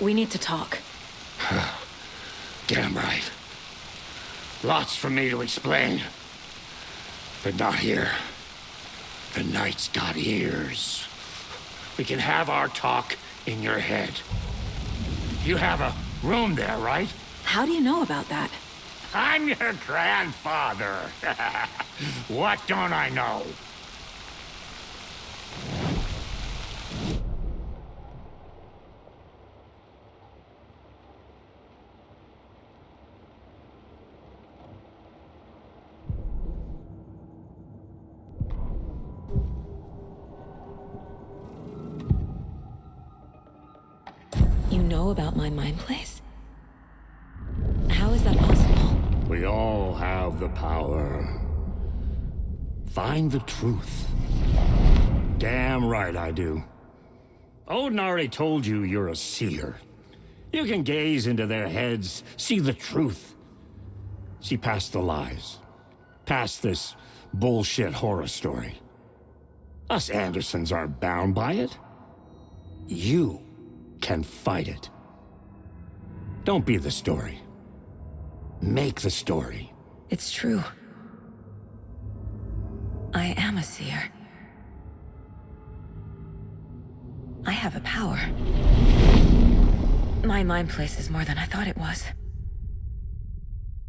We need to talk. Damn right. Lots for me to explain. But not here. The night's got ears. We can have our talk in your head. You have a room there, right? How do you know about that? I'm your grandfather. What don't I know? You know about my mind place? How is that possible? We all have the power. Find the truth. Damn right I do. Odin already told you you're a seer. You can gaze into their heads, see the truth. See past the lies. Past this bullshit horror story. Us Andersons aren't bound by it. You can fight it. Don't be the story. Make the story. It's true. I am a seer. I have a power. My mind place is more than I thought it was.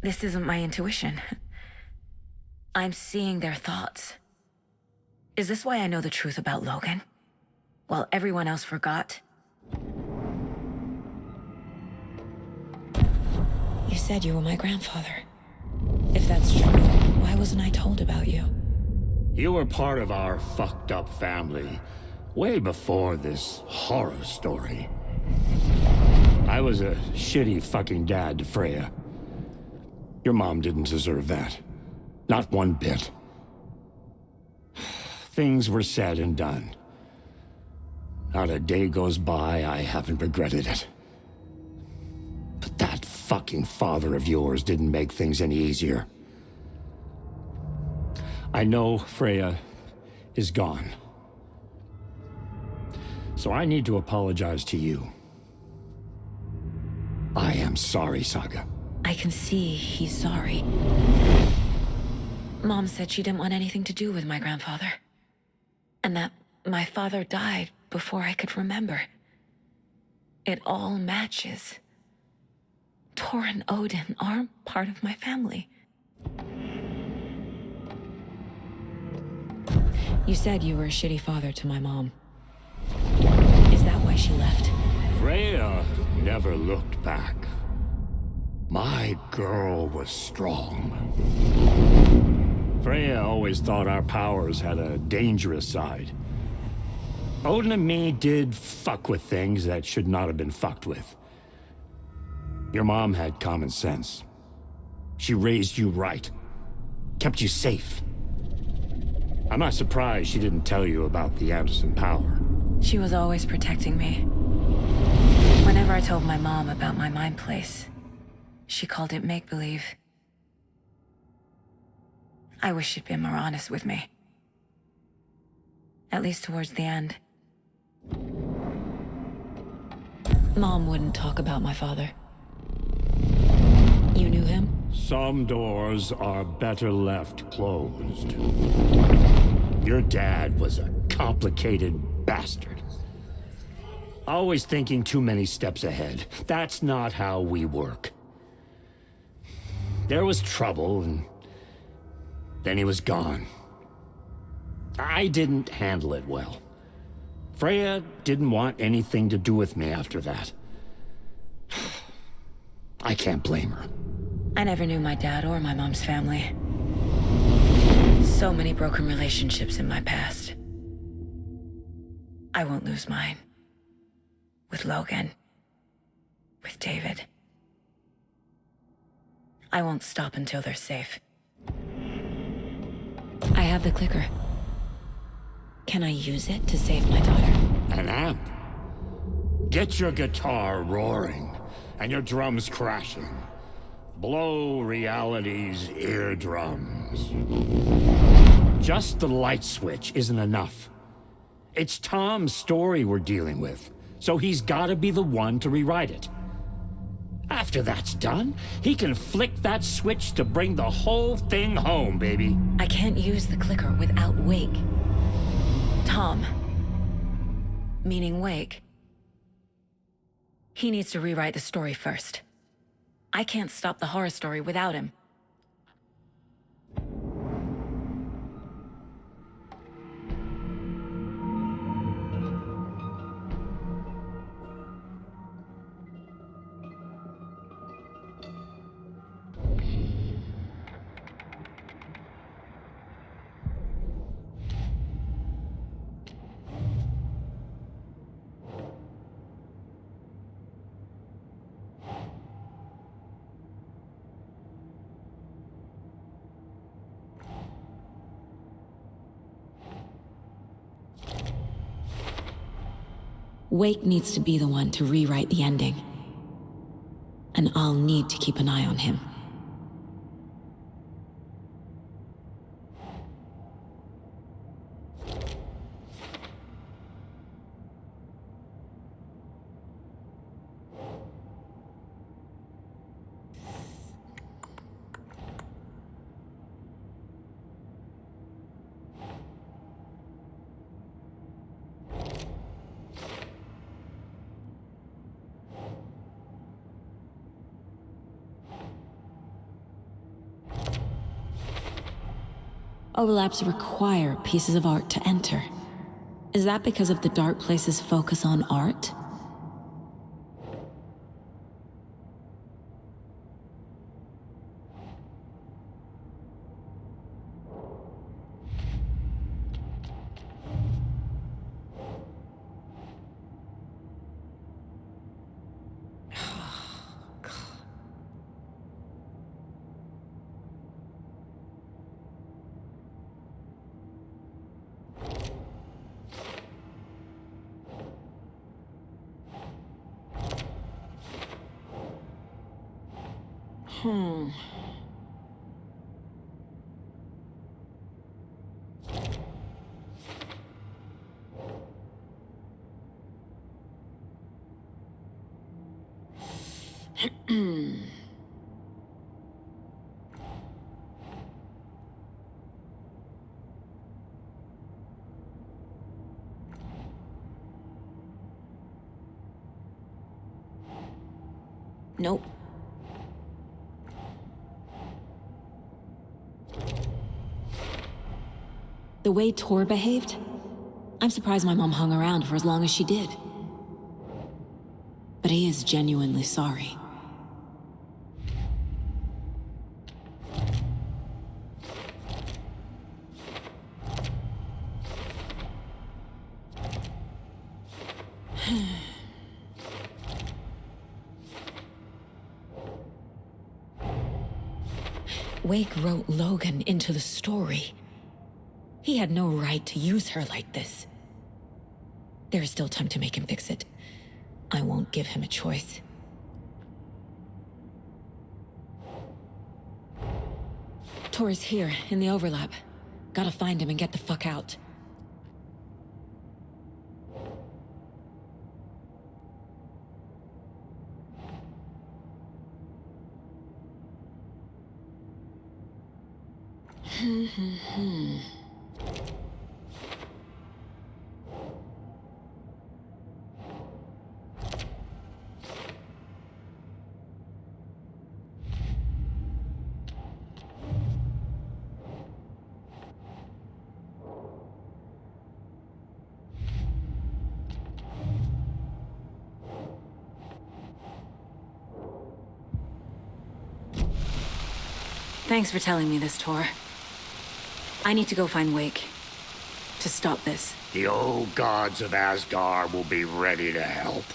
This isn't my intuition. I'm seeing their thoughts. Is this why I know the truth about Logan? While everyone else forgot? You said you were my grandfather. If that's true, why wasn't I told about you? You were part of our fucked up family, way before this horror story. I was a shitty fucking dad to Freya. Your mom didn't deserve that. Not one bit. Things were said and done. Not a day goes by I haven't regretted it. But that fucking father of yours didn't make things any easier. I know Freya is gone. So I need to apologize to you. I am sorry, Saga. I can see he's sorry. Mom said she didn't want anything to do with my grandfather. And that my father died before I could remember. It all matches. Tor and Odin aren't part of my family. You said you were a shitty father to my mom. Is that why she left? Freya never looked back. My girl was strong. Freya always thought our powers had a dangerous side. Odin and me did fuck with things that should not have been fucked with. Your mom had common sense. She raised you right. Kept you safe. I'm not surprised she didn't tell you about the Anderson power. She was always protecting me. Whenever I told my mom about my mind place, she called it make-believe. I wish she'd been more honest with me. At least towards the end. Mom wouldn't talk about my father. You knew him? Some doors are better left closed. Your dad was a complicated bastard. Always thinking too many steps ahead. That's not how we work. There was trouble, and then he was gone. I didn't handle it well. Freya didn't want anything to do with me after that. I can't blame her. I never knew my dad or my mom's family. So many broken relationships in my past. I won't lose mine. With Logan. With David. I won't stop until they're safe. I have the clicker. Can I use it to save my daughter? An amp. Get your guitar roaring and your drums crashing. Blow reality's eardrums. Just the light switch isn't enough. It's Tom's story we're dealing with. so he's gotta be the one to rewrite it. After that's done, he can flick that switch to bring the whole thing home, baby. I can't use the clicker without Wake. Tom, meaning Wake, he needs to rewrite the story first. I can't stop the horror story without him. Wake needs to be the one to rewrite the ending. And I'll need to keep an eye on him. Overlaps require pieces of art to enter. Is that because of the Dark Place's focus on art? Nope. The way Tor behaved? I'm surprised my mom hung around for as long as she did. But he is genuinely sorry. Wake wrote Logan into the story. He had no right to use her like this. There is still time to make him fix it. I won't give him a choice. Tor is here, in the overlap. Gotta find him and get the fuck out. Thanks for telling me this, Tor. I need to go find Wake. To stop this. The old gods of Asgard will be ready to help.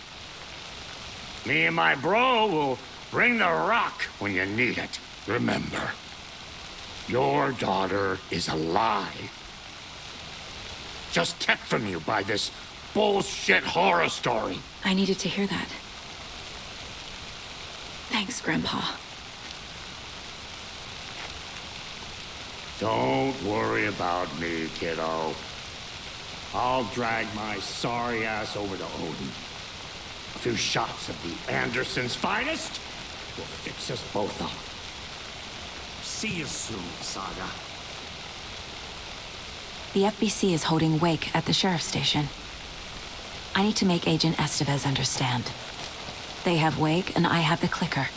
Me and my bro will bring the rock when you need it. Remember, your daughter is alive. Just kept from you by this bullshit horror story. I needed to hear that. Thanks, Grandpa. Don't worry about me, kiddo. I'll drag my sorry ass over to Odin. A few shots of the Andersons' finest will fix us both up. See you soon, Saga. The FBC is holding wake at the sheriff's station. I need to make Agent Estevez understand. They have wake and I have the clicker.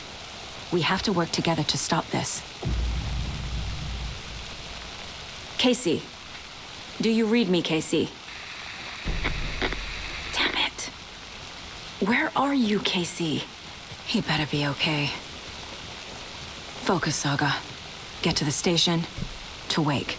We have to work together to stop this. Casey. Do you read me, Casey? Damn it. Where are you, Casey? He better be okay. Focus, Saga. Get to the station, to wake.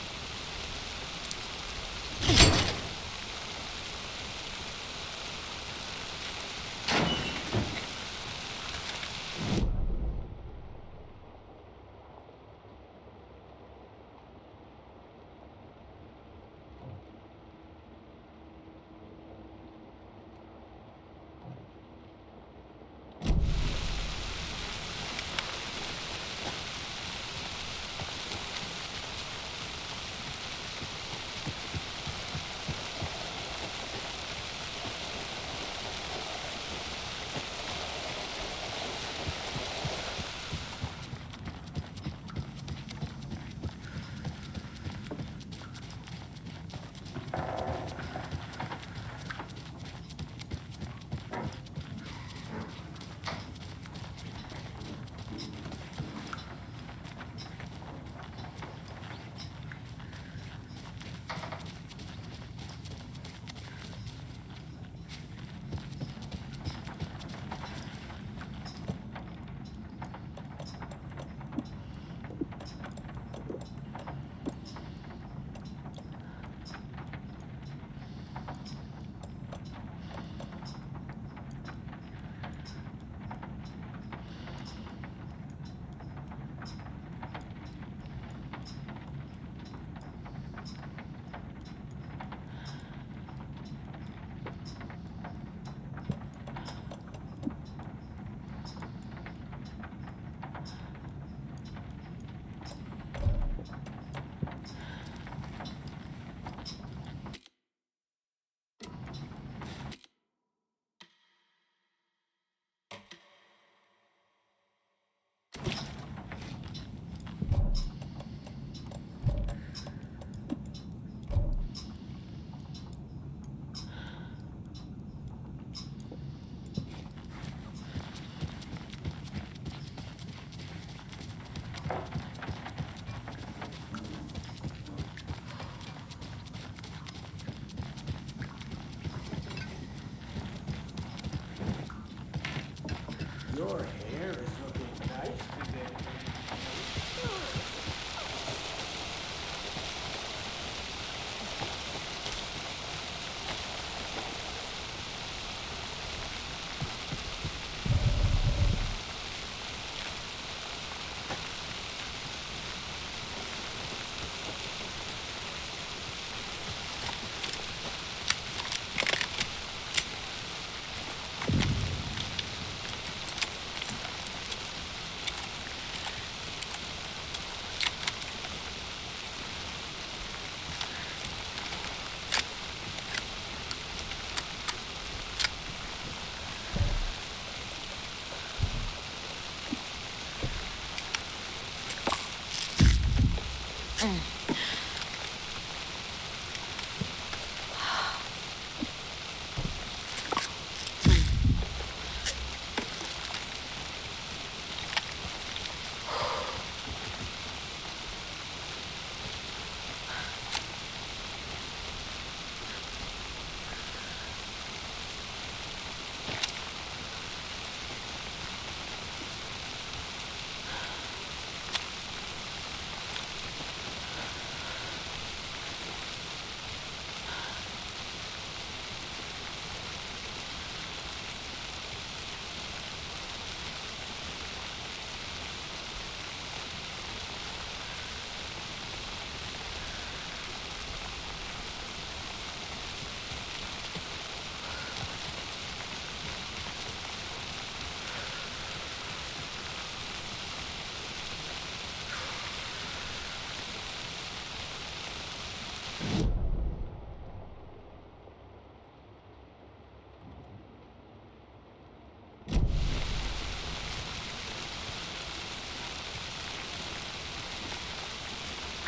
Your hair is looking nice today.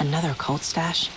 Another cult stash?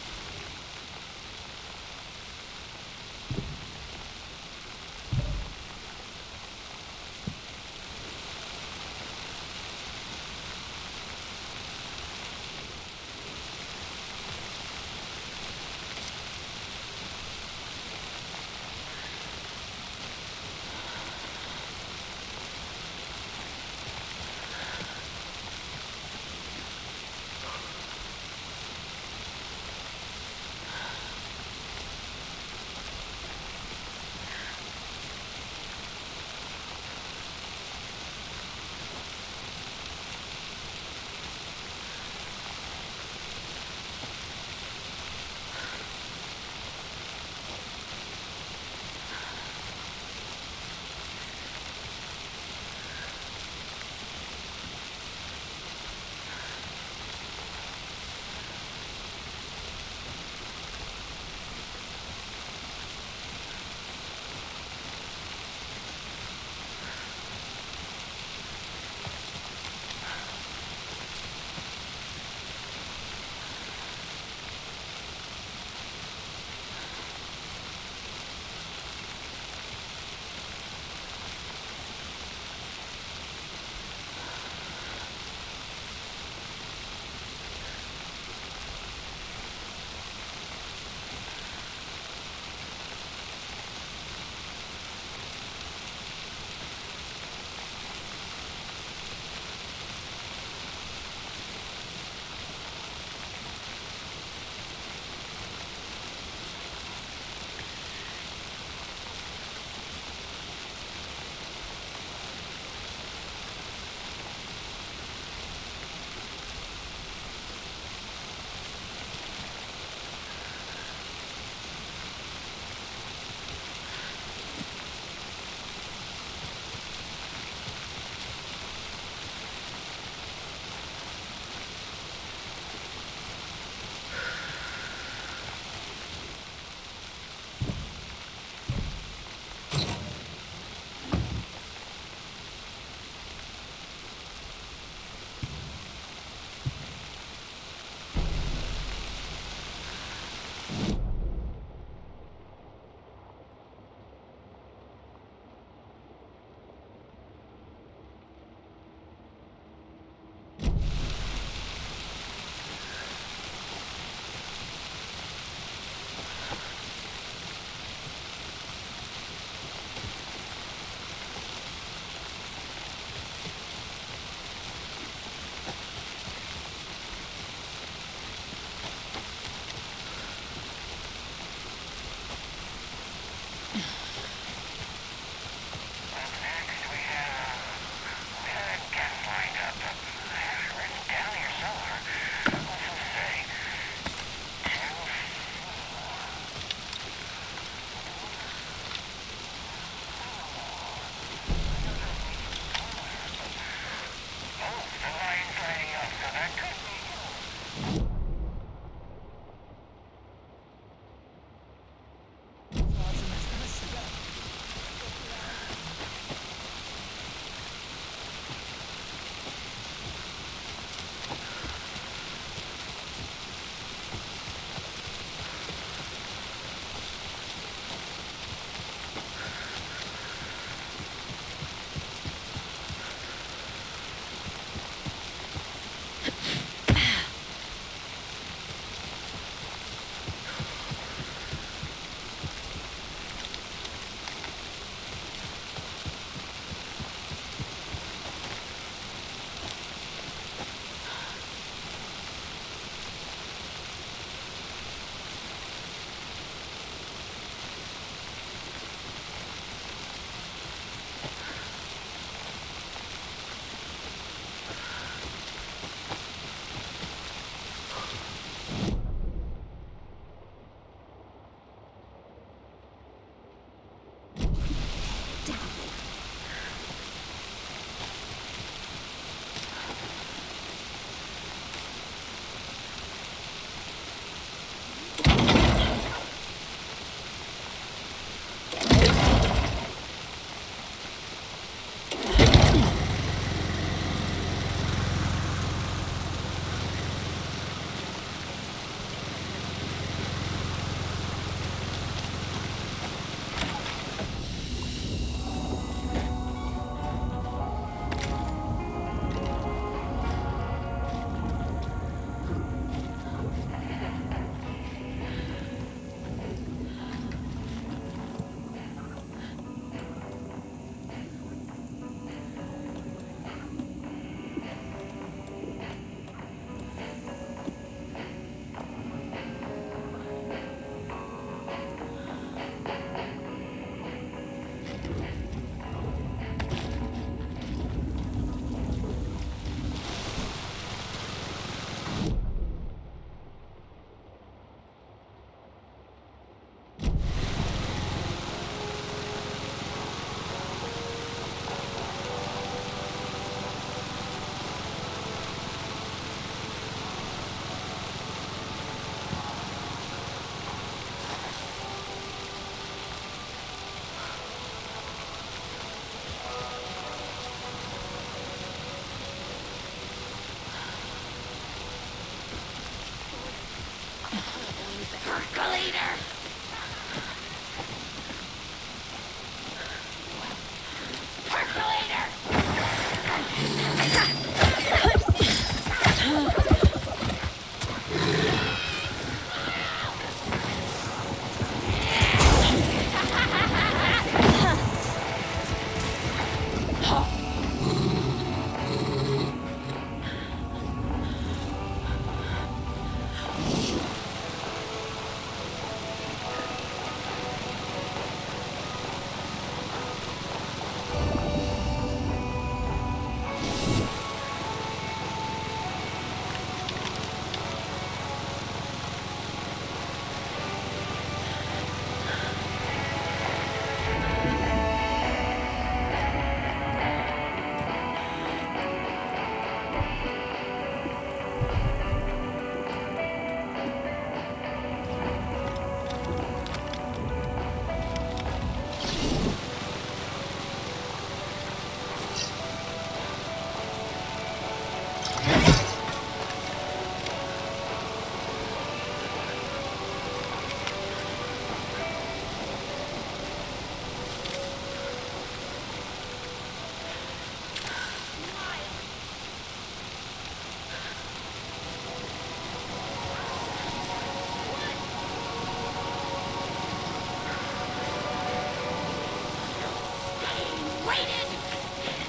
waited!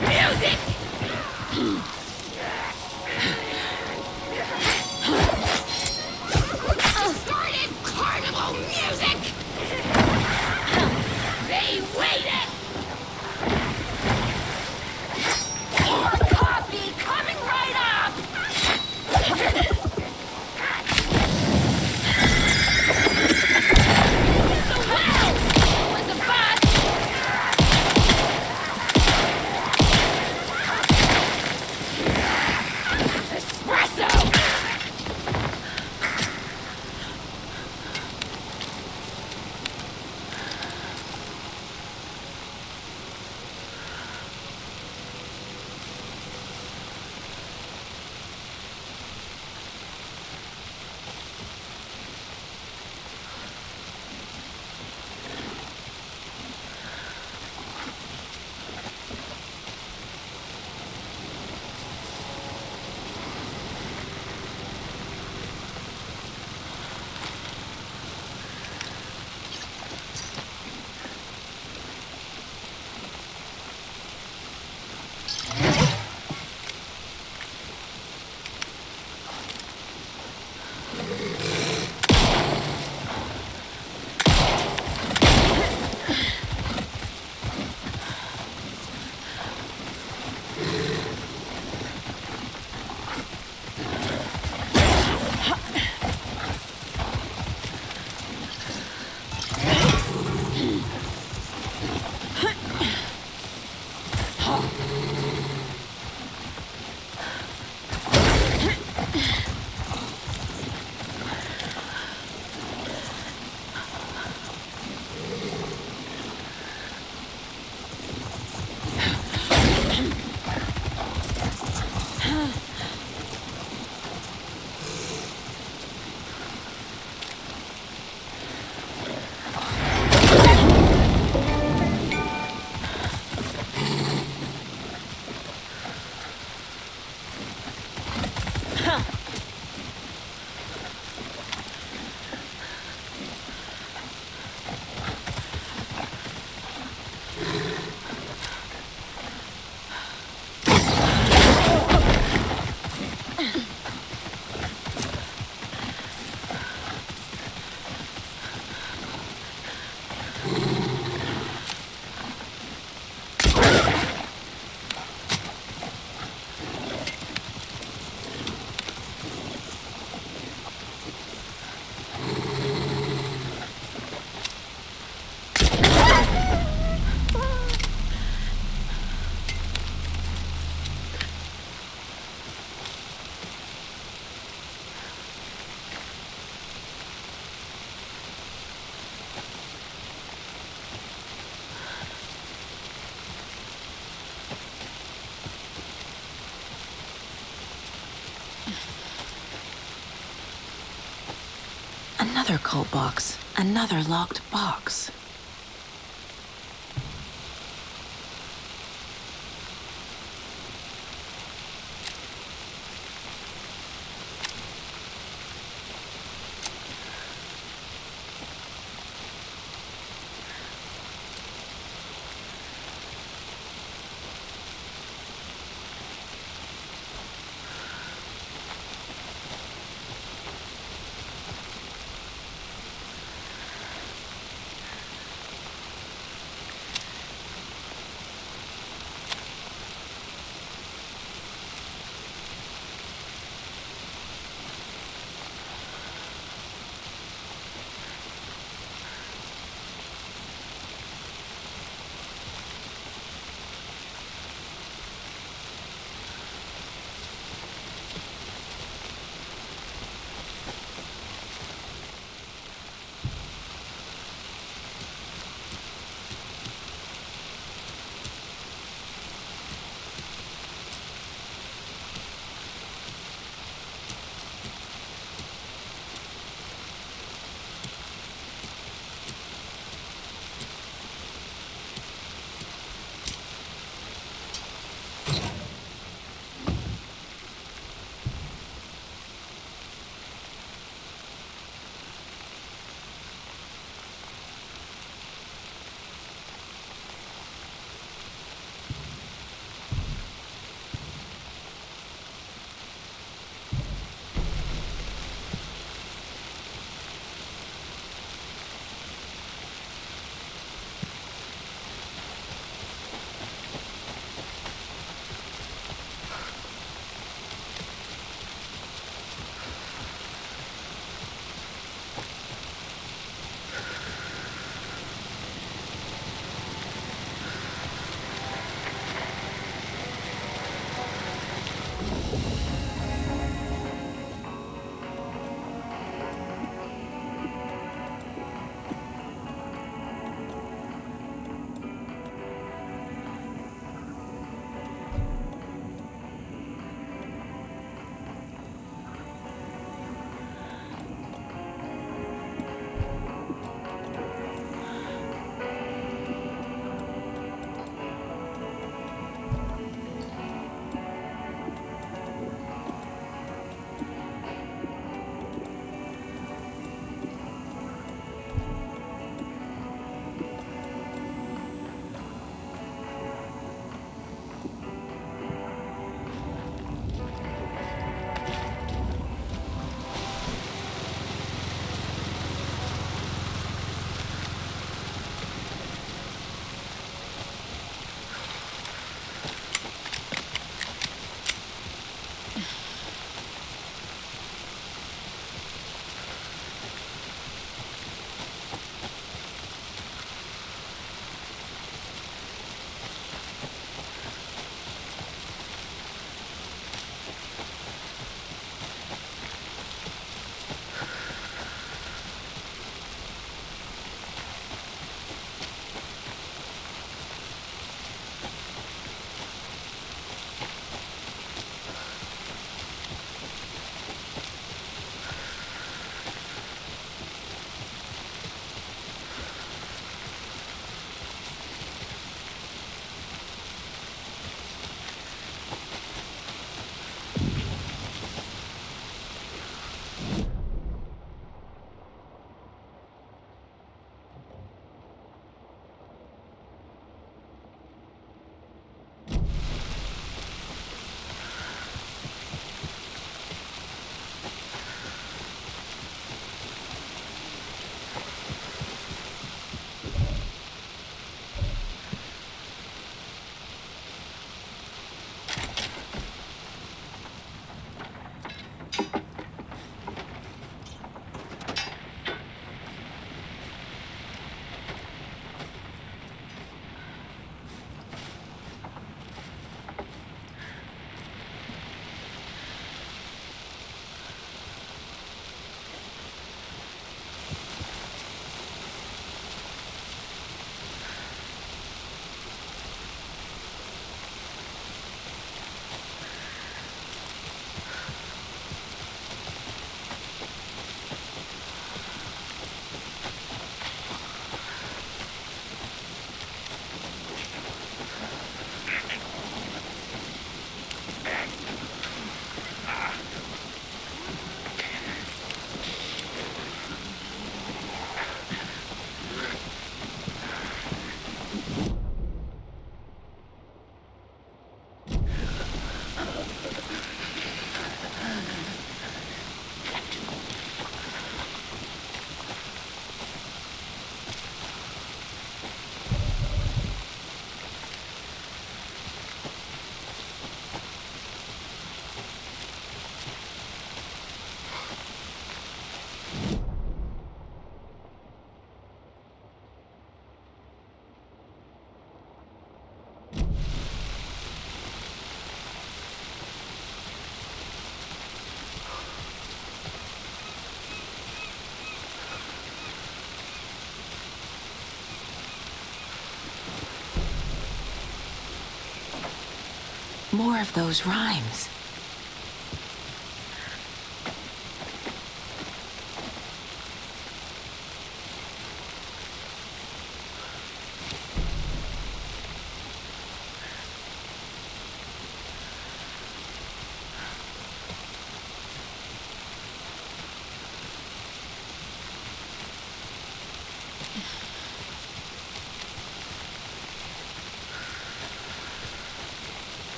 Music! Started carnival music! They waited! More coffee coming right up! The well was a bust! Espresso! Another cult box. Another locked box. More of those rhymes.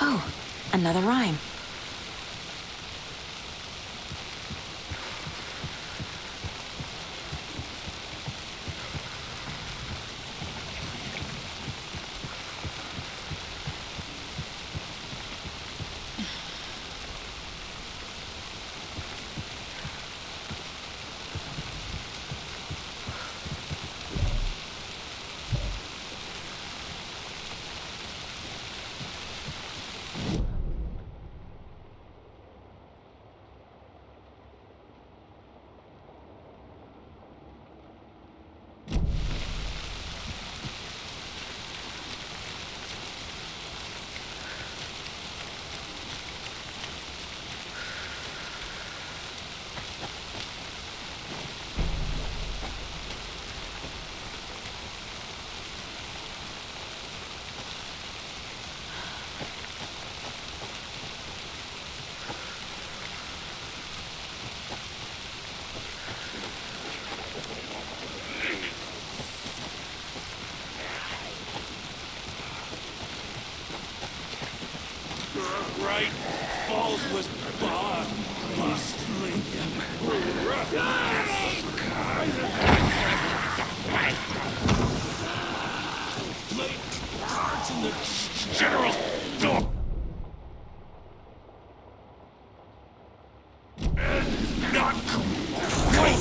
Oh, another rhyme. Right balls was bustling. Play cards in the general door. Not quite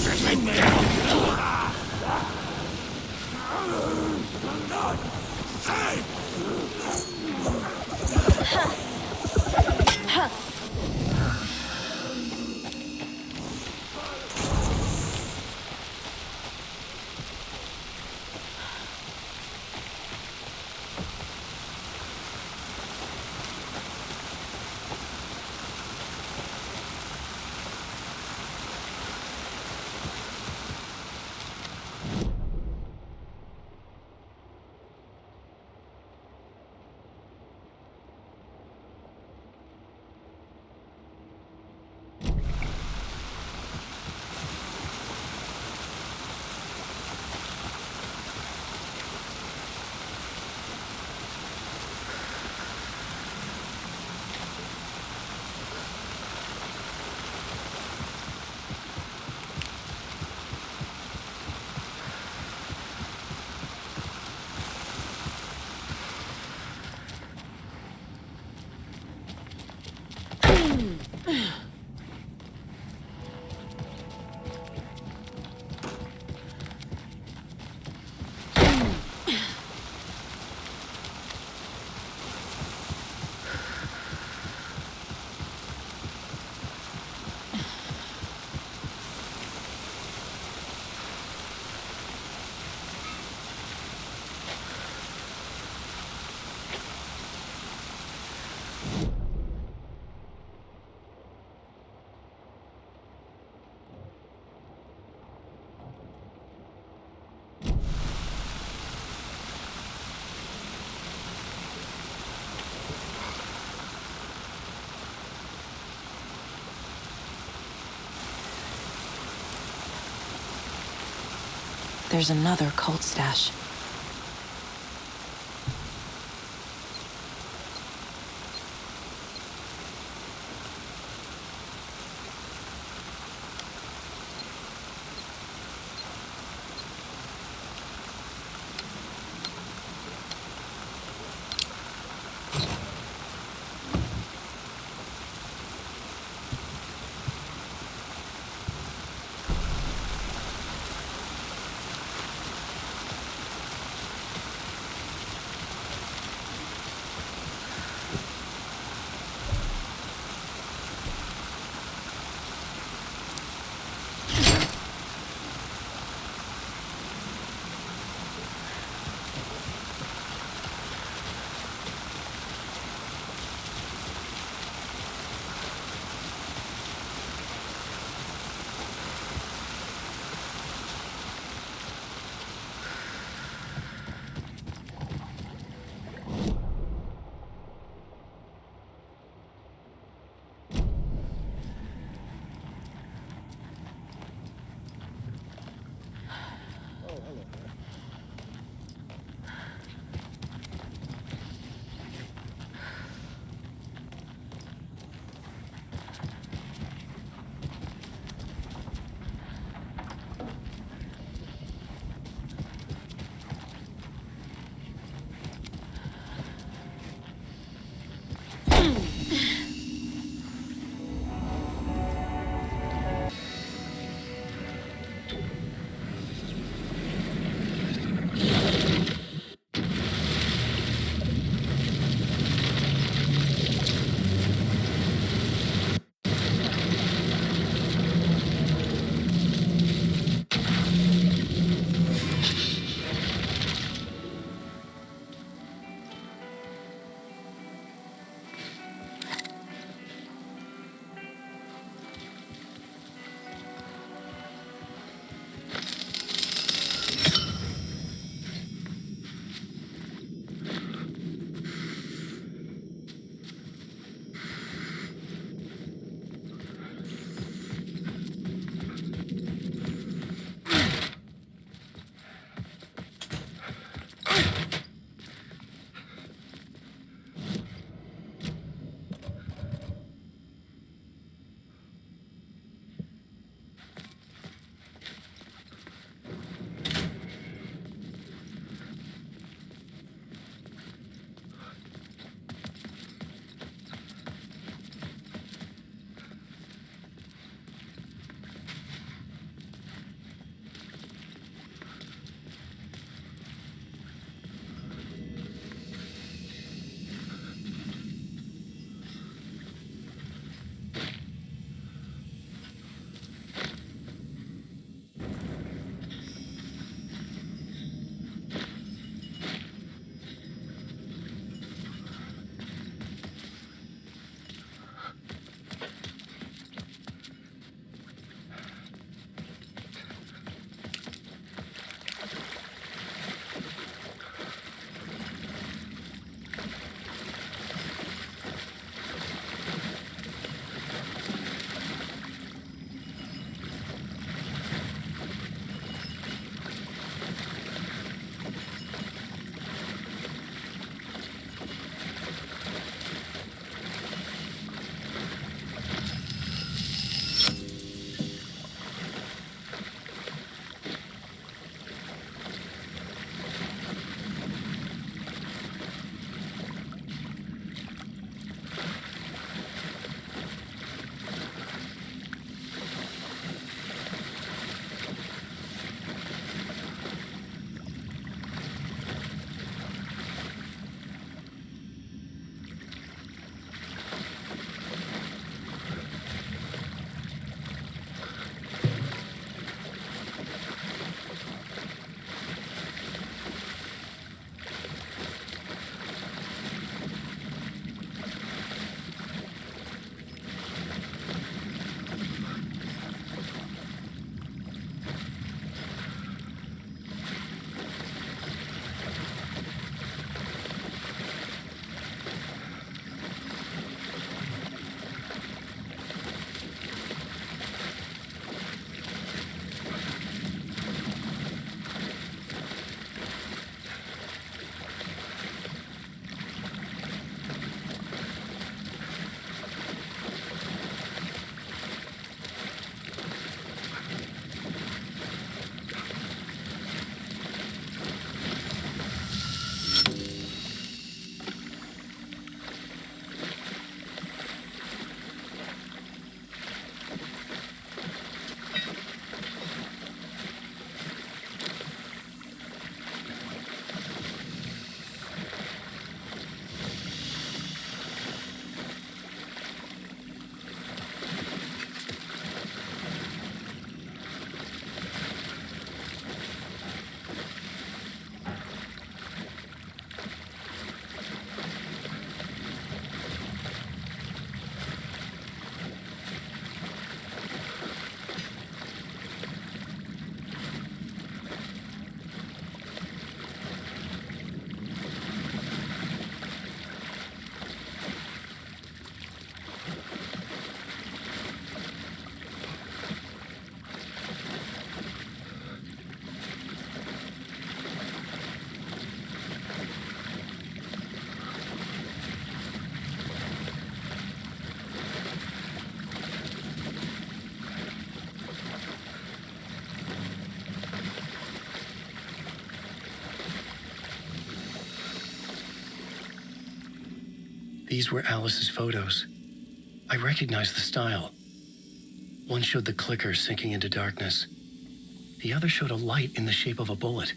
there's another cult stash. These were Alice's photos. I recognized the style. One showed the clicker sinking into darkness. The other showed a light in the shape of a bullet.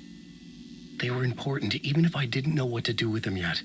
They were important, even if I didn't know what to do with them yet.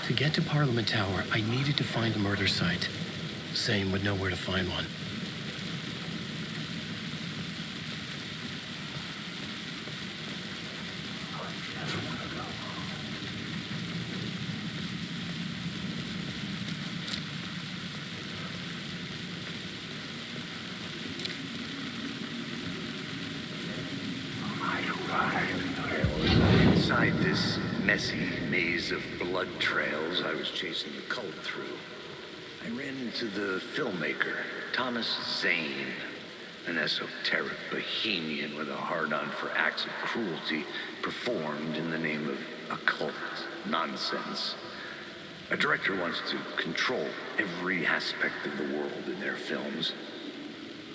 To get to Parliament Tower, I needed to find a murder site. Zane would know where to find one. Inside this messy maze of blood trails I was chasing the cult through, I ran into the filmmaker, Thomas Zane, an esoteric bohemian with a hard-on for acts of cruelty performed in the name of occult nonsense. A director wants to control every aspect of the world in their films.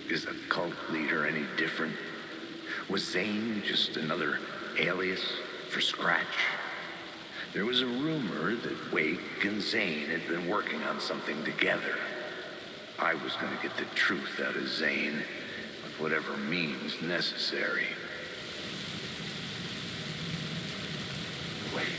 Is a cult leader any different? Was Zane just another alias for Scratch? There was a rumor that Wake and Zane had been working on something together. I was going to get the truth out of Zane with whatever means necessary. Wake.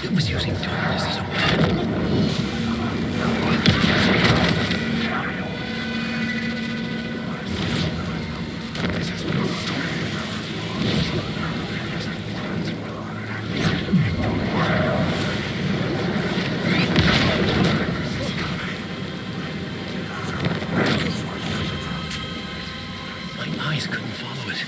It was using darkness as a weapon. My eyes couldn't follow it.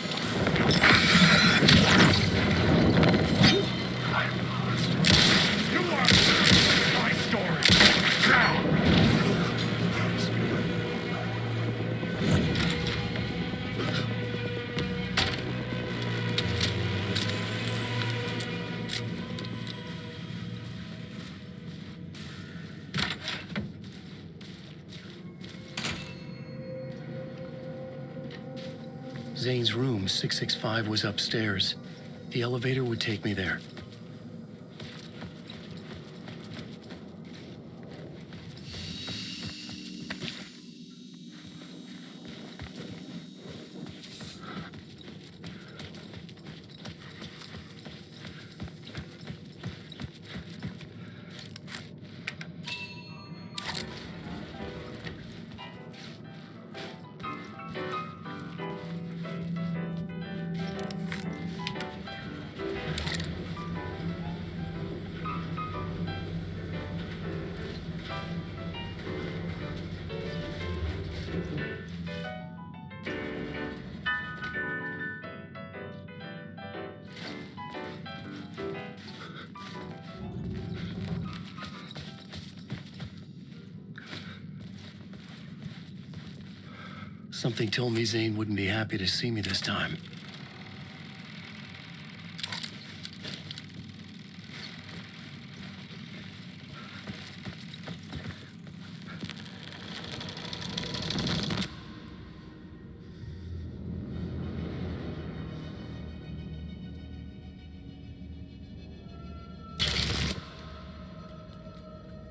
Zane's room, 665, was upstairs. The elevator would take me there. Something told me Zane wouldn't be happy to see me this time.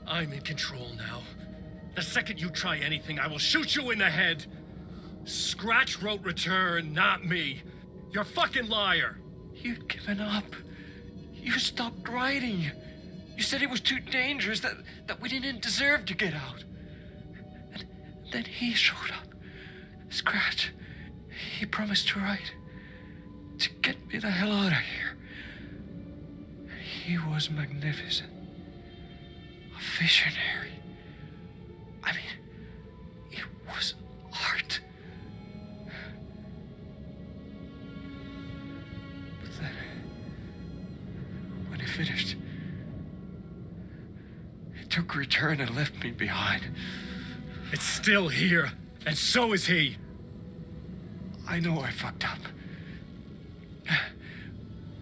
I'm in control now. The second you try anything, I will shoot you in the head. Scratch wrote Return, not me. You're a fucking liar. You'd given up. You stopped writing. You said it was too dangerous, that we didn't deserve to get out. And then he showed up. Scratch. He promised to write. To get me the hell out of here. He was magnificent. A visionary. I mean, it was art. But then, when he finished, took return and left me behind. It's still here, and so is he. I know I fucked up.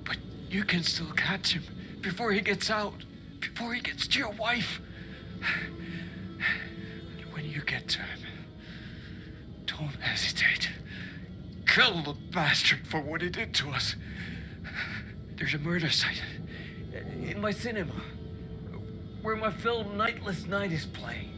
But you can still catch him before he gets out, before he gets to your wife. And when you get to him, don't hesitate. Kill the bastard for what he did to us. There's a murder site in my cinema where my film Nightless Night is playing.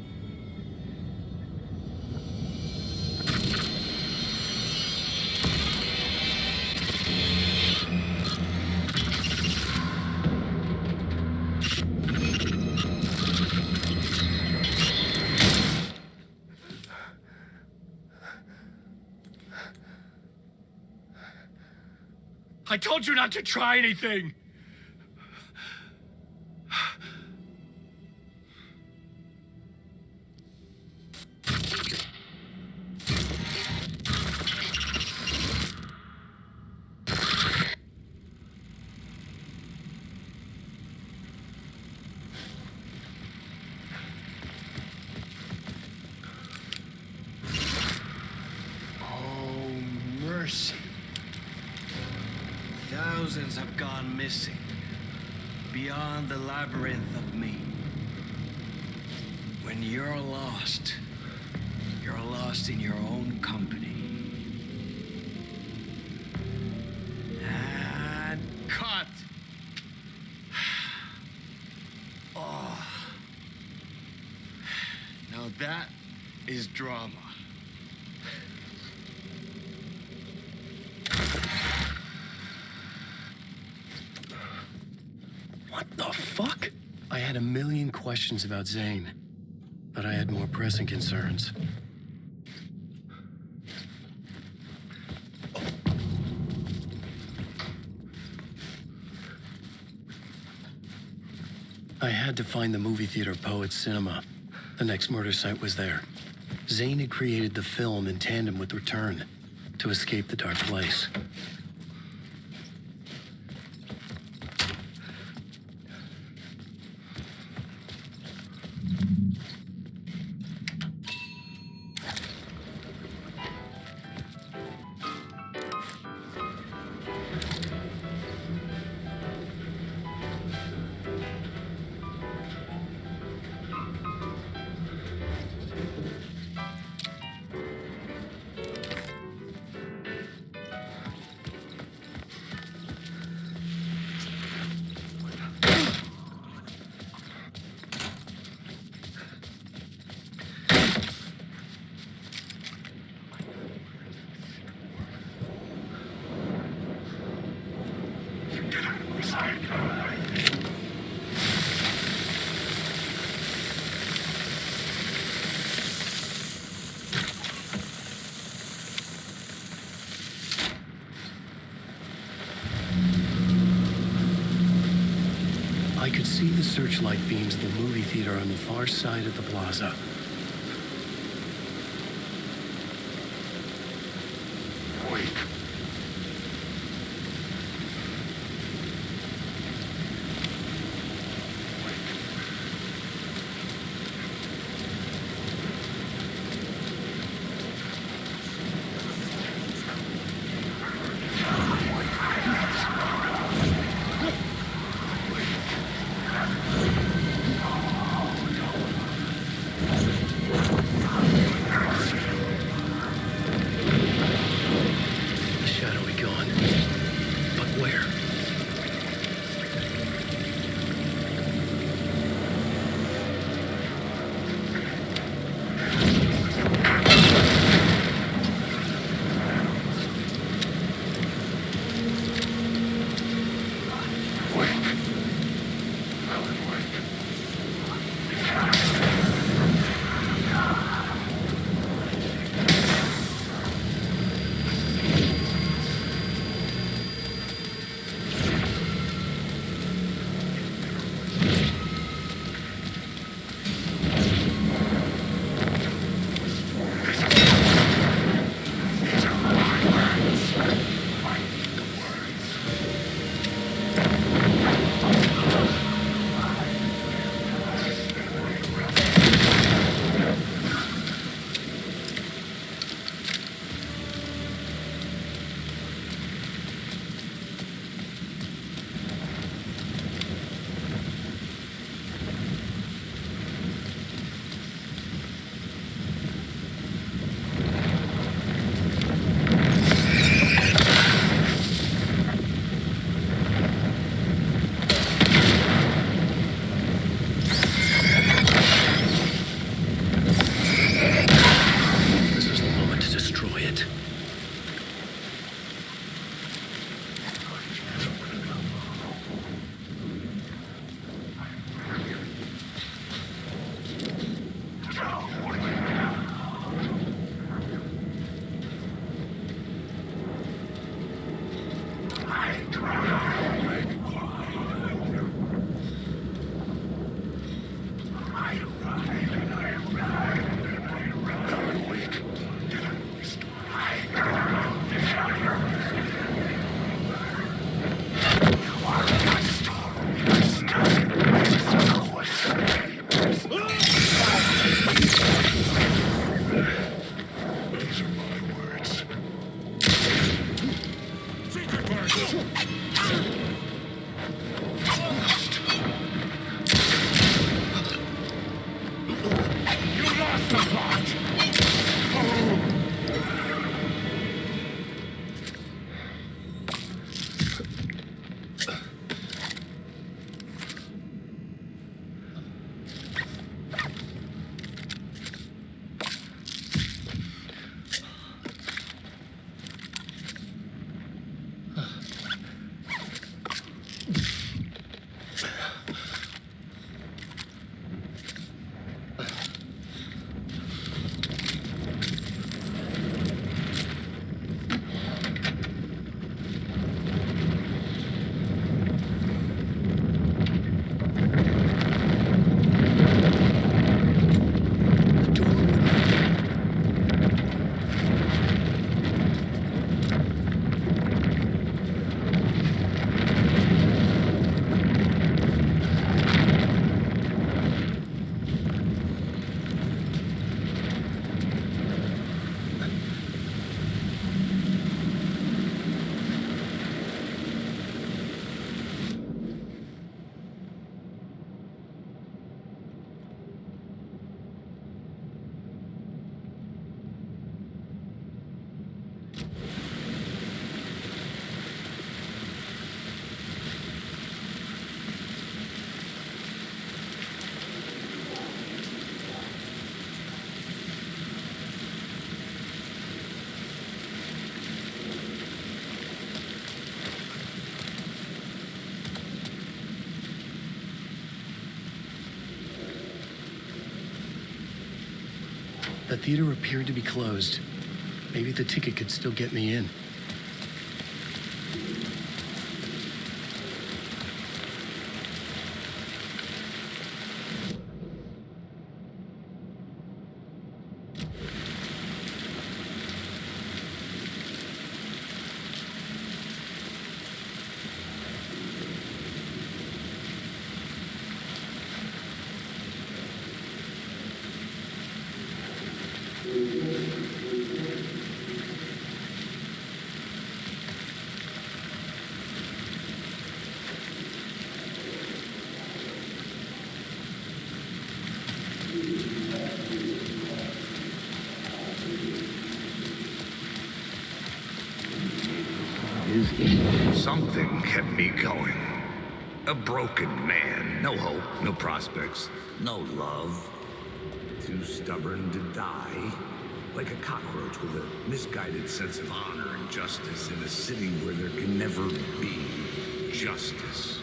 I told you not to try anything! Oh, mercy. Thousands have gone missing. Beyond the labyrinth of me. When you're lost in your own company. And cut! Oh. Now that is drama. What the fuck? I had a million questions about Zane, but I had more pressing concerns. I had to find the movie theater Poets Cinema. The next murder site was there. Zane had created the film in tandem with Return to escape the dark place. I could see the searchlight beams of the movie theater on the far side of the plaza. Wait. The theater appeared to be closed. Maybe the ticket could still get me in. Something kept me going. A broken man. No hope, no prospects, no love. Too stubborn to die. Like a cockroach with a misguided sense of honor and justice in a city where there can never be justice.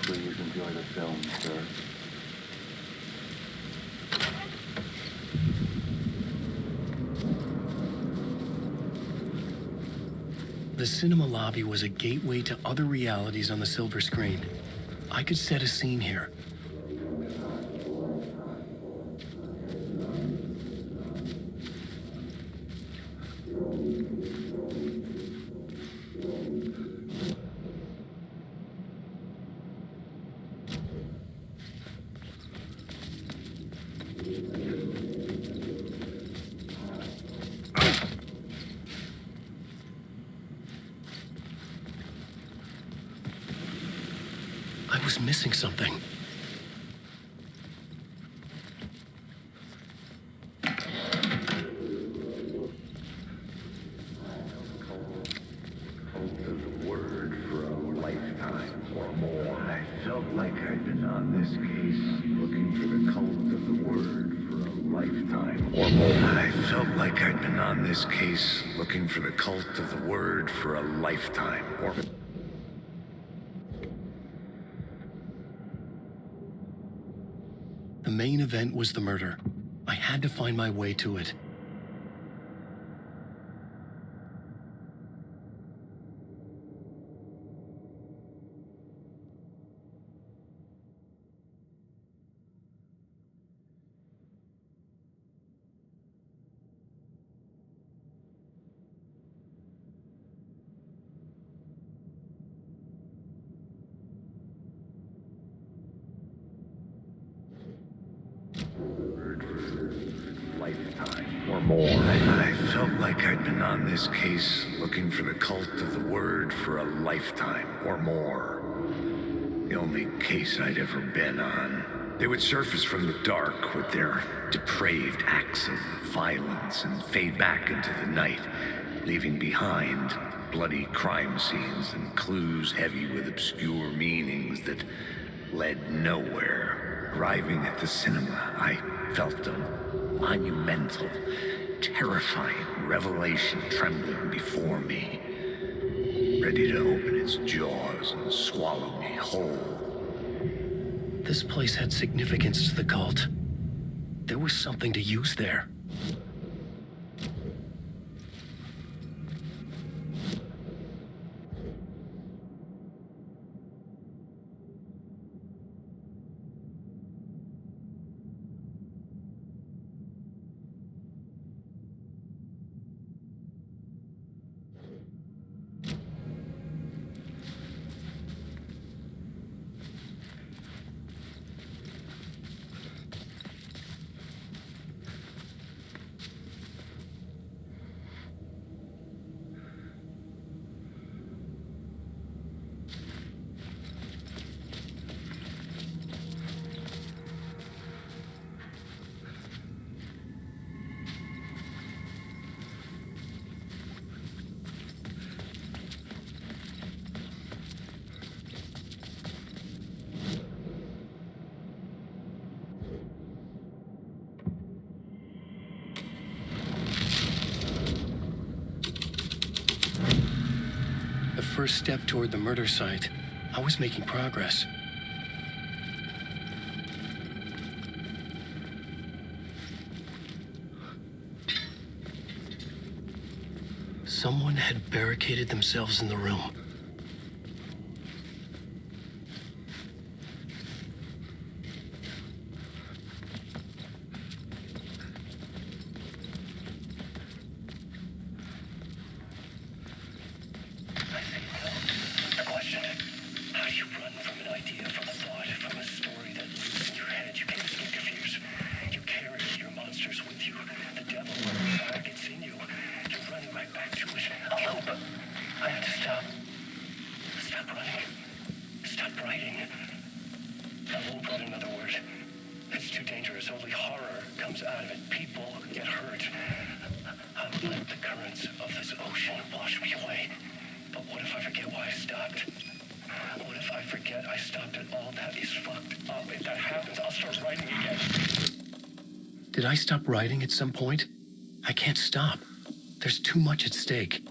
Please enjoy the film, sir. The cinema lobby was a gateway to other realities on the silver screen. I could set a scene here. I was missing something. The word for a lifetime or more. I felt like I'd been on this case looking for the cult of the word for a lifetime or more. I felt like I'd been on this case looking for the cult of the word for a lifetime or... The main event was the murder. I had to find my way to it. Lifetime or more. I felt like I'd been on this case looking for the cult of the word for a lifetime or more. The only case I'd ever been on. They would surface from the dark with their depraved acts of violence and fade back into the night, leaving behind bloody crime scenes and clues heavy with obscure meanings that led nowhere. Arriving at the cinema, I felt a monumental, terrifying revelation trembling before me, ready to open its jaws and swallow me whole. This place had significance to the cult. There was something to use there. First step toward the murder site, I was making progress. Someone had barricaded themselves in the room. Did I stop writing at some point? I can't stop. There's too much at stake.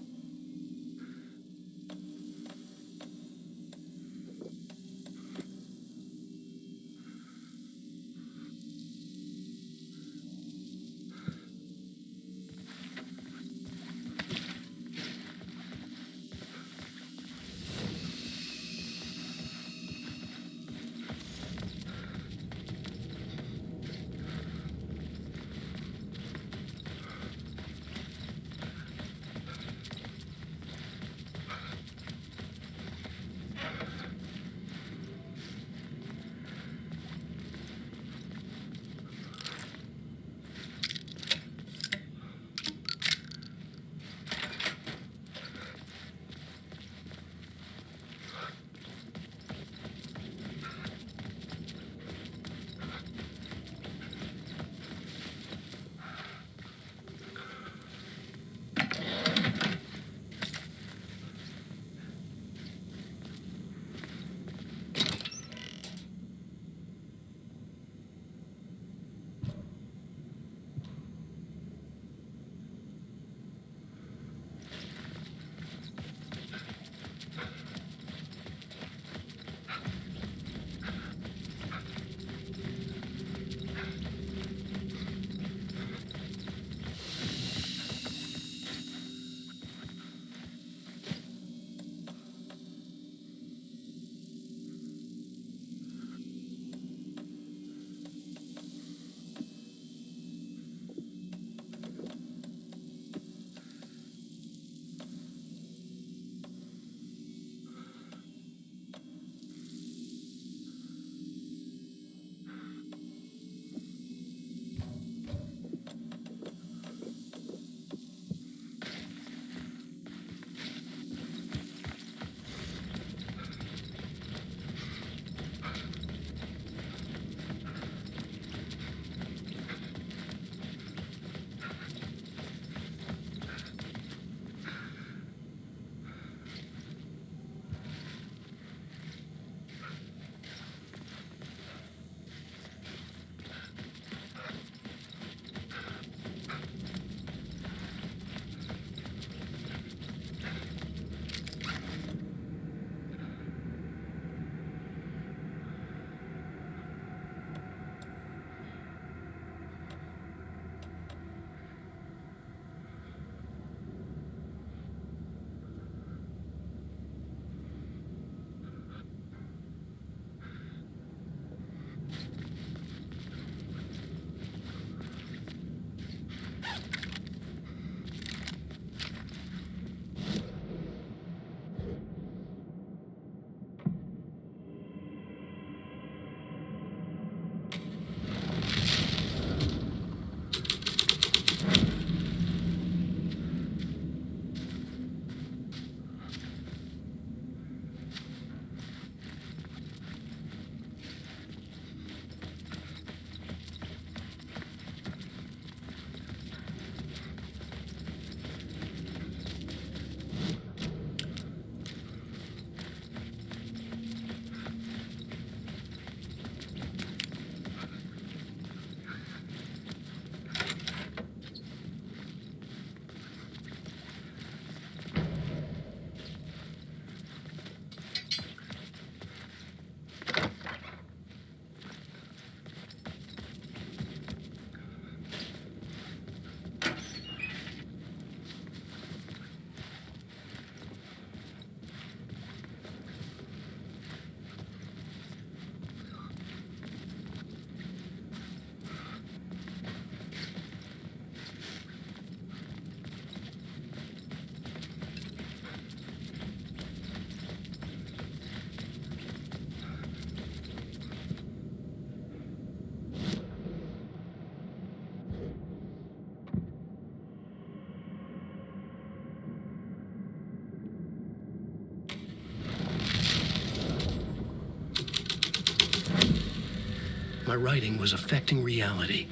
my writing was affecting reality.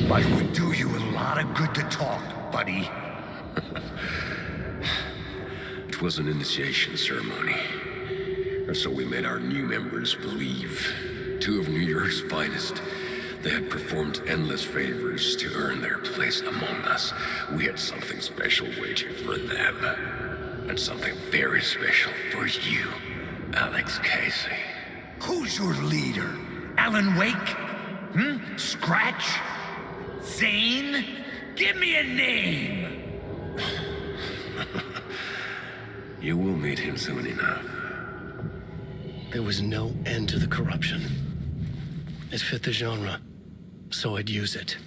But it would do you a lot of good to talk, buddy. It was an initiation ceremony. Or so we made our new members believe. Two of New York's finest. They had performed endless favors to earn their place among us. We had something special waiting for them. And something very special for you, Alex Casey. Who's your leader? Alan Wake? Scratch? Zane? Give me a name! You will meet him soon enough. There was no end to the corruption. It fit the genre, so I'd use it.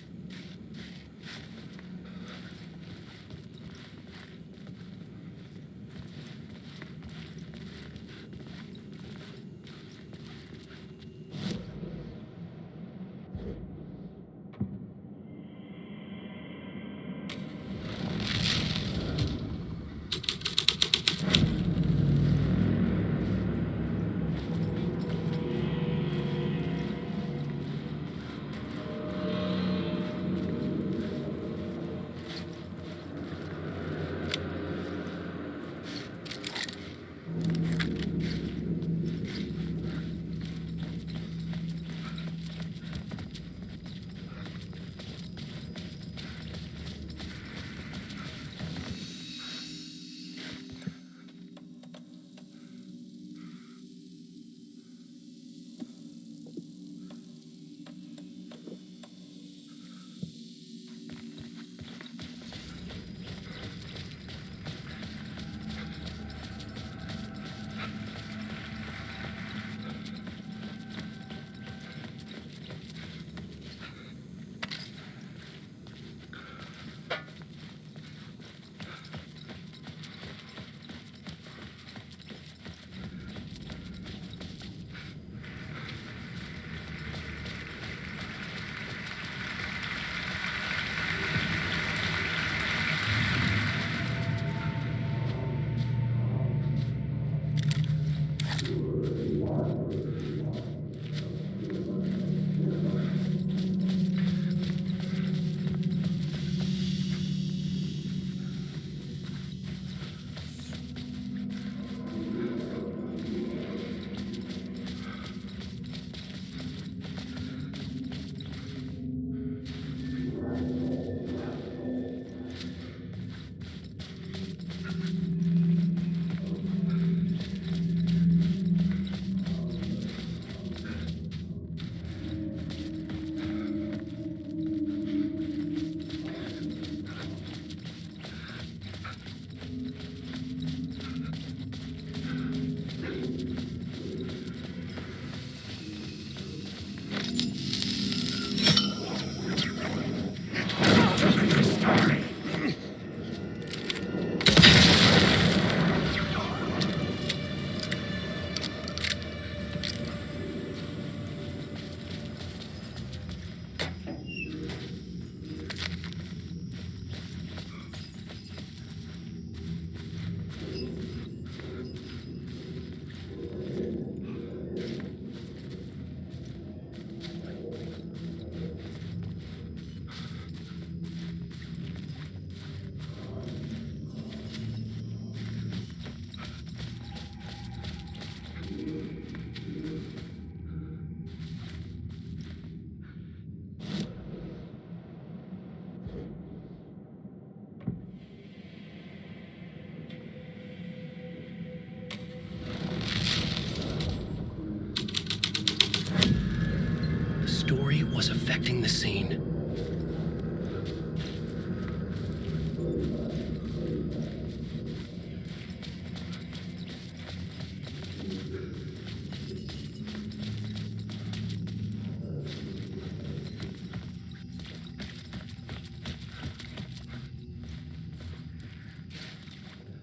the scene.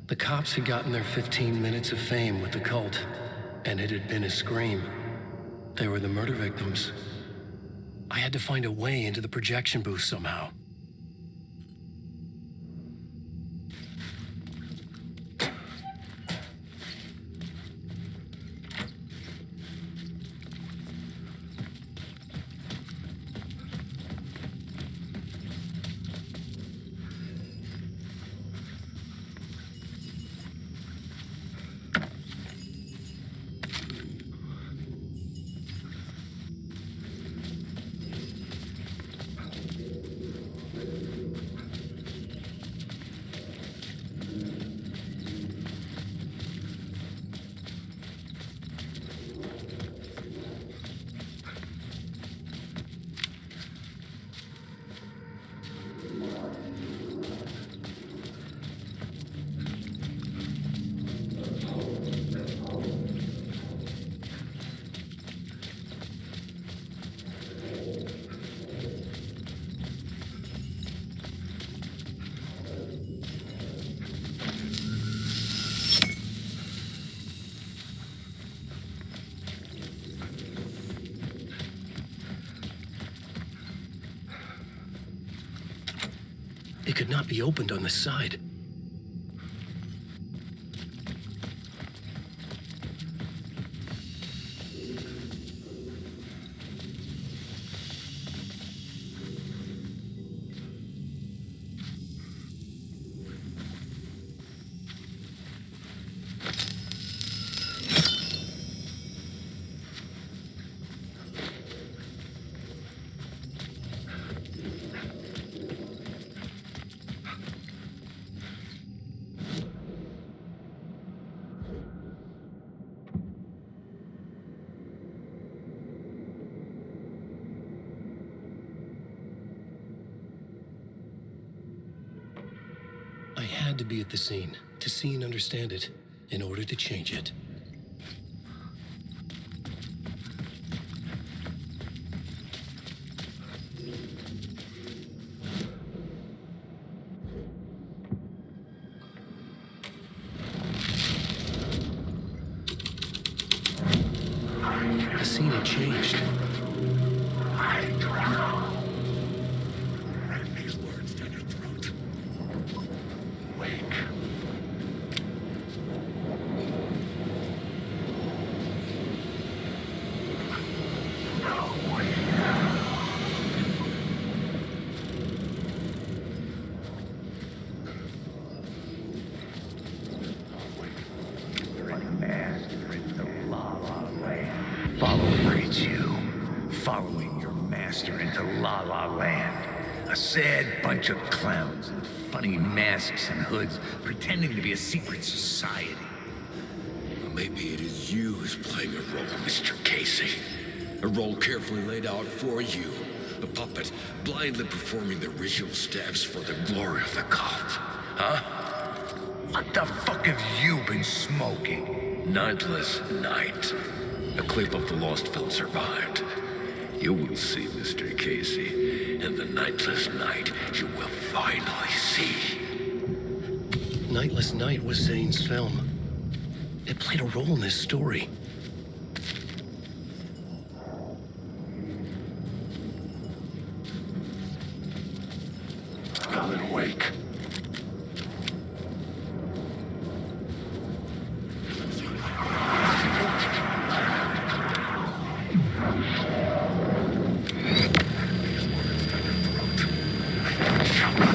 The cops had gotten their 15 minutes of fame with the cult, and it had been a scream. They were the murder victims. I had to find a way into the projection booth somehow. It could not be opened on the side. I had to be at the scene, to see and understand it, in order to change it. The scene had changed. These words down your throat. Wake. Following your master into La La Land. A sad bunch of clowns in funny masks and hoods pretending to be a secret society. Maybe it is you who's playing a role, Mr. Casey. A role carefully laid out for you. A puppet blindly performing the ritual steps for the glory of the cult. Huh? What the fuck have you been smoking? Nightless Night. A clip of the lost film survived. You will see, Mr. Casey. In the Nightless Night, you will finally see. Nightless Night was Zane's film. It played a role in this story. Alan Wake.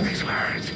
These words.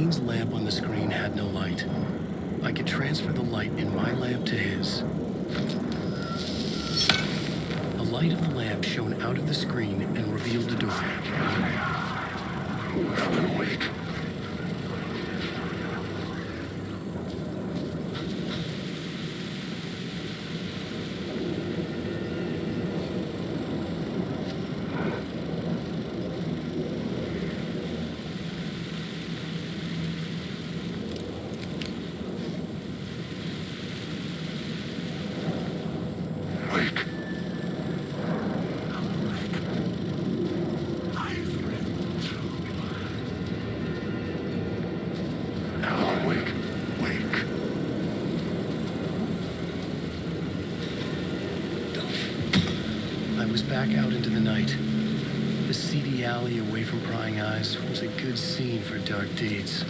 Zane's lamp on the screen had no light. I could transfer the light in my lamp to his. The light of the lamp shone out of the screen and revealed the door. I'm awake. I was back out into the night. The seedy alley away from prying eyes was a good scene for dark deeds.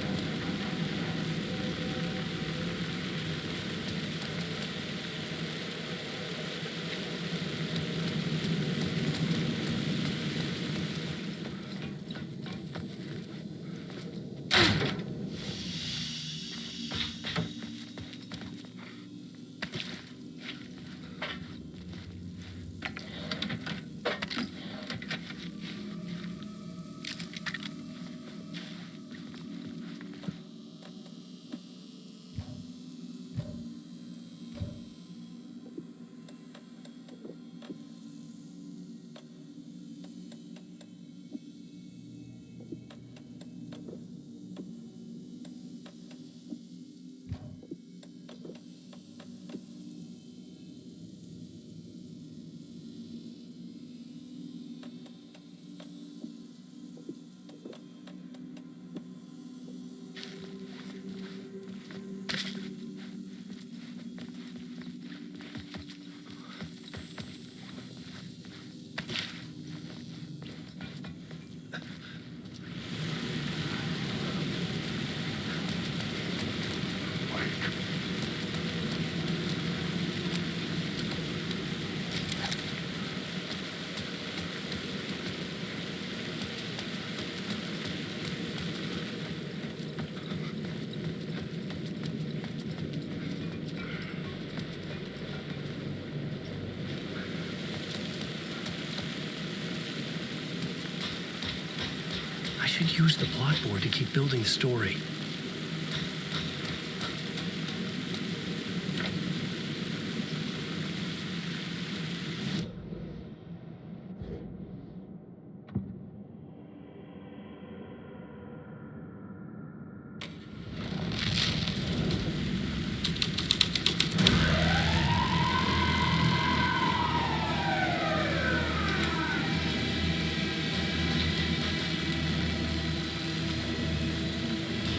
I should use the blockboard to keep building the story.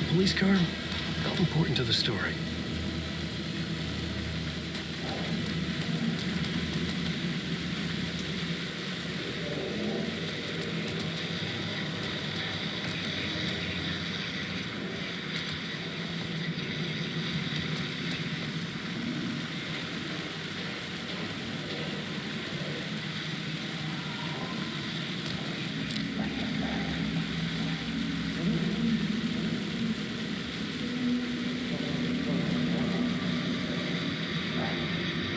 Police car felt important to the story.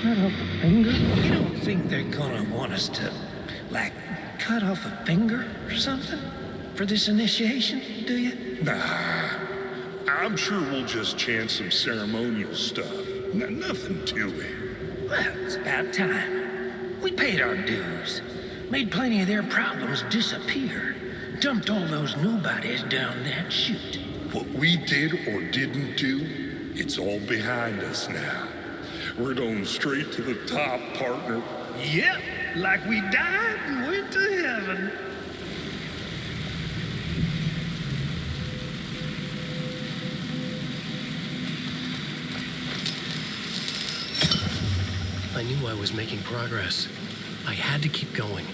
Cut off a finger? You don't think they're gonna want us to, like, cut off a finger or something for this initiation, do you? Nah, I'm sure we'll just chant some ceremonial stuff. Nothing to it. Well, it's about time. We paid our dues, made plenty of their problems disappear, dumped all those nobodies down that chute. What we did or didn't do, it's all behind us now. We're going straight to the top, partner. Yep, like we died and went to heaven. I knew I was making progress. I had to keep going.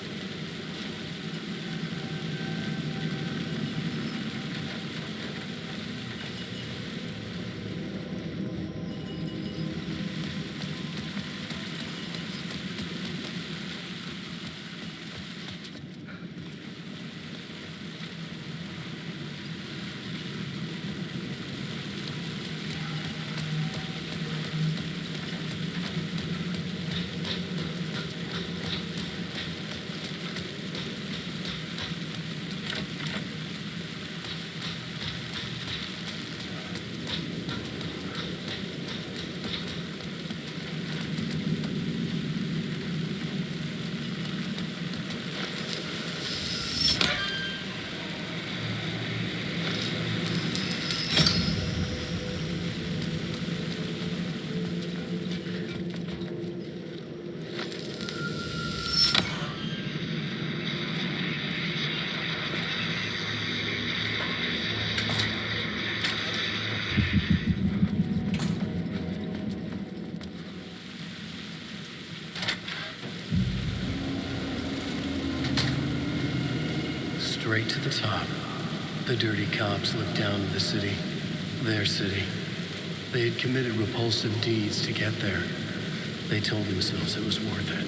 Straight to the top. The dirty cops looked down to the city. Their city. They had committed repulsive deeds to get there. They told themselves it was worth it.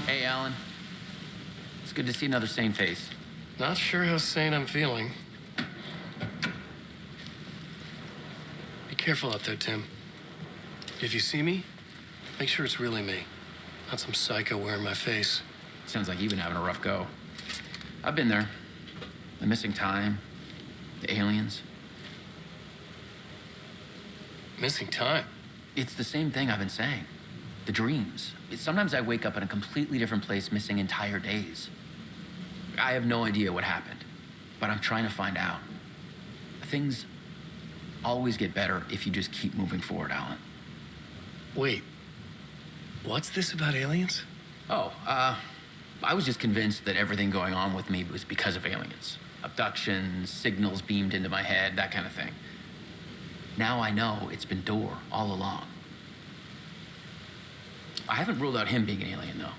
Hey, Alan. It's good to see another sane face. Not sure how sane I'm feeling. Be careful out there, Tim. If you see me, make sure it's really me, not some psycho wearing my face. Sounds like you've been having a rough go. I've been there. The missing time, the aliens. Missing time? It's the same thing I've been saying. The dreams. Sometimes I wake up in a completely different place, missing entire days. I have no idea what happened, but I'm trying to find out. Things always get better if you just keep moving forward, Alan. Wait, what's this about aliens? Oh, I was just convinced that everything going on with me was because of aliens. Abductions, signals beamed into my head, that kind of thing. Now I know it's been Door all along. I haven't ruled out him being an alien, though.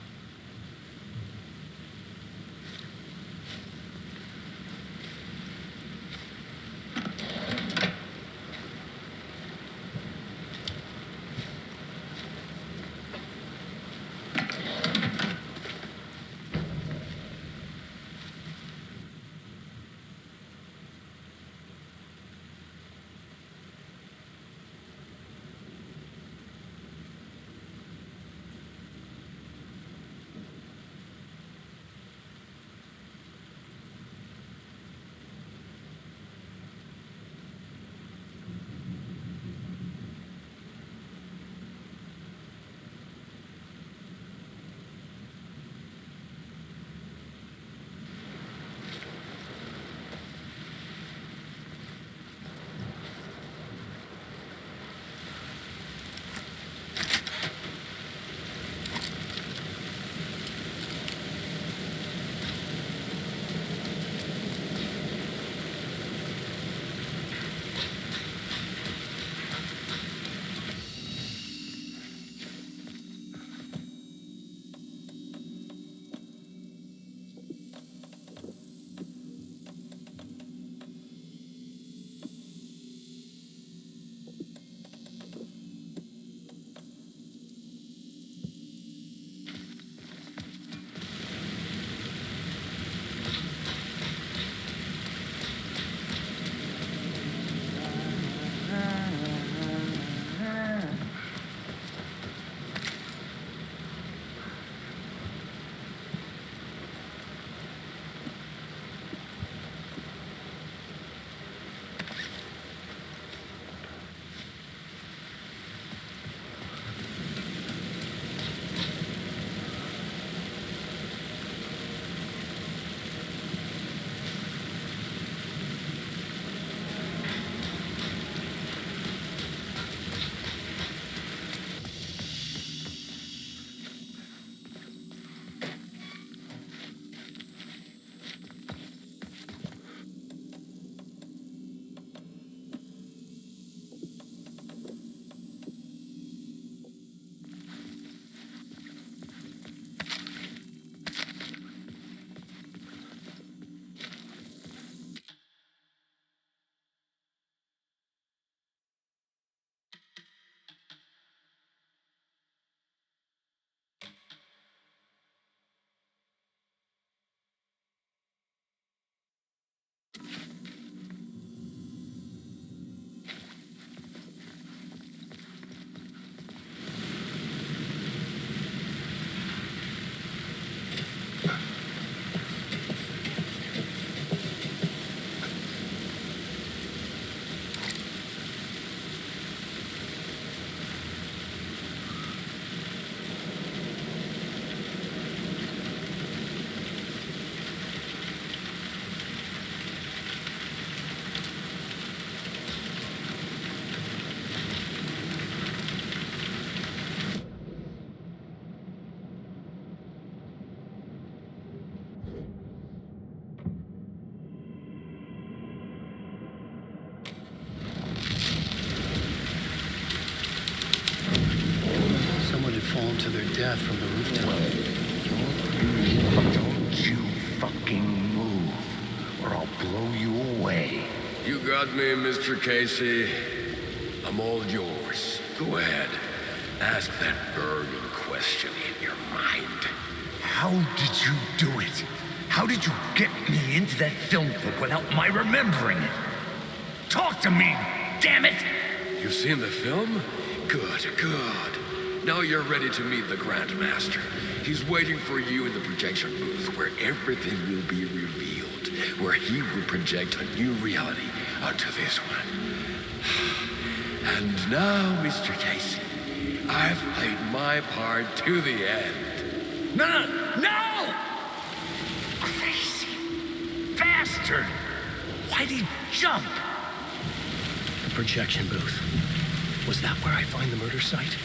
death from the rooftop. Don't you fucking move, or I'll blow you away. You got me, Mr. Casey. I'm all yours. Go ahead. Ask that burning question in your mind. How did you do it? How did you get me into that film clip without my remembering it? Talk to me, damn it! You've seen the film? Good, good. Now you're ready to meet the Grandmaster. He's waiting for you in the projection booth where everything will be revealed, where he will project a new reality onto this one. And now, Mr. Casey, I've played my part to the end. No! Crazy bastard! Why'd he jump? The projection booth. Was that where I find the murder site?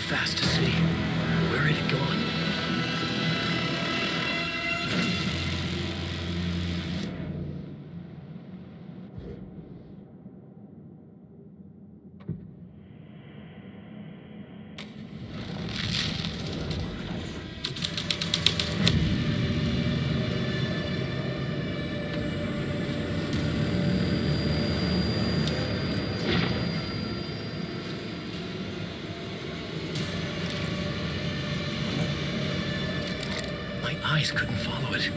fast to see. Where had it gone? My eyes couldn't follow it.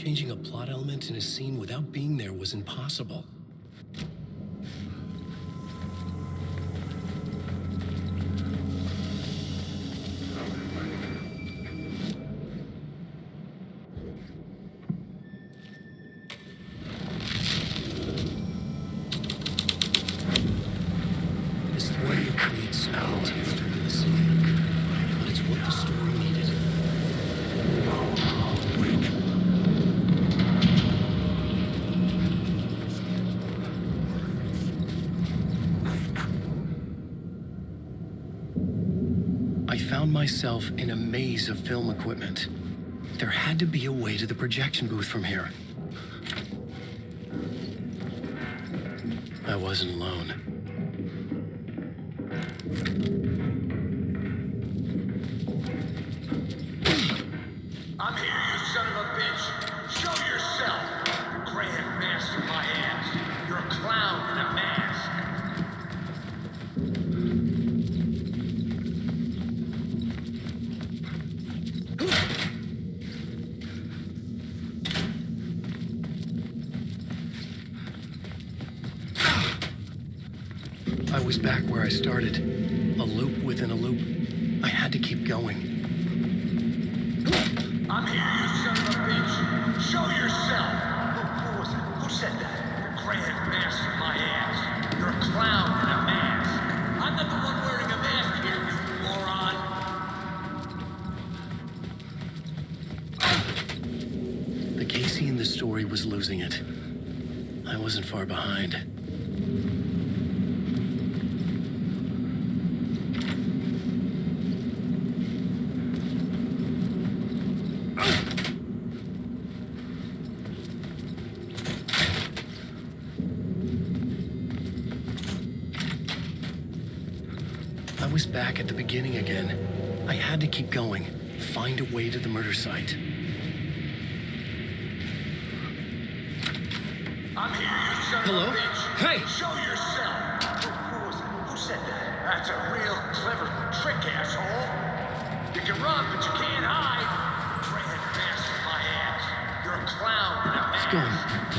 changing a plot element in a scene without being there was impossible. Estoria creates solitude under the sea, but it's what the story needed. I found myself in a maze of film equipment. There had to be a way to the projection booth from here. I wasn't alone. I'm here, you son of a bitch. Show yourself. The grand master of my ass. You're a clown in a mask. I was back where I started. A loop within a loop. I had to keep going. I'm here, you son of a bitch. Show yourself. Who was it? Who said that? The grand master of my ass. You're a clown in a mask. I'm not the one wearing a mask here, you moron. The Casey in the story was losing it. I wasn't far behind. I was back at the beginning again. I had to keep going, find a way to the murder site. I'm here, you son Hello? of a bitch. Hey! Show yourself. Who was it? Who said that? That's a real clever trick, asshole. You can run, but you can't hide. Grand master of my ass. You're a clown in a mask. Let's go.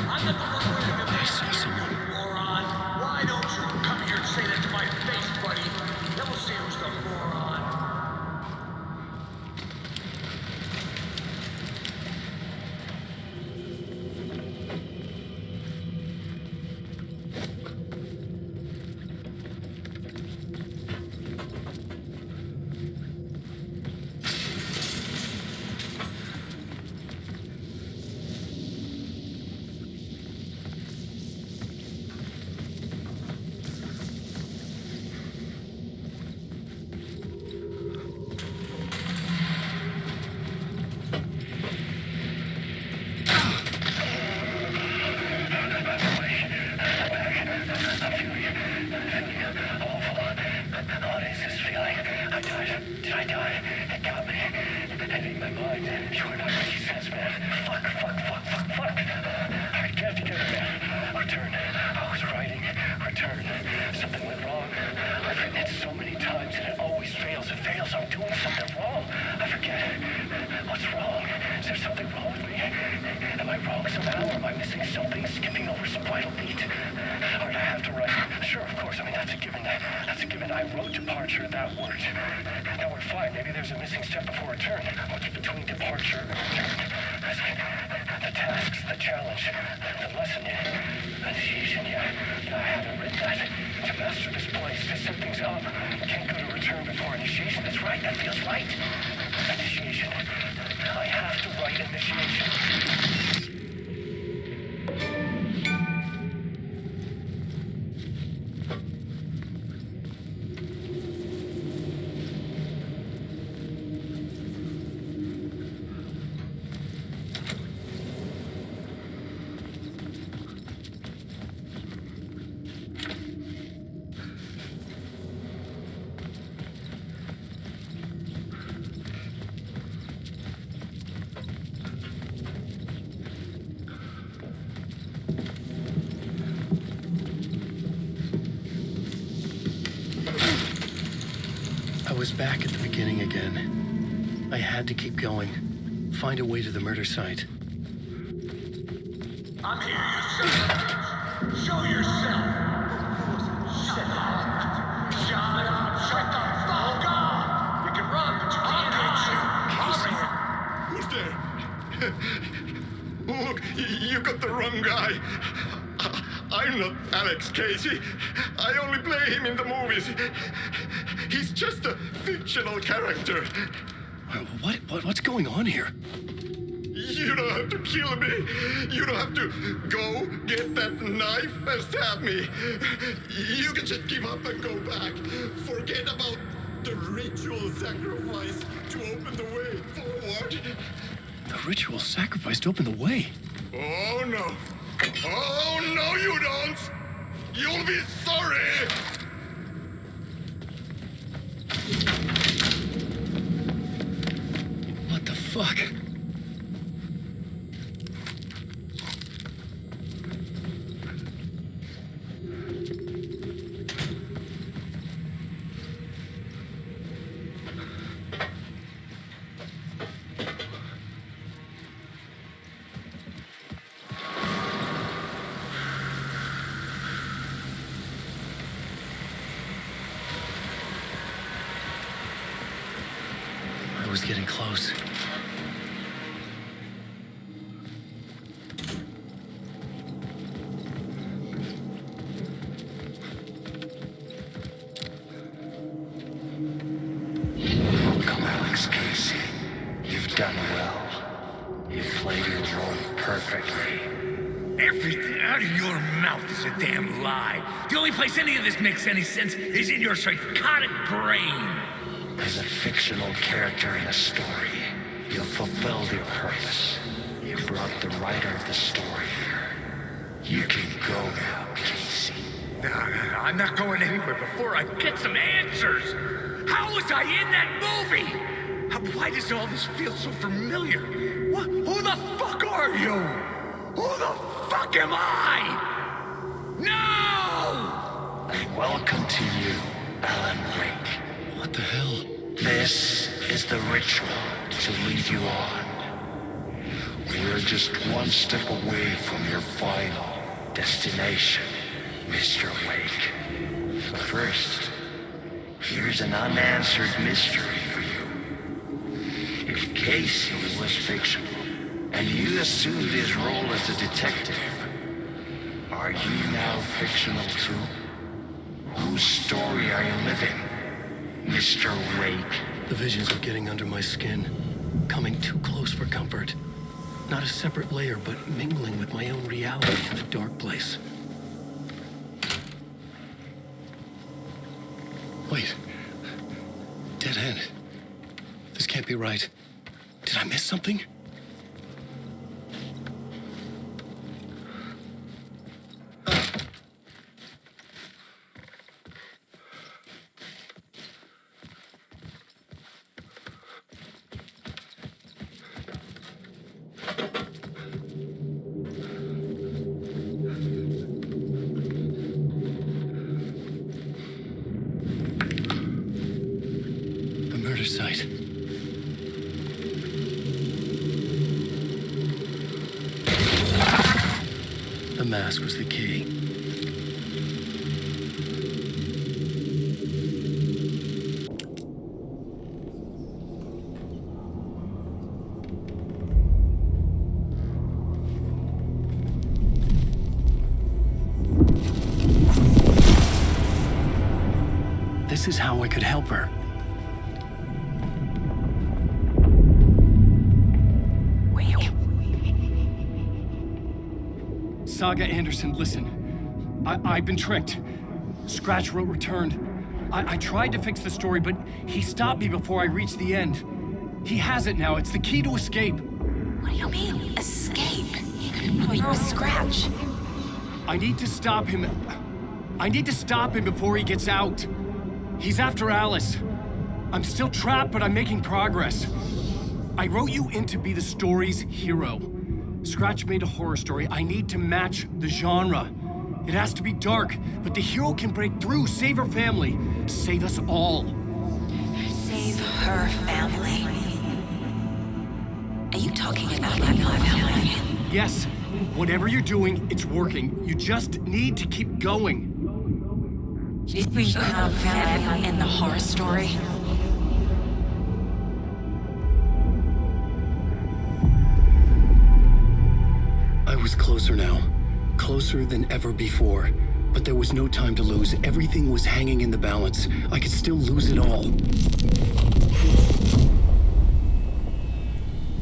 I'm not the one wearing a mask. I saw someone. You moron. Why don't you come here and say that to my face, buddy? Then we'll see who's the moron. I was back at the beginning again. I had to keep going, find a way to the murder site. I'm here, you son of a bitch. Show yourself. Shut up. Shut up. Shut the fuck up. You can run, but you can't hide. Who's there? Look, you got the wrong guy. I'm not Alex Casey. I only play him in the movies. He's just a fictional character. What's going on here? You don't have to kill me. You don't have to go get that knife and stab me. You can just give up and go back. Forget about the ritual sacrifice to open the way forward. The ritual sacrifice to open the way? Oh, no. Oh, no, you don't. You'll be sorry. What the fuck? I was getting close. Welcome, Alex Casey. You've done well. You've played your role perfectly. Everything out of your mouth is a damn lie. The only place any of this makes any sense is in your psychotic brain. As a fictional character in a story, you've fulfilled your purpose. You brought the writer of the story here. You can go now, Casey. No, I'm not going anywhere before I get some answers. How was I in that movie? Why does all this feel so familiar? Who the fuck are you? Who the fuck am I? No! And welcome to you, Alan Wake. What the hell? This is the ritual to lead you on. We're just one step away from your final destination, Mr. Wake. But first, here's an unanswered mystery for you. If Casey was fictional, and you assumed his role as a detective, are you now fictional too? Whose story are you living, Mr. Wake? The visions are getting under my skin, coming too close for comfort. Not a separate layer, but mingling with my own reality in the dark place. Wait. Dead end. This can't be right. Did I miss something? Site. The mask was the key. This is how I could help her. Saga Anderson, listen. I've been tricked. Scratch wrote returned. I tried to fix the story, but he stopped me before I reached the end. He has it now. It's the key to escape. What do you mean, escape? Probably Scratch. I need to stop him. I need to stop him before he gets out. He's after Alice. I'm still trapped, but I'm making progress. I wrote you in to be the story's hero. Scratch made a horror story. I need to match the genre. It has to be dark, but the hero can break through, save her family, save us all. Save her family? Are you talking about my family? Yes, whatever you're doing, it's working. You just need to keep going. We have faith in the horror story. I was closer now. Closer than ever before. But there was no time to lose. Everything was hanging in the balance. I could still lose it all.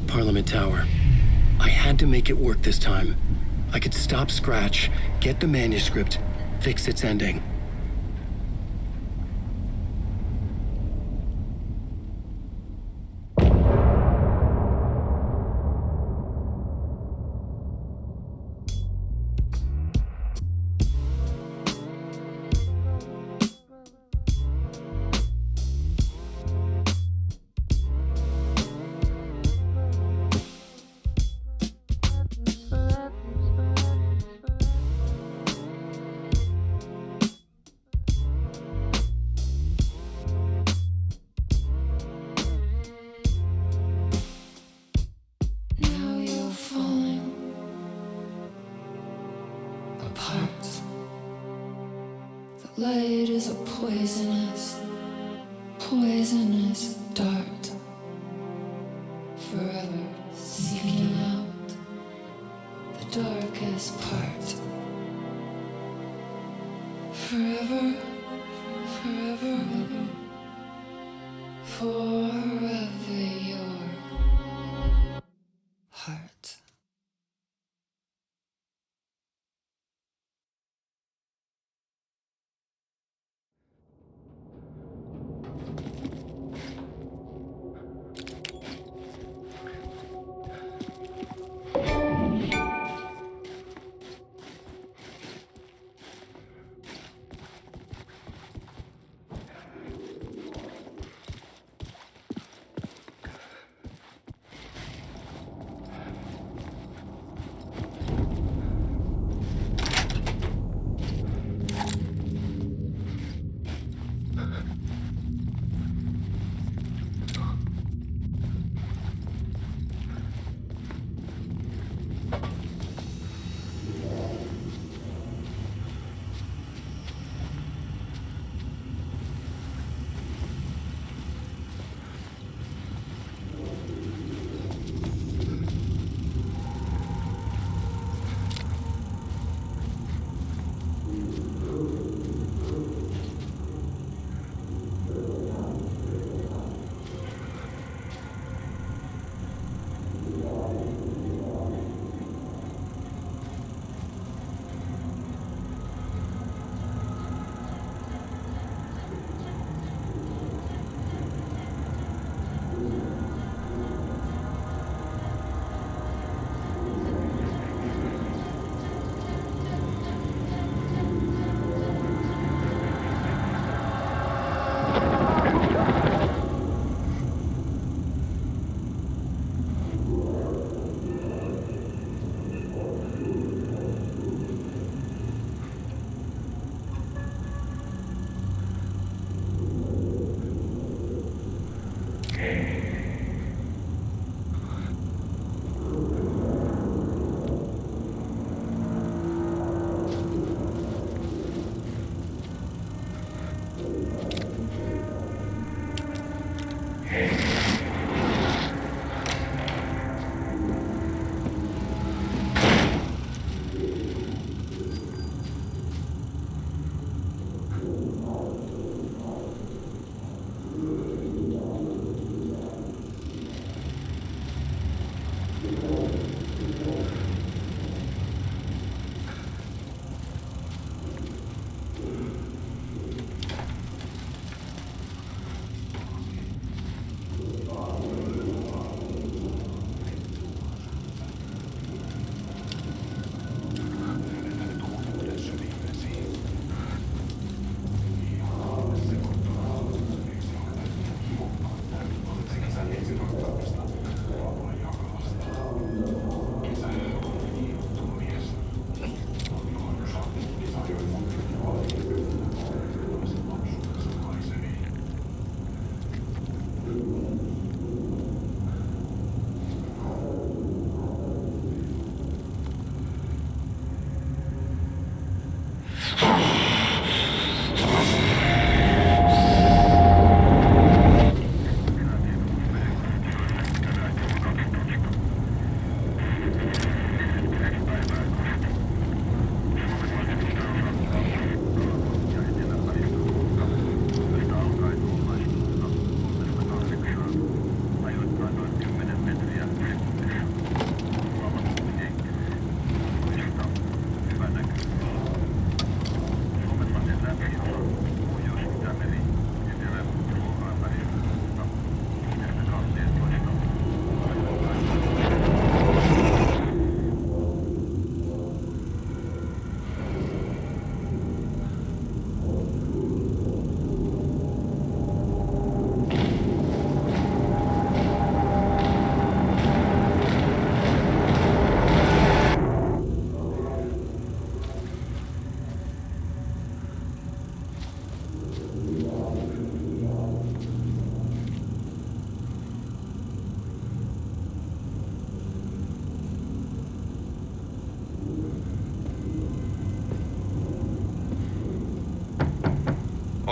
Parliament Tower. I had to make it work this time. I could stop Scratch, get the manuscript, fix its ending. Now you're falling apart. The light is a poisonous, poisonous dart, forever seeking out the darkest part. Forever, forever, forever your heart.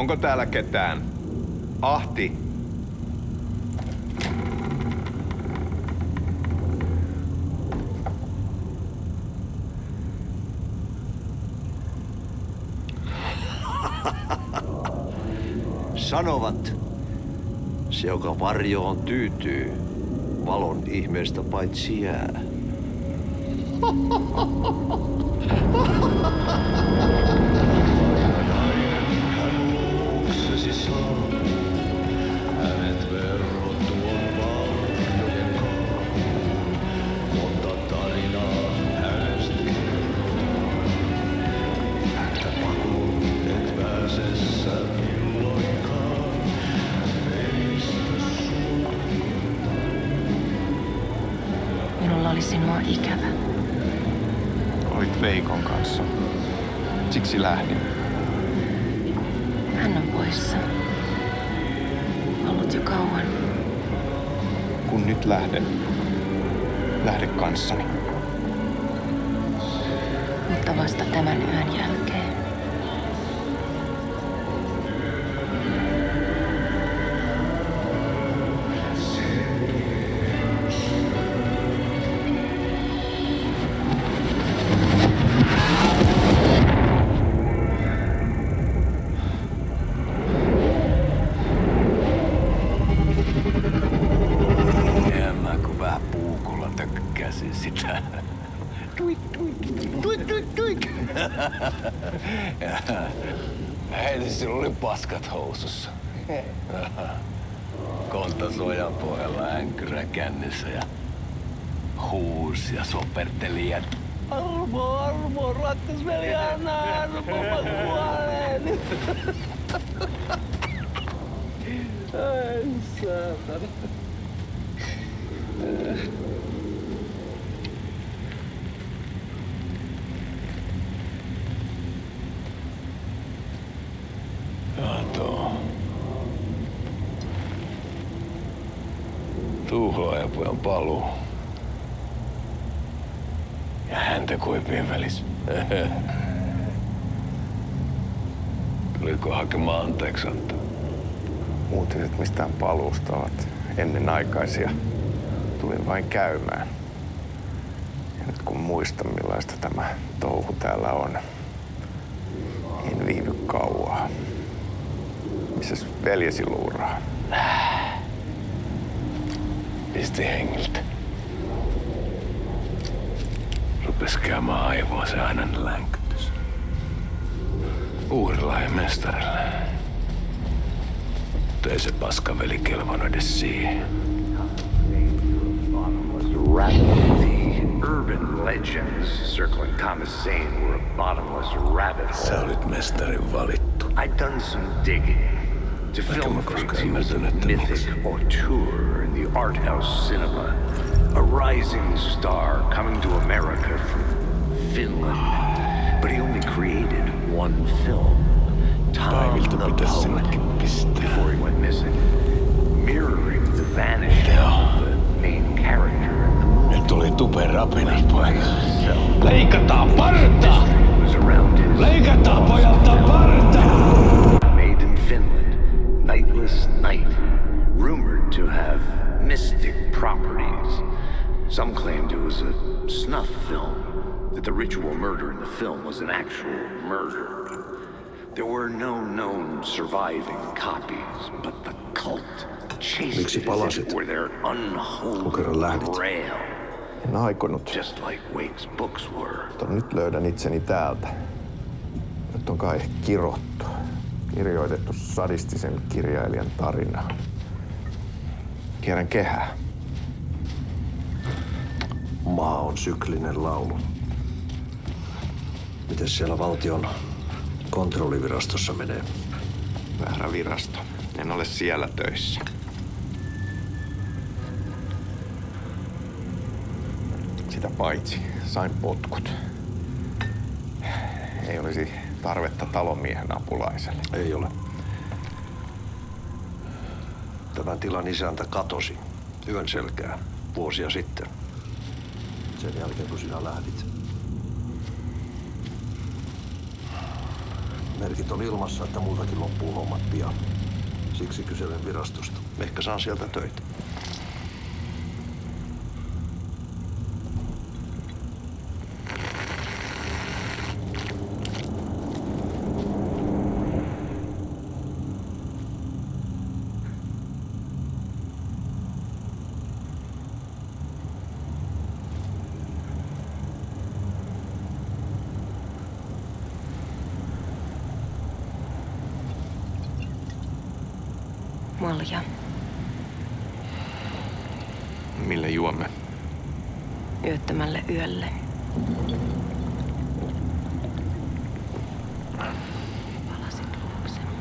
Onko täällä ketään? Ahti! Sanovat, se joka varjoon tyytyy, valon ihmeestä paitsi jää. Minulla oli sinua ikävä. Olit Veikon kanssa. Siksi lähdin. Hän on poissa. Ollut jo kauan. Kun nyt lähden, lähde kanssani. Mutta vasta tämän yön jälkeen. Sitä. Tuik, tuik, tuik, tuik, tuik. Hei, sillä oli paskat housussa. Kontas ojan pohjalla änkyrä kännissä ja huusi ja soperteli. Armo, rakkasveli, anna armo, mä kuolen. Ai saatana. Kato. Tuhlaajapojan paluu. Ja häntä koipien välis. Tuliko hakemaan anteeksi antaa? Uutiset mistään paluusta ovat ennenaikaisia. Tulin vain käymään. Ja nyt kun muistan millaista tämä touhu täällä on, en viivy kauaa. Missäs veljesi luuraa? Pisti hengiltä. Rupes käymään aivoa se aina länkytys. Uurilainen mestarille. Ei se paskaveli kelvannut edes siihen. The urban legends circling Thomas Zane were a bottomless rabbit hole. Sä olit mestarin valittu. I'd done some digging. To film freaks, he was a mythic auteur in the art house cinema. A rising star coming to America from Finland. But he only created one film. Tom the Poet, before he went missing. Mirroring the vanishing of the main character. Nyt tuli tuperapinat, poika. Leikataan partaa! Leikataan pojalta partaa! Made in Finland, Nightless Night, rumored to have mystic properties. Some claimed it was a snuff film, that the ritual murder in the film was an actual murder. There were no known surviving copies, but the cult chased it as if it were their unholy grail. En aikonut. Just like Wake's books were. Mutta nyt löydän itseni täältä. Nyt on kai kirottu. Kirjoitettu sadistisen kirjailijan tarinaa. Kierrän kehää. Maa on syklinen laulu. Mites siellä valtion kontrollivirastossa menee? Väärä virasto. En ole siellä töissä. Sitä paitsi sain potkut. Ei olisi tarvetta talonmiehen apulaiselle. Ei ole. Tämän tilan isäntä katosi yön selkään vuosia sitten. Sen jälkeen kun sinä lähdit. Merkit on ilmassa, että multakin loppuu hommat pian. Siksi kyselen virastosta. Ehkä saan sieltä töitä. Malja. Mille juomme? Yöttömälle yölle. Palasit luoksemme.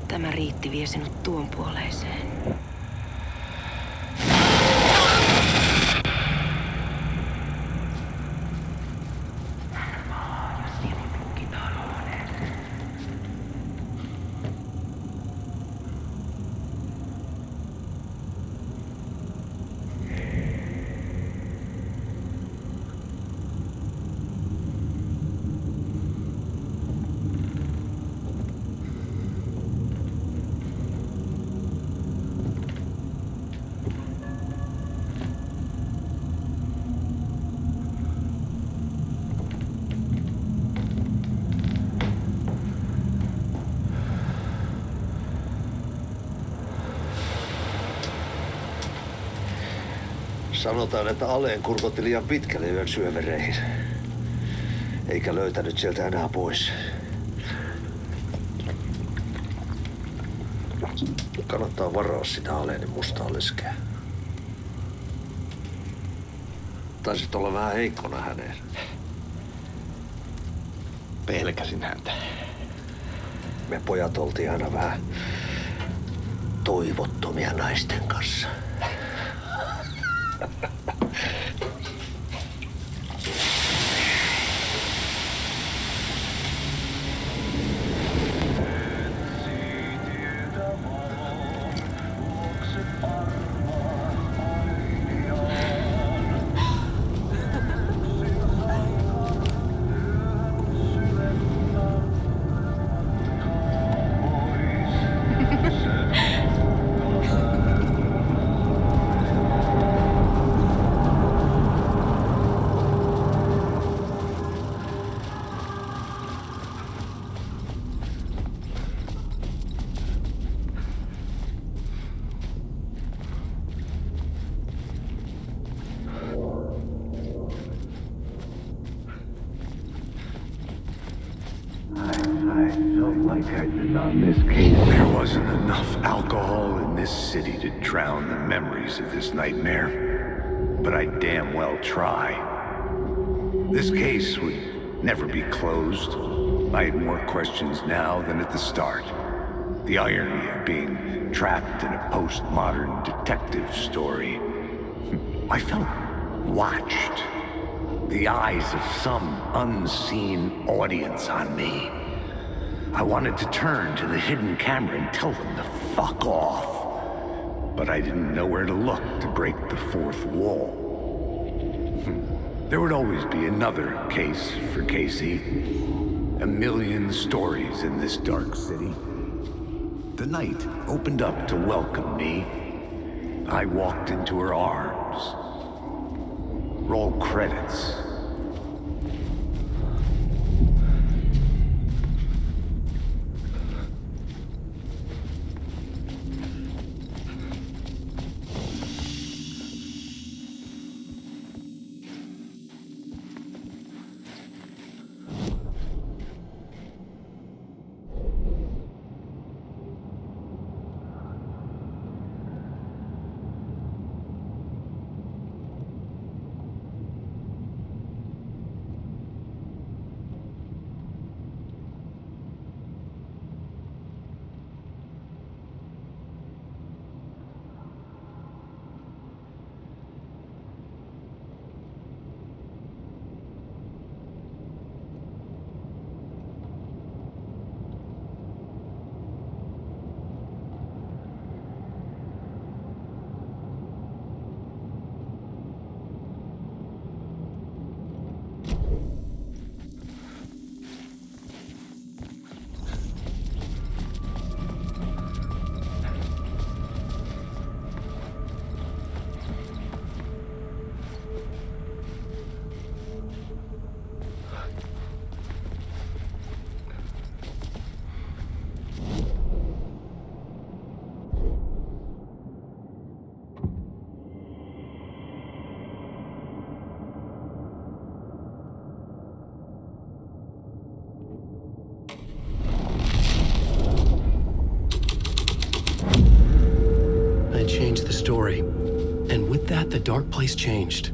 Tämä riitti vie sinut tuon puoleiseen. Sanotaan, että Aleen kurkotti liian pitkälle yön syövereihin. Eikä löytänyt sieltä enää pois. Kannattaa varaa sitä Aleenin mustaa leskeä. Taisit olla vähän heikkona häneen. Pelkäsin häntä. Me pojat oltiin aina vähän toivottomia naisten kanssa. There wasn't enough alcohol in this city to drown the memories of this nightmare, but I damn well try. This case would never be closed. I had more questions now than at the start. The irony of being trapped in a postmodern detective story. I felt watched. The eyes of some unseen audience on me. I wanted to turn to the hidden camera and tell them to fuck off. But I didn't know where to look to break the fourth wall. There would always be another case for Casey. A million stories in this dark city. The night opened up to welcome me. I walked into her arms. Roll credits. Like that, the dark place changed.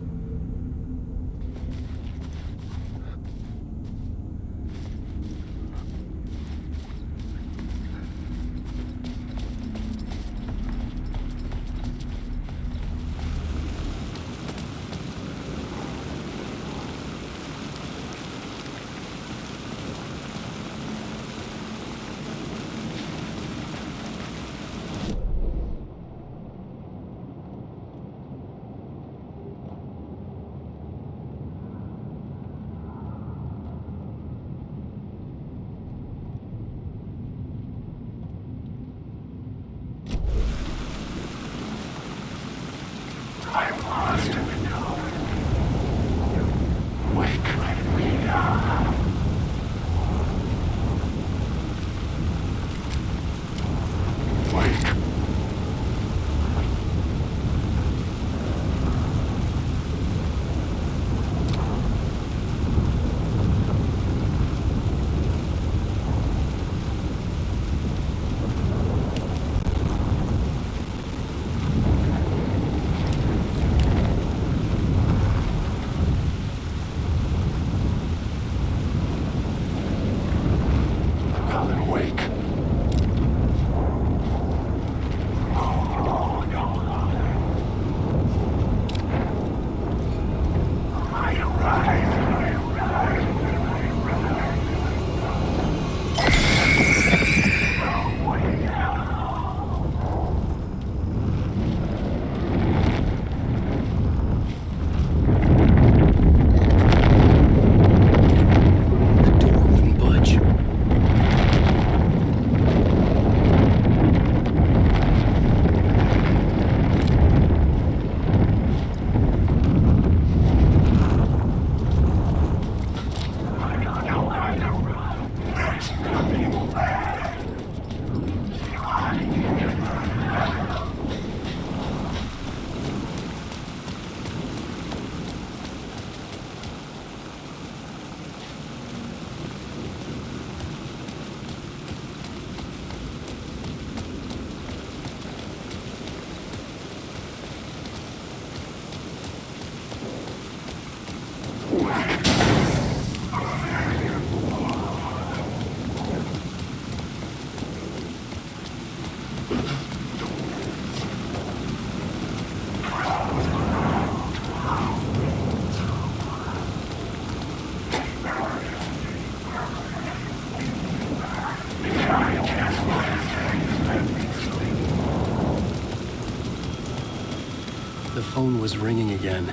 The phone was ringing again.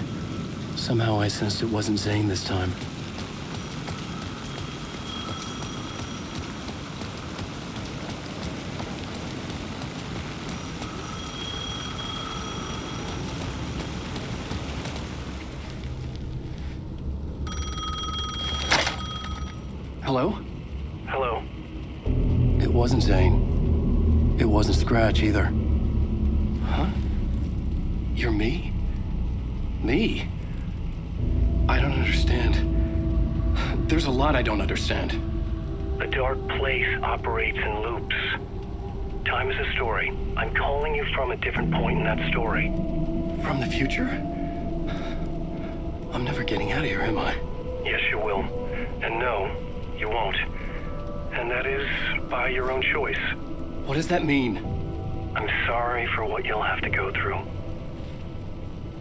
Somehow I sensed it wasn't Zane this time. Hello? Hello. It wasn't Zane. It wasn't Scratch either. Huh? You're me? Me? I don't understand. There's a lot I don't understand. The dark place operates in loops. Time is a story. I'm calling you from a different point in that story. From the future? I'm never getting out of here, am I? Yes, you will. And no, you won't. And that is by your own choice. What does that mean? I'm sorry for what you'll have to go through.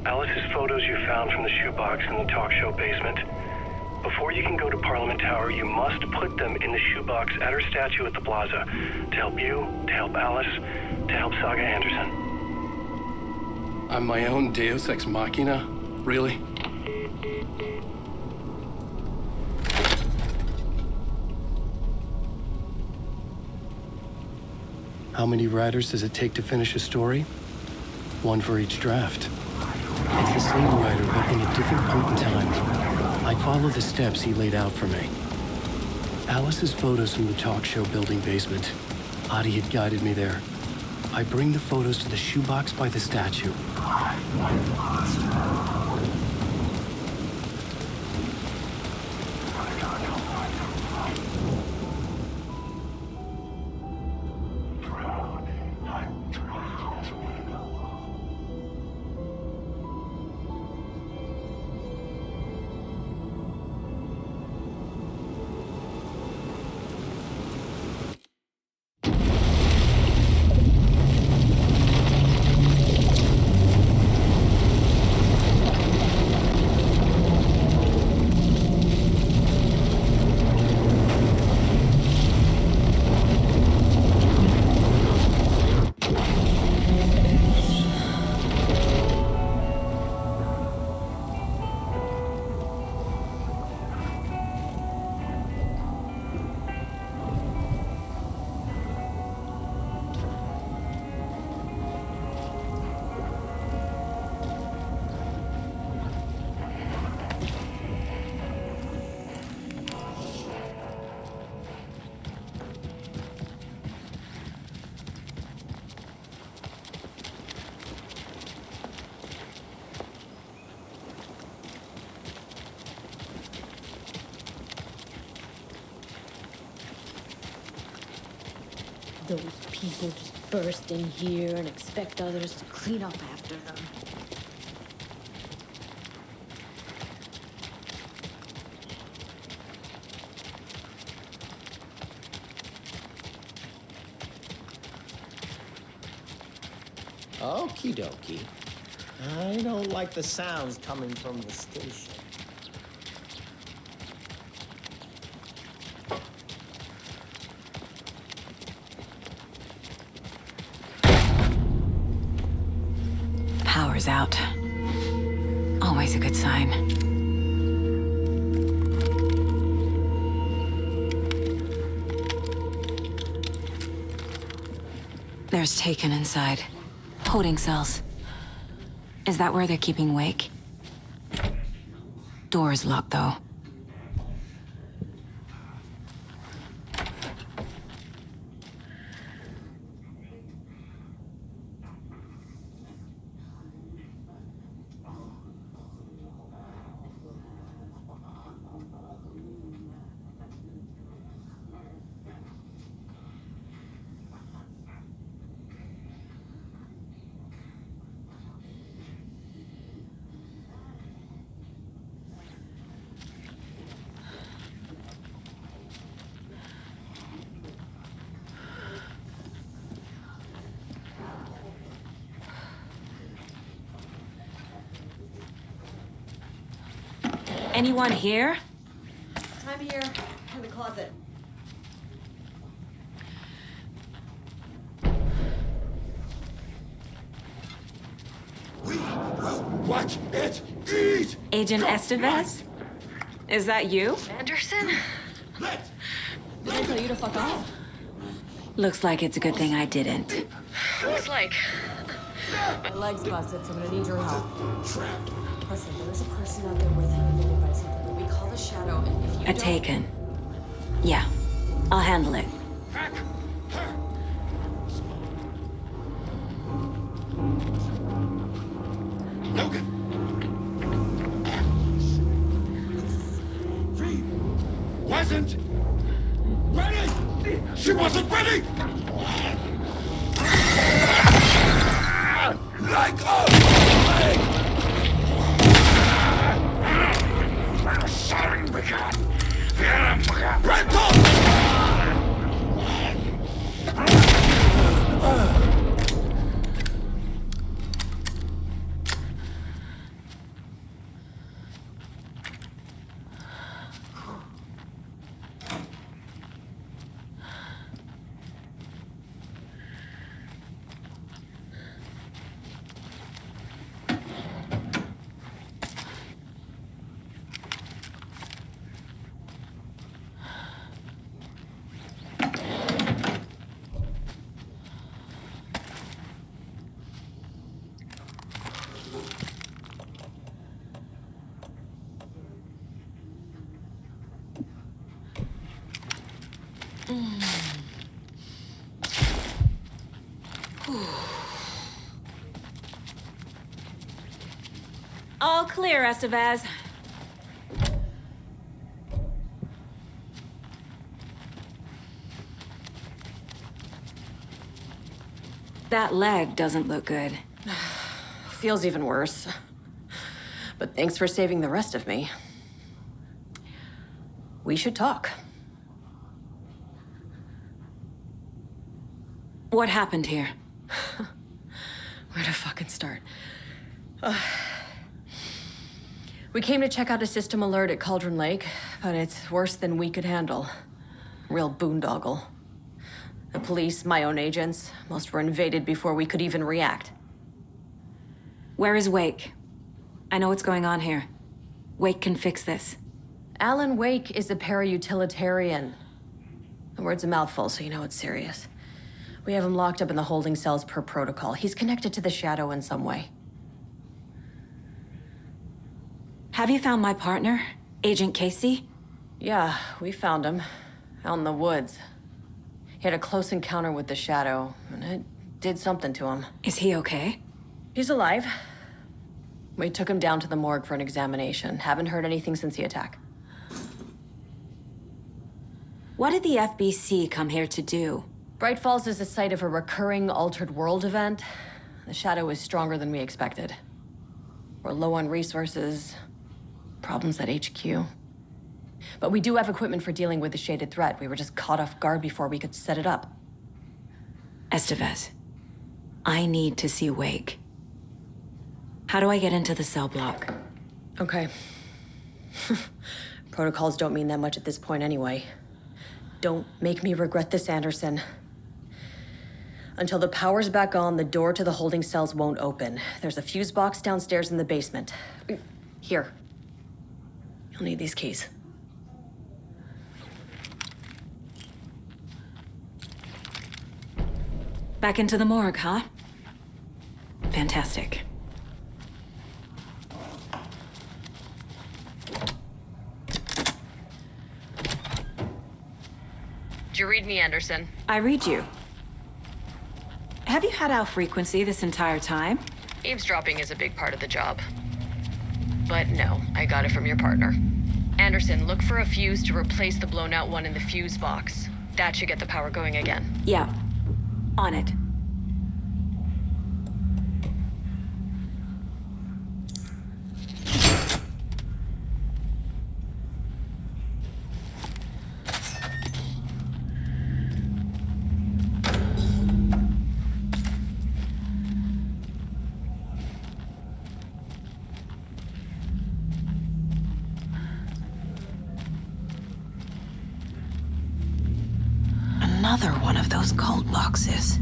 Alice's photos you found from the shoebox in the talk show basement. Before you can go to Parliament Tower, you must put them in the shoebox at her statue at the plaza. To help you, to help Alice, to help Saga Anderson. I'm my own Deus Ex Machina? Really? How many writers does it take to finish a story? One for each draft. It's the same writer, but in a different point in time. I follow the steps he laid out for me. Alice's photos from the talk show building basement. Adi had guided me there. I bring the photos to the shoebox by the statue. Those people just burst in here and expect others to clean up after them. Okie dokie. I don't like the sounds coming from the station. Power's out. Always a good sign. There's Taken inside. Holding cells. Is that where they're keeping Wake? Door's locked, though. Anyone here? I'm here, in the closet. We will watch it eat! Agent Estevez? Is that you? Anderson? Did I tell you to fuck off? Looks like it's a good thing I didn't. Looks like. My leg's busted, so I'm gonna need your help. Trapped. Listen, there's a person out there worth invaded by something that we call the Shadow, and if you A Taken. Yeah, I'll handle it. Logan! She wasn't ready! She wasn't ready! Like a plague! All clear, Estevez. That leg doesn't look good. Feels even worse. But thanks for saving the rest of me. We should talk. What happened here? Where to fucking start? We came to check out a system alert at Cauldron Lake, but it's worse than we could handle. Real boondoggle. The police, my own agents, most were invaded before we could even react. Where is Wake? I know what's going on here. Wake can fix this. Alan Wake is a para-utilitarian. The word's a mouthful, so you know it's serious. We have him locked up in the holding cells per protocol. He's connected to the Shadow in some way. Have you found my partner, Agent Casey? Yeah, we found him. Out in the woods. He had a close encounter with the Shadow, and it did something to him. Is he okay? He's alive. We took him down to the morgue for an examination. Haven't heard anything since the attack. What did the FBC come here to do? Bright Falls is the site of a recurring altered world event. The shadow is stronger than we expected. We're low on resources, problems at HQ. But we do have equipment for dealing with the shaded threat. We were just caught off guard before we could set it up. Estevez, I need to see Wake. How do I get into the cell block? Okay. Protocols don't mean that much at this point anyway. Don't make me regret this, Anderson. Until the power's back on, the door to the holding cells won't open. There's a fuse box downstairs in the basement. Here. You'll need these keys. Back into the morgue, huh? Fantastic. Did you read me, Anderson? I read you. Have you had our frequency this entire time? Eavesdropping is a big part of the job. But no, I got it from your partner. Anderson, look for a fuse to replace the blown out one in the fuse box. That should get the power going again. Yeah. On it. Another one of those cold boxes.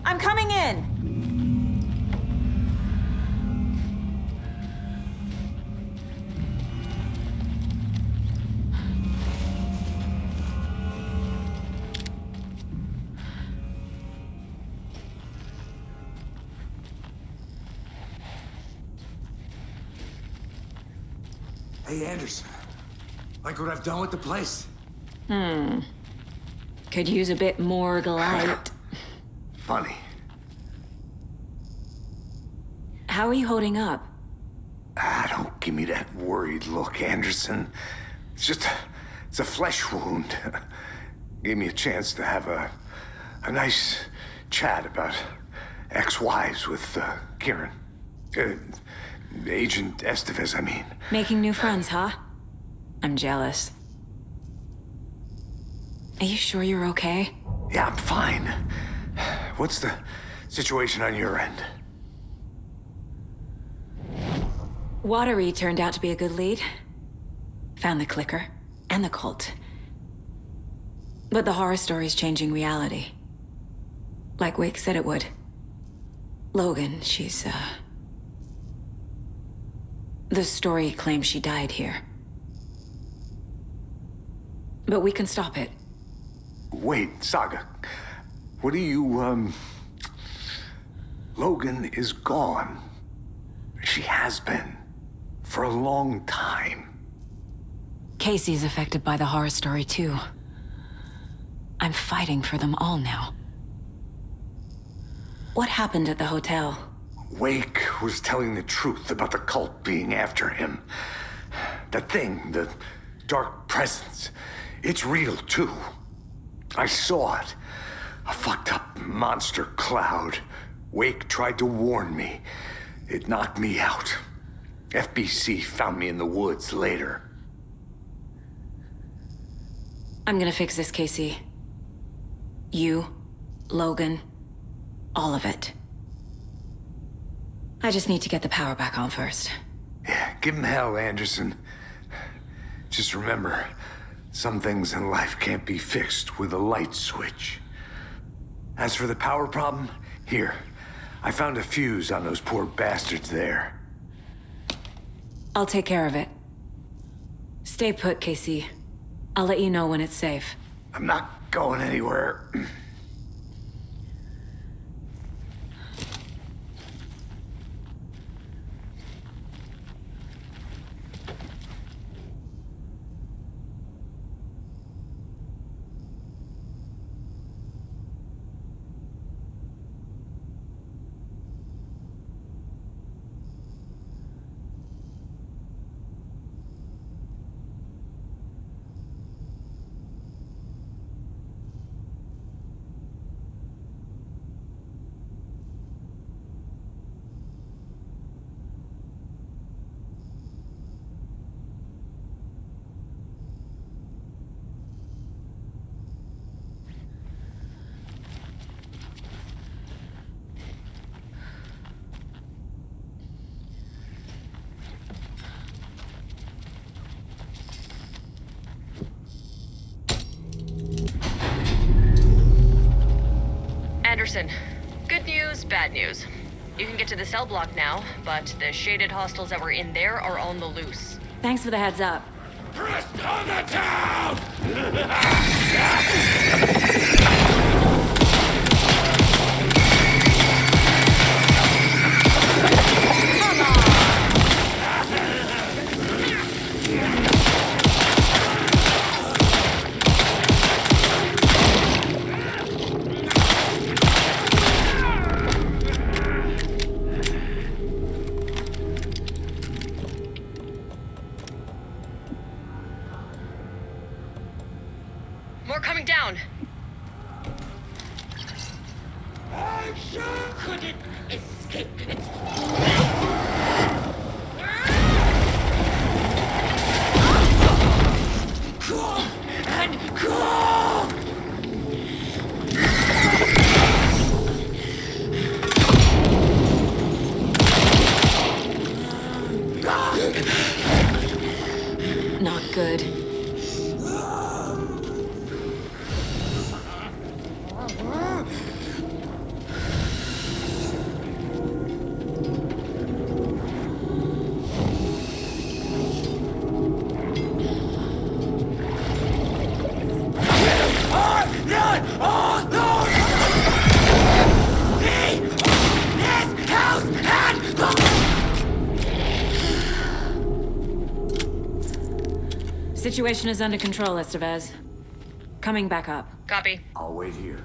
I'm coming in! Hey, Anderson. Like what I've done with the place? Could use a bit more light. Funny. How are you holding up? Don't give me that worried look, Anderson. It's a flesh wound. Gave me a chance to have a nice chat about ex-wives with Kieran. Agent Estevez, I mean. Making new friends, huh? I'm jealous. Are you sure you're okay? Yeah, I'm fine. What's the situation on your end? Watery turned out to be a good lead. Found the clicker and the cult. But the horror story's changing reality. Like Wake said it would. Logan, she's, the story claims she died here. But we can stop it. Wait, Saga. What do you, Logan is gone. She has been. For a long time. Casey's affected by the horror story, too. I'm fighting for them all now. What happened at the hotel? Wake was telling the truth about the cult being after him. That thing, the dark presence, it's real, too. I saw it. A fucked up monster cloud. Wake tried to warn me. It knocked me out. FBC found me in the woods later. I'm gonna fix this, Casey. You, Logan, all of it. I just need to get the power back on first. Yeah, give him hell, Anderson. Just remember, some things in life can't be fixed with a light switch. As for the power problem, here. I found a fuse on those poor bastards there. I'll take care of it. Stay put, Casey. I'll let you know when it's safe. I'm not going anywhere. Anderson, good news, bad news. You can get to the cell block now, but the shaded hostiles that were in there are on the loose. Thanks for the heads up. Press on the town! More coming down. I sure couldn't escape it. Cool and cool. Not good. Situation is under control, Estevez. Coming back up. Copy. I'll wait here.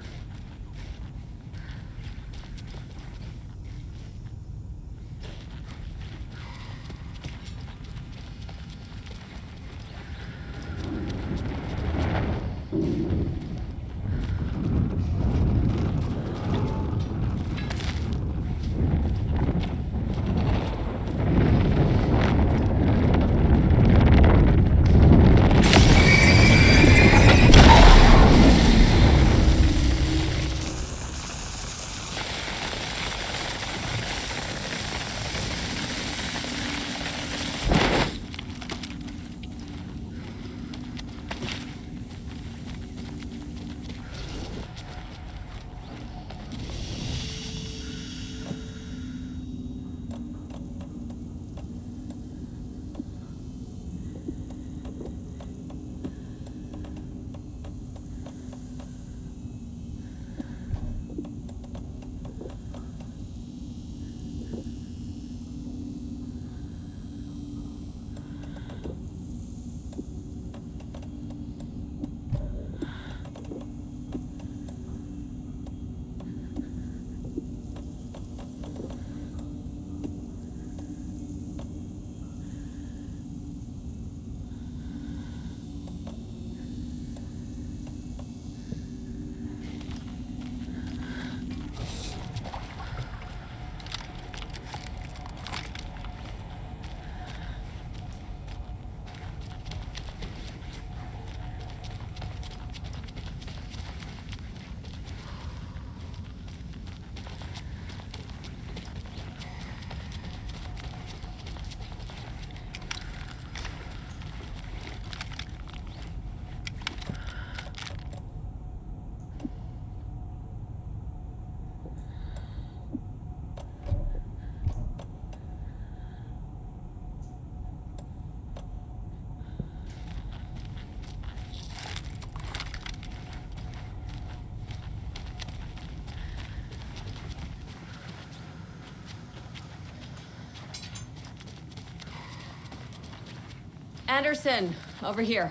Anderson, over here.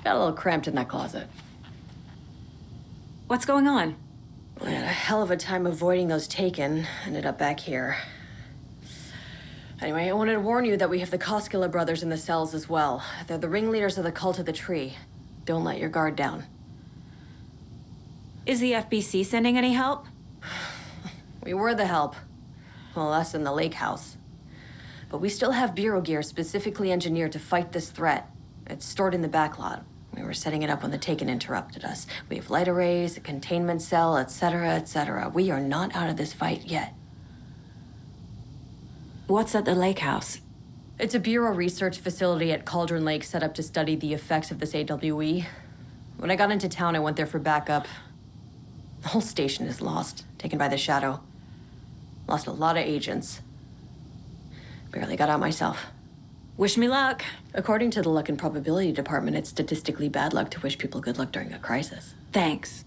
Got a little cramped in that closet. What's going on? I had a hell of a time avoiding those taken. Ended up back here. Anyway, I wanted to warn you that we have the Koskela brothers in the cells as well. They're the ringleaders of the Cult of the Tree. Don't let your guard down. Is the FBC sending any help? We were the help. Well, us in the lake house. But we still have Bureau gear specifically engineered to fight this threat. It's stored in the backlot. We were setting it up when the Taken interrupted us. We have light arrays, a containment cell, etc., etc. We are not out of this fight yet. What's at the lake house? It's a Bureau research facility at Cauldron Lake set up to study the effects of this AWE. When I got into town, I went there for backup. The whole station is lost, taken by the Shadow. Lost a lot of agents. Barely got out myself. Wish me luck. According to the Luck and Probability Department, it's statistically bad luck to wish people good luck during a crisis. Thanks.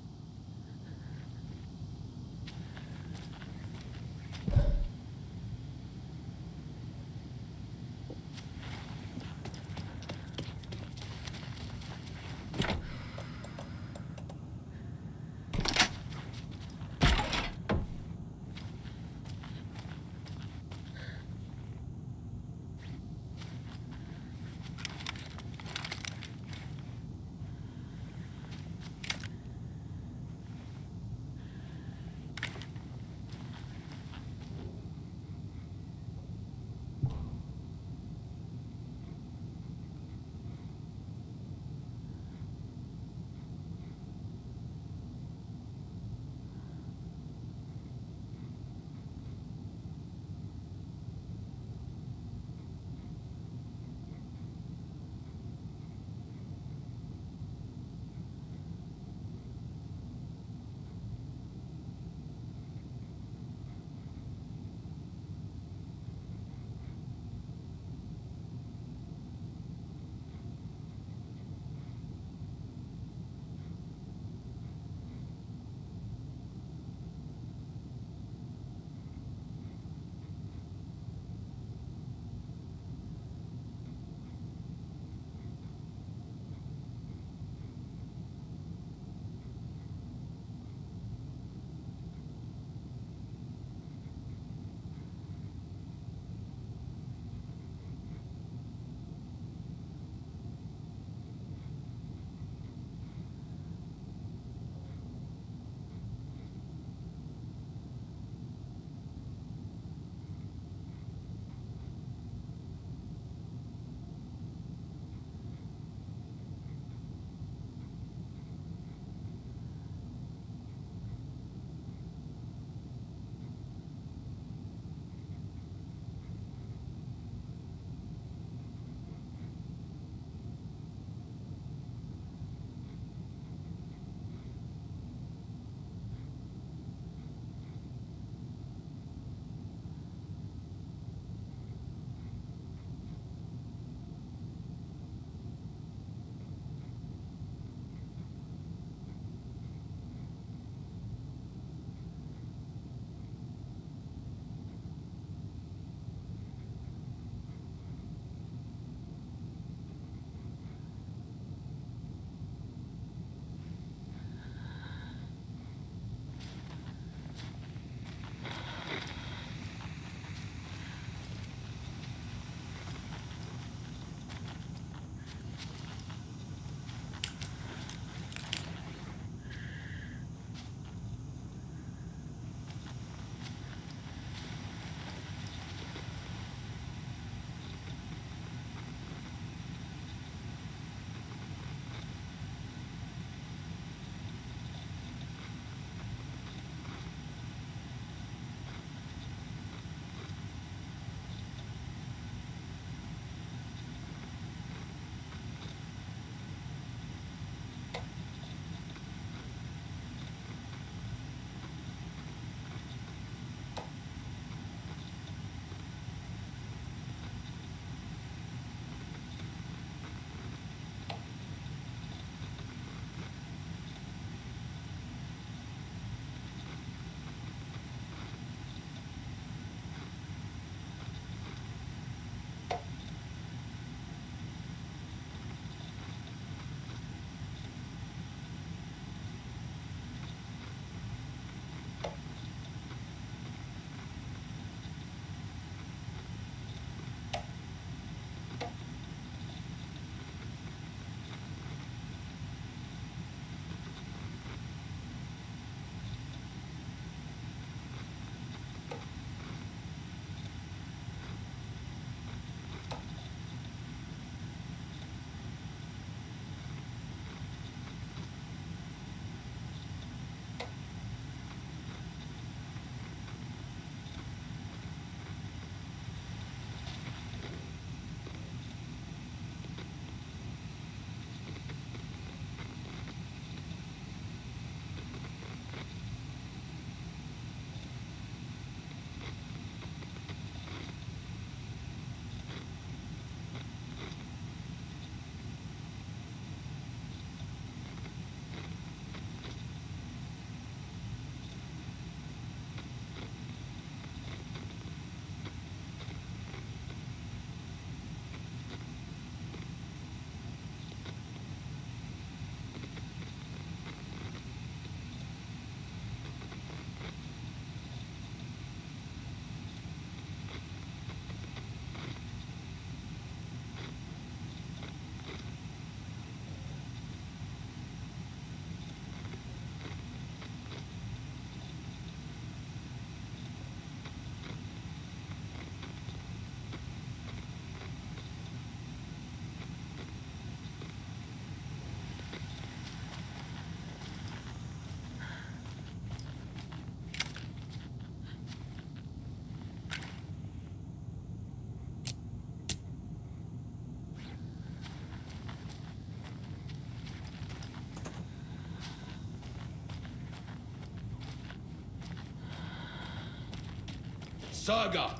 Saga!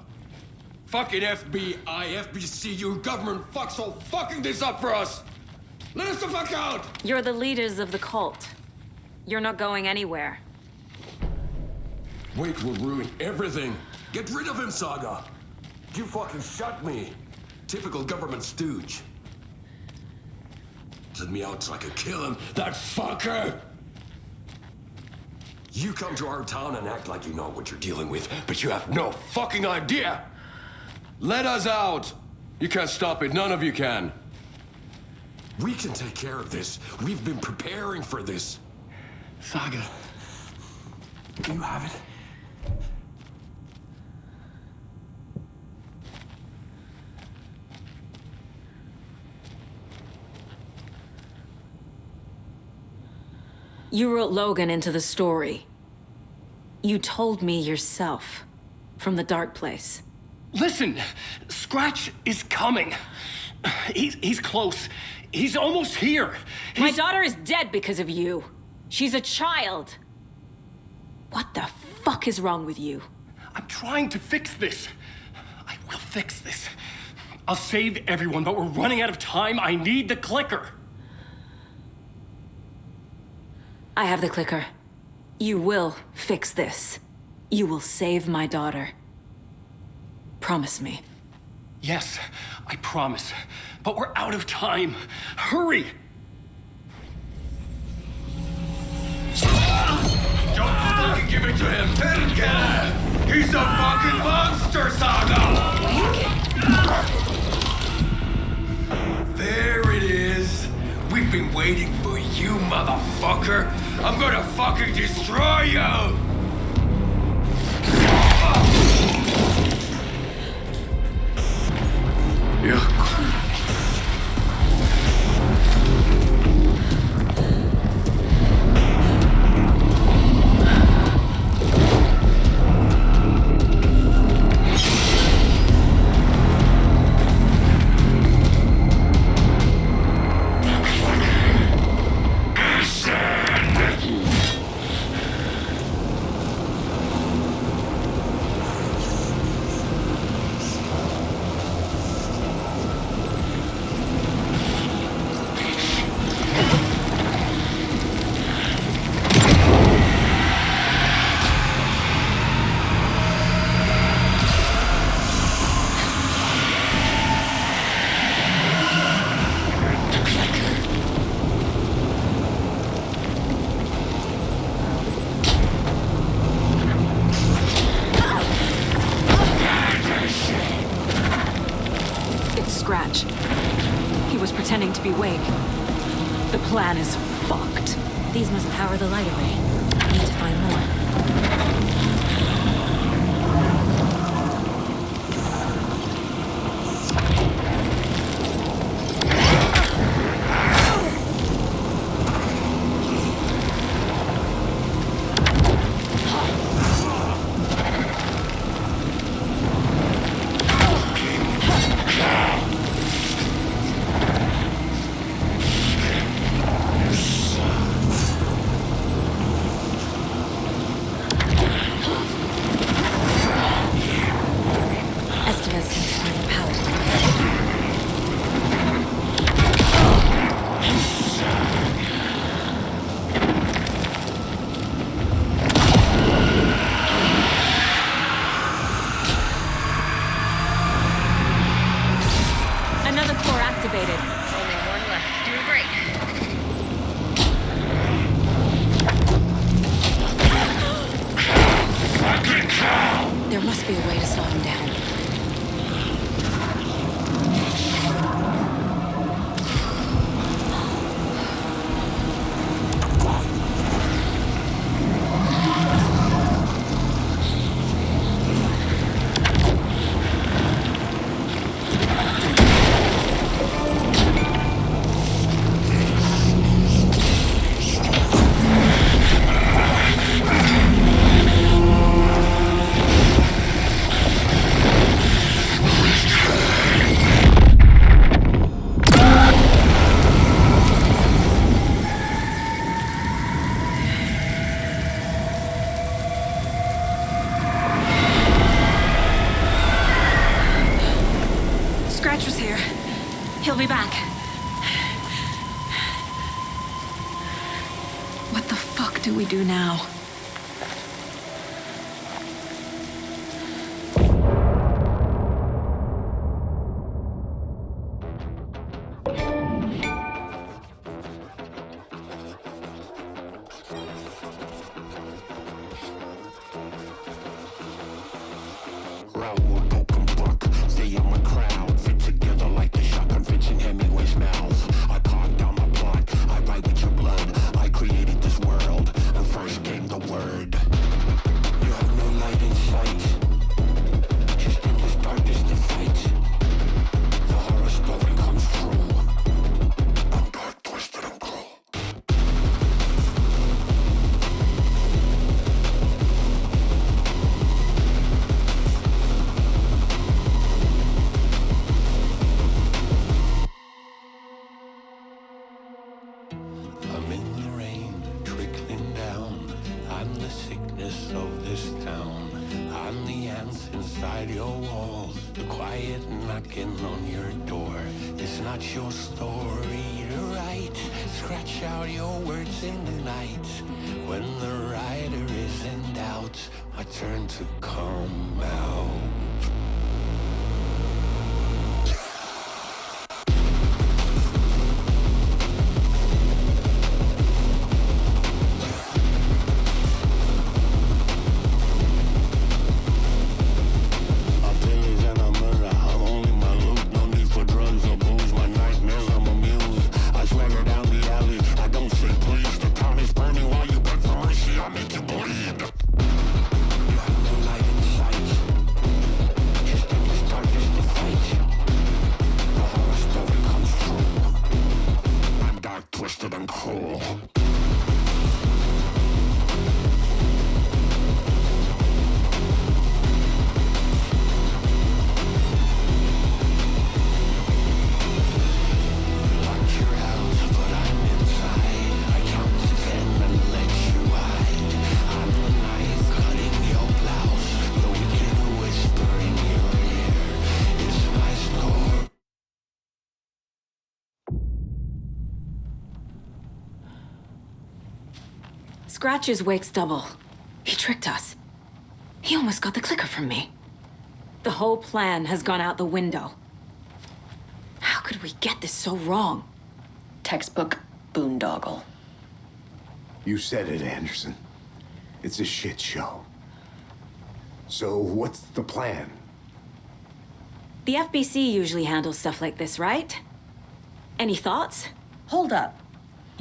Fucking FBI, FBC, your government fucks all fucking this up for us! Let us the fuck out! You're the leaders of the cult. You're not going anywhere. Wake will ruin everything. Get rid of him, Saga! You fucking shot me. Typical government stooge. Send me out so I could kill him, that fucker! You come to our town and act like you know what you're dealing with, but you have no fucking idea! Let us out! You can't stop it, none of you can. We can take care of this. We've been preparing for this. Saga, do you have it? You wrote Logan into the story. You told me yourself from the dark place. Listen, Scratch is coming. He's close. He's almost here. My daughter is dead because of you. She's a child. What the fuck is wrong with you? I'm trying to fix this. I will fix this. I'll save everyone, but we're running out of time. I need the clicker. I have the clicker. You will fix this. You will save my daughter. Promise me. Yes, I promise. But we're out of time. Hurry! Don't fucking give it to him! Then get him! He's a fucking monster, Saga! There it is! We've been waiting for you, motherfucker! I'm gonna fucking destroy you! Yeah. Scratch. He was pretending to be Wake. The plan is fucked. These must power the light array. I need to find more. do now? Scratch's wake's double. He tricked us. He almost got the clicker from me. The whole plan has gone out the window. How could we get this so wrong? Textbook boondoggle. You said it, Anderson. It's a shit show. So what's the plan? The FBC usually handles stuff like this, right? Any thoughts? Hold up.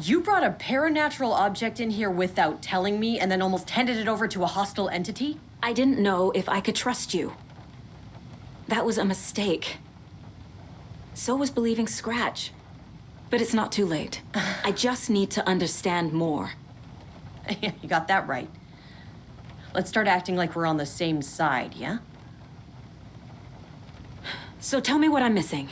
You brought a paranatural object in here without telling me and then almost handed it over to a hostile entity? I didn't know if I could trust you. That was a mistake. So was believing Scratch. But it's not too late. I just need to understand more. You got that right. Let's start acting like we're on the same side, yeah? So tell me what I'm missing.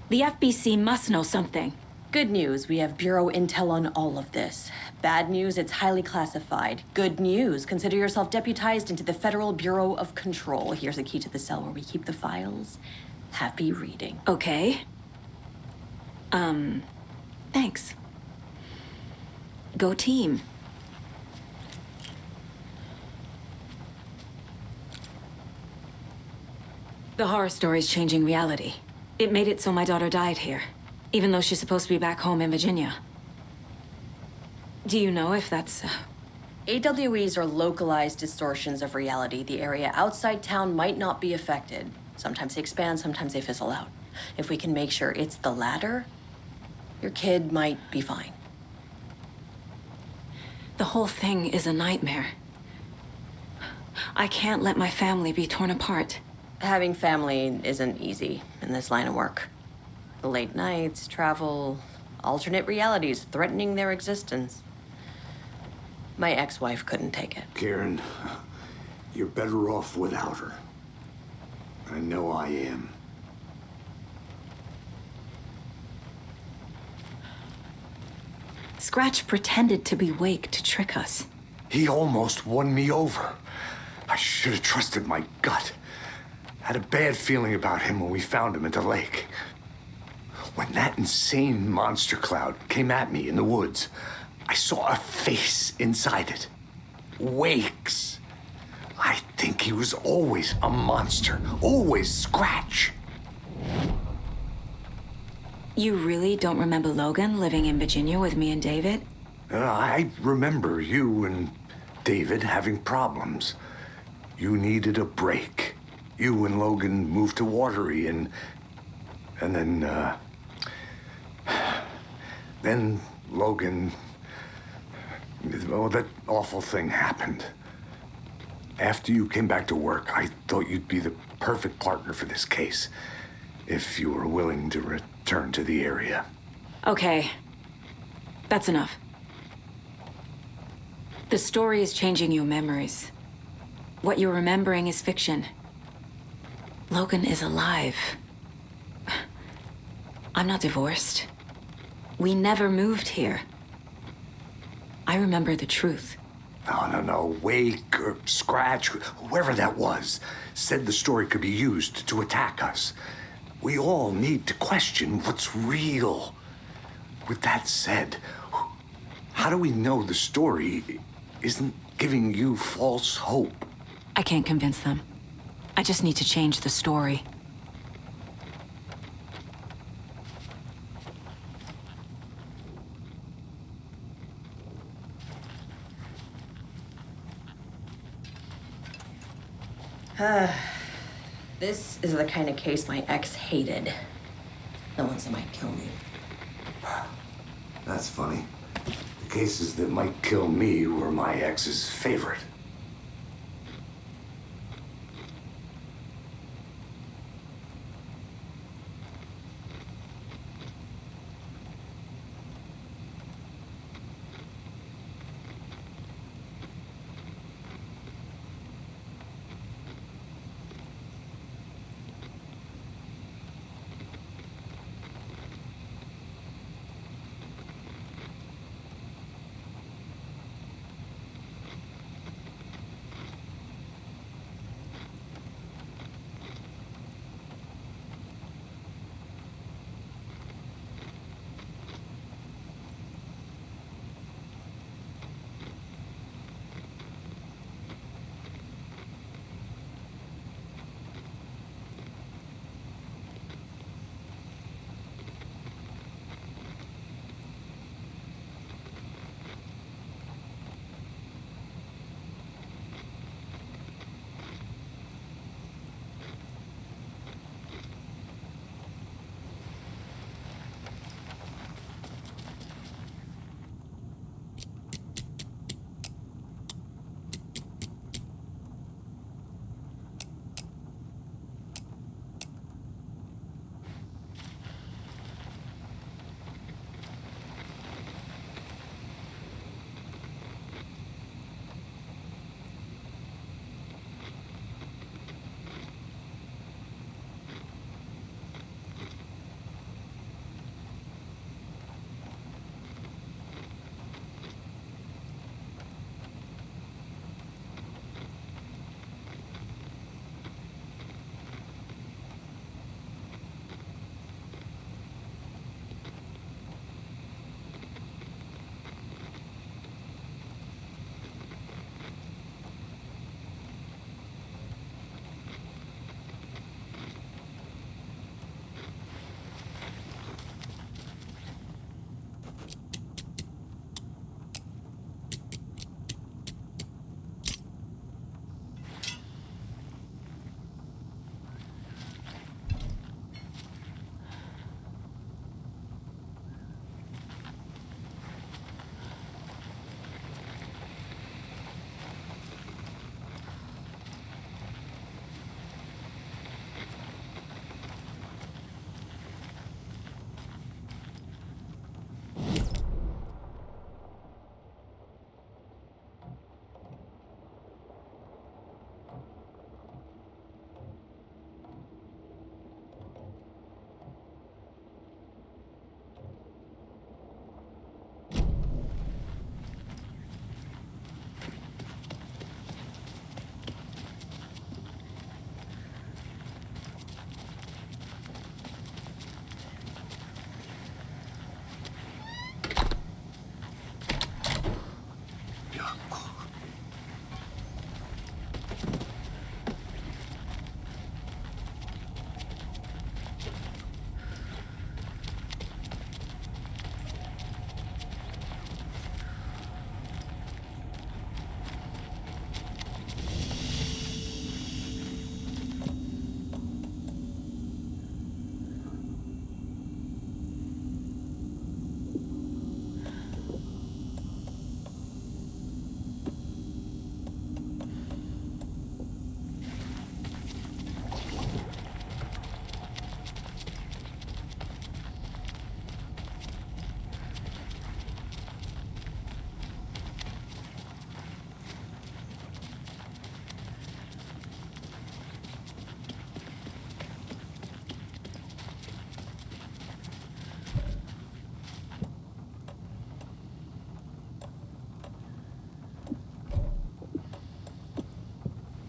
The FBC must know something. Good news, we have Bureau intel on all of this. Bad news, it's highly classified. Good news, consider yourself deputized into the Federal Bureau of Control. Here's a key to the cell where we keep the files. Happy reading. Okay. Thanks. Go team. The horror story's changing reality. It made it so my daughter died here, even though she's supposed to be back home in Virginia. Do you know if that's... AWEs are localized distortions of reality. The area outside town might not be affected. Sometimes they expand, sometimes they fizzle out. If we can make sure it's the latter, your kid might be fine. The whole thing is a nightmare. I can't let my family be torn apart. Having family isn't easy in this line of work. The late nights, travel, alternate realities threatening their existence. My ex-wife couldn't take it. Karen, you're better off without her. I know I am. Scratch pretended to be Wake to trick us. He almost won me over. I should have trusted my gut. Had a bad feeling about him when we found him at the lake. When that insane monster cloud came at me in the woods, I saw a face inside it. wakes. I think he was always a monster, always Scratch. You really don't remember Logan living in Virginia with me and David? I remember you and David having problems. You needed a break. You and Logan moved to Watery, and then Logan, oh, that awful thing happened. After you came back to work, I thought you'd be the perfect partner for this case, if you were willing to return to the area. Okay. That's enough. The story is changing your memories. What you're remembering is fiction. Logan is alive. I'm not divorced. We never moved here. I remember the truth. No. Wake or Scratch, whoever that was, said the story could be used to attack us. We all need to question what's real. With that said, how do we know the story isn't giving you false hope? I can't convince them. I just need to change the story. This is the kind of case my ex hated. The ones that might kill me. That's funny. The cases that might kill me were my ex's favorite.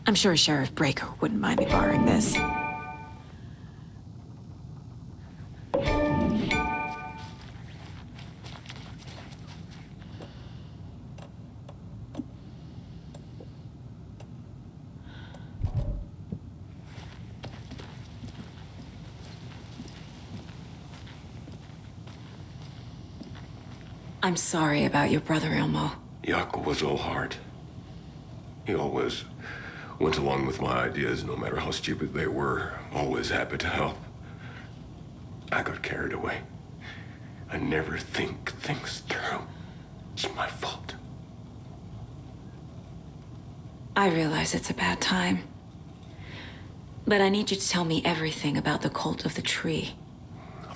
I'm sure Sheriff Breaker wouldn't mind me borrowing this. I'm sorry about your brother, Elmo. Jaakko was all heart. He always went along with my ideas, no matter how stupid they were. Always happy to help. I got carried away. I never think things through. It's my fault. I realize it's a bad time. But I need you to tell me everything about the Cult of the Tree.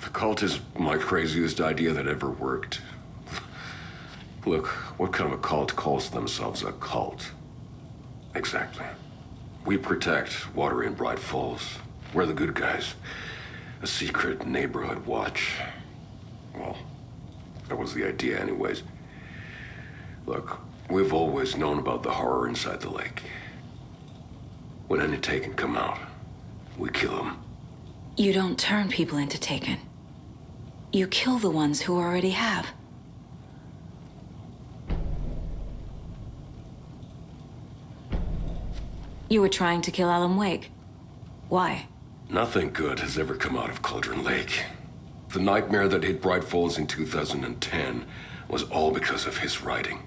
The cult is my craziest idea that ever worked. Look, what kind of a cult calls themselves a cult? Exactly. We protect Water in Bright Falls. We're the good guys. A secret neighborhood watch. Well, that was the idea anyways. Look, we've always known about the horror inside the lake. When any Taken come out, we kill them. You don't turn people into Taken. You kill the ones who already have. You were trying to kill Alan Wake. Why? Nothing good has ever come out of Cauldron Lake. The nightmare that hit Bright Falls in 2010 was all because of his writing.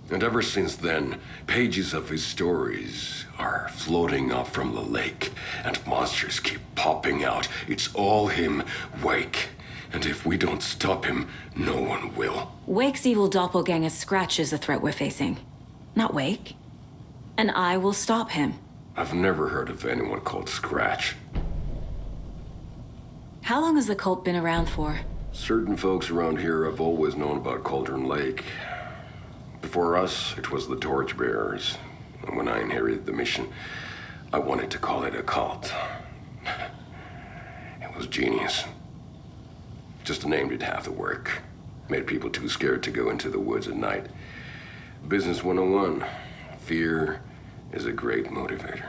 And ever since then, pages of his stories are floating up from the lake, and monsters keep popping out. It's all him, Wake. And if we don't stop him, no one will. Wake's evil doppelganger Scratch is the threat we're facing, not Wake. And I will stop him. I've never heard of anyone called Scratch. How long has the cult been around for? Certain folks around here have always known about Cauldron Lake. Before us, it was the Torchbearers. And when I inherited the mission, I wanted to call it a cult. It was genius. Just a name did half the work. Made people too scared to go into the woods at night. Business 101. Fear is a great motivator.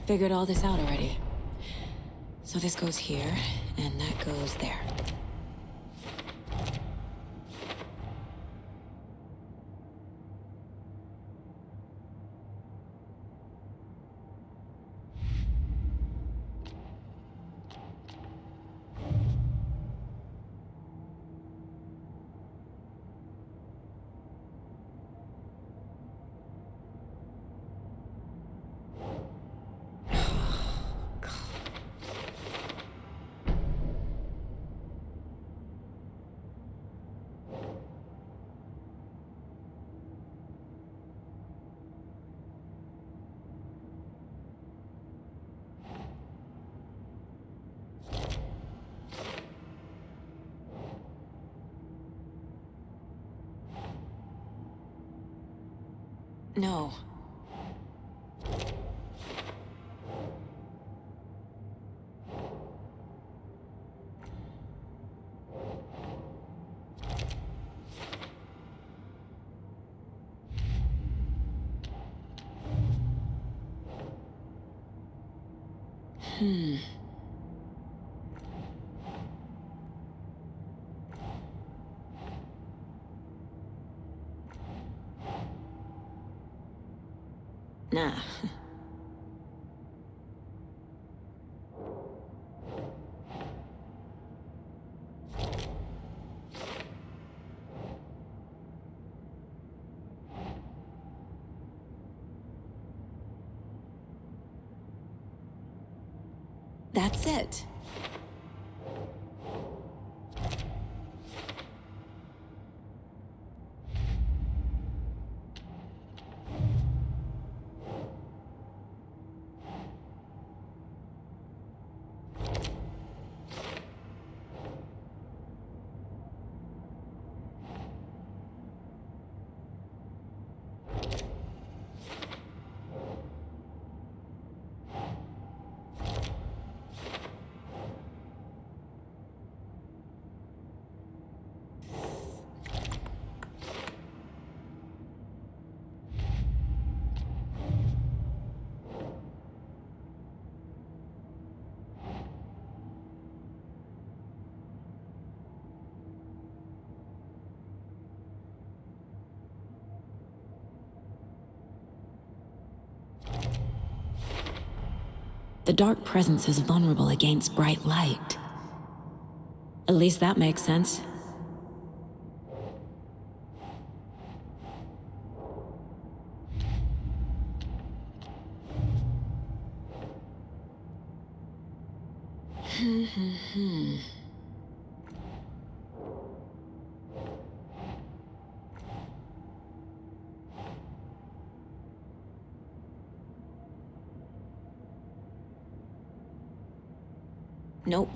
Figured all this out already. So this goes here, and that goes there. No. Nah. That's it. The dark presence is vulnerable against bright light. At least that makes sense. Nope.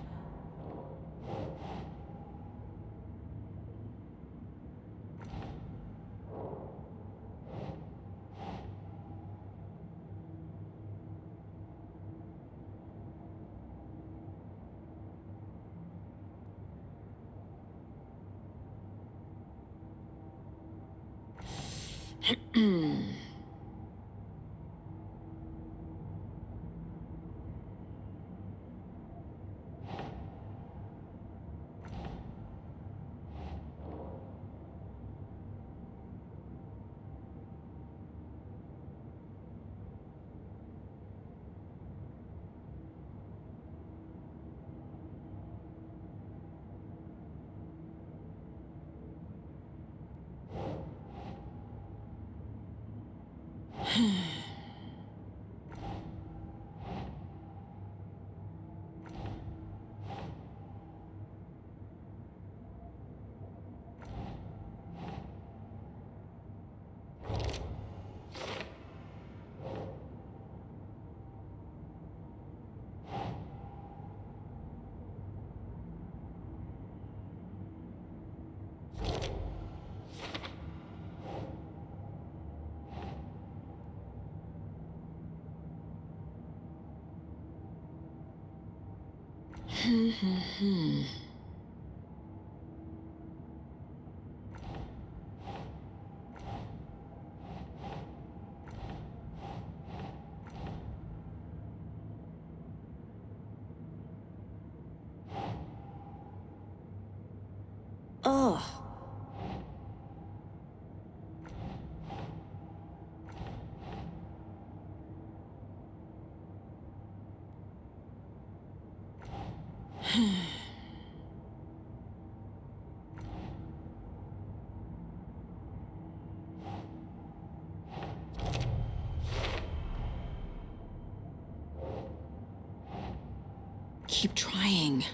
Ugh. Keep trying.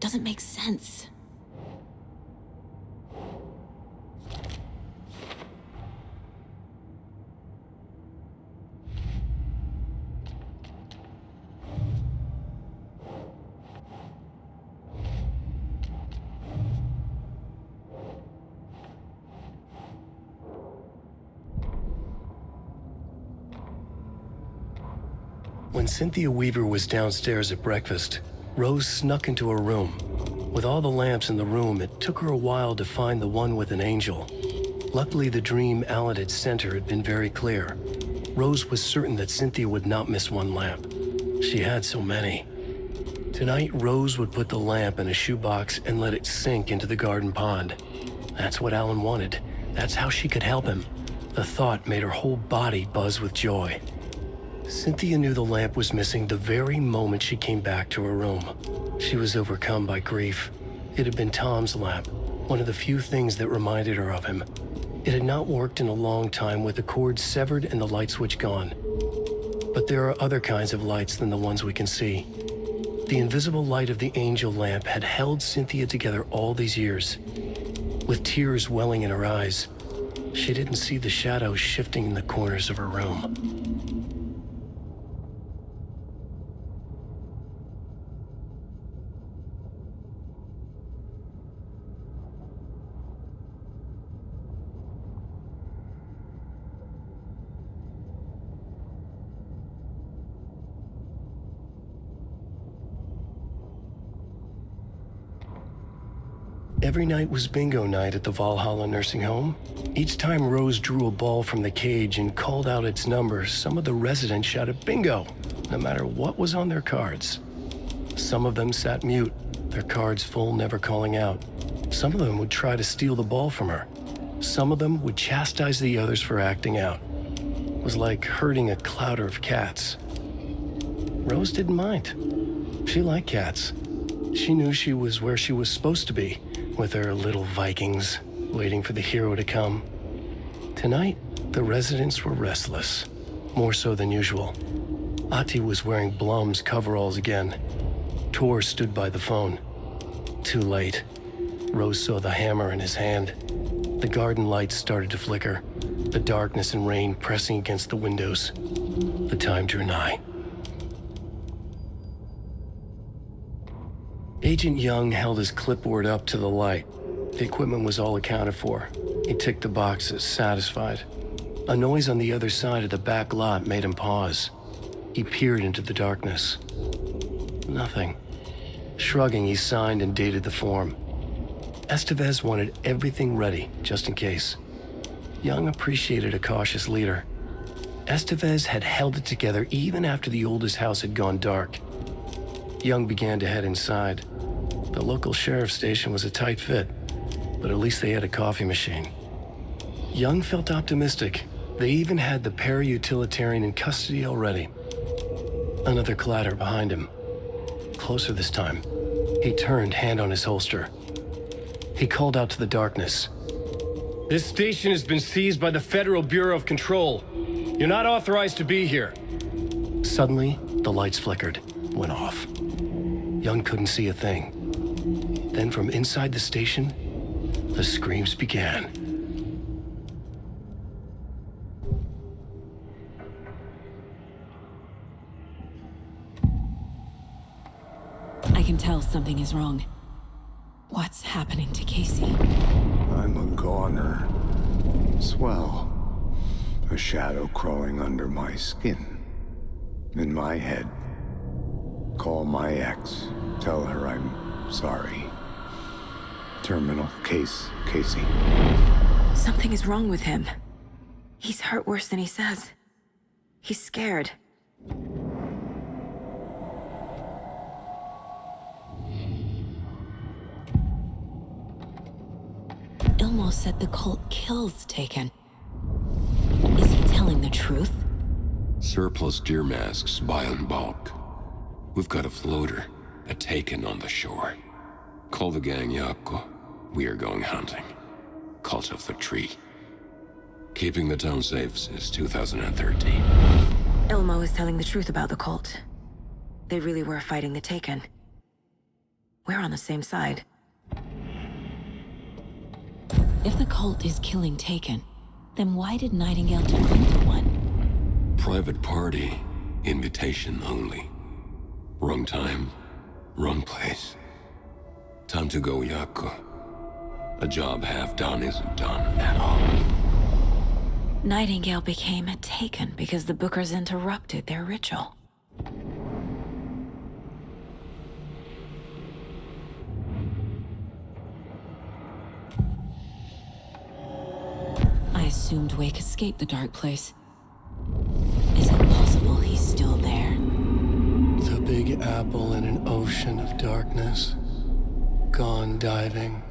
Doesn't make sense. When Cynthia Weaver was downstairs at breakfast, Rose snuck into her room. With all the lamps in the room, it took her a while to find the one with an angel. Luckily, the dream Alan had sent her had been very clear. Rose was certain that Cynthia would not miss one lamp. She had so many. Tonight, Rose would put the lamp in a shoebox and let it sink into the garden pond. That's what Alan wanted. That's how she could help him. The thought made her whole body buzz with joy. Cynthia knew the lamp was missing the very moment she came back to her room. She was overcome by grief. It had been Tom's lamp, one of the few things that reminded her of him. It had not worked in a long time with the cord severed and the light switch gone. But there are other kinds of lights than the ones we can see. The invisible light of the angel lamp had held Cynthia together all these years. With tears welling in her eyes, she didn't see the shadows shifting in the corners of her room. Every night was bingo night at the Valhalla nursing home. Each time Rose drew a ball from the cage and called out its number, some of the residents shouted bingo, no matter what was on their cards. Some of them sat mute, their cards full, never calling out. Some of them would try to steal the ball from her. Some of them would chastise the others for acting out. It was like herding a clouder of cats. Rose didn't mind. She liked cats. She knew she was where she was supposed to be, with her little Vikings, waiting for the hero to come. Tonight, the residents were restless, more so than usual. Ahti was wearing Blum's coveralls again. Tor stood by the phone. Too late. Rose saw the hammer in his hand. The garden lights started to flicker, the darkness and rain pressing against the windows. The time drew nigh. Agent Young held his clipboard up to the light. The equipment was all accounted for. He ticked the boxes, satisfied. A noise on the other side of the back lot made him pause. He peered into the darkness. Nothing. Shrugging, he signed and dated the form. Estevez wanted everything ready, just in case. Young appreciated a cautious leader. Estevez had held it together even after the oldest house had gone dark. Young began to head inside. The local sheriff's station was a tight fit, but at least they had a coffee machine. Young felt optimistic. They even had the para-utilitarian in custody already. Another clatter behind him. Closer this time. He turned, hand on his holster. He called out to the darkness. This station has been seized by the Federal Bureau of Control. You're not authorized to be here. Suddenly, the lights flickered, went off. Young couldn't see a thing. Then from inside the station, the screams began. I can tell something is wrong. What's happening to Casey? I'm a goner. Swell. A shadow crawling under my skin. In my head. Call my ex. Tell her I'm sorry. Terminal case, Casey. Something is wrong with him. He's hurt worse than he says. He's scared. Ilmo said the cult kills Taken. Is he telling the truth? Surplus deer masks buy in bulk. We've got a floater, a Taken on the shore. Call the gang Yako. We are going hunting. Cult of the Tree. Keeping the town safe since 2013. Ilmo is telling the truth about the cult. They really were fighting the Taken. We're on the same side. If the cult is killing Taken, then why did Nightingale turn into one? Private party, invitation only. Wrong time, wrong place. Time to go, Yako. A job half done isn't done at all. Nightingale became a Taken because the Bookers interrupted their ritual. I assumed Wake escaped the dark place. Is it possible he's still there? The Big Apple in an ocean of darkness. Gone diving.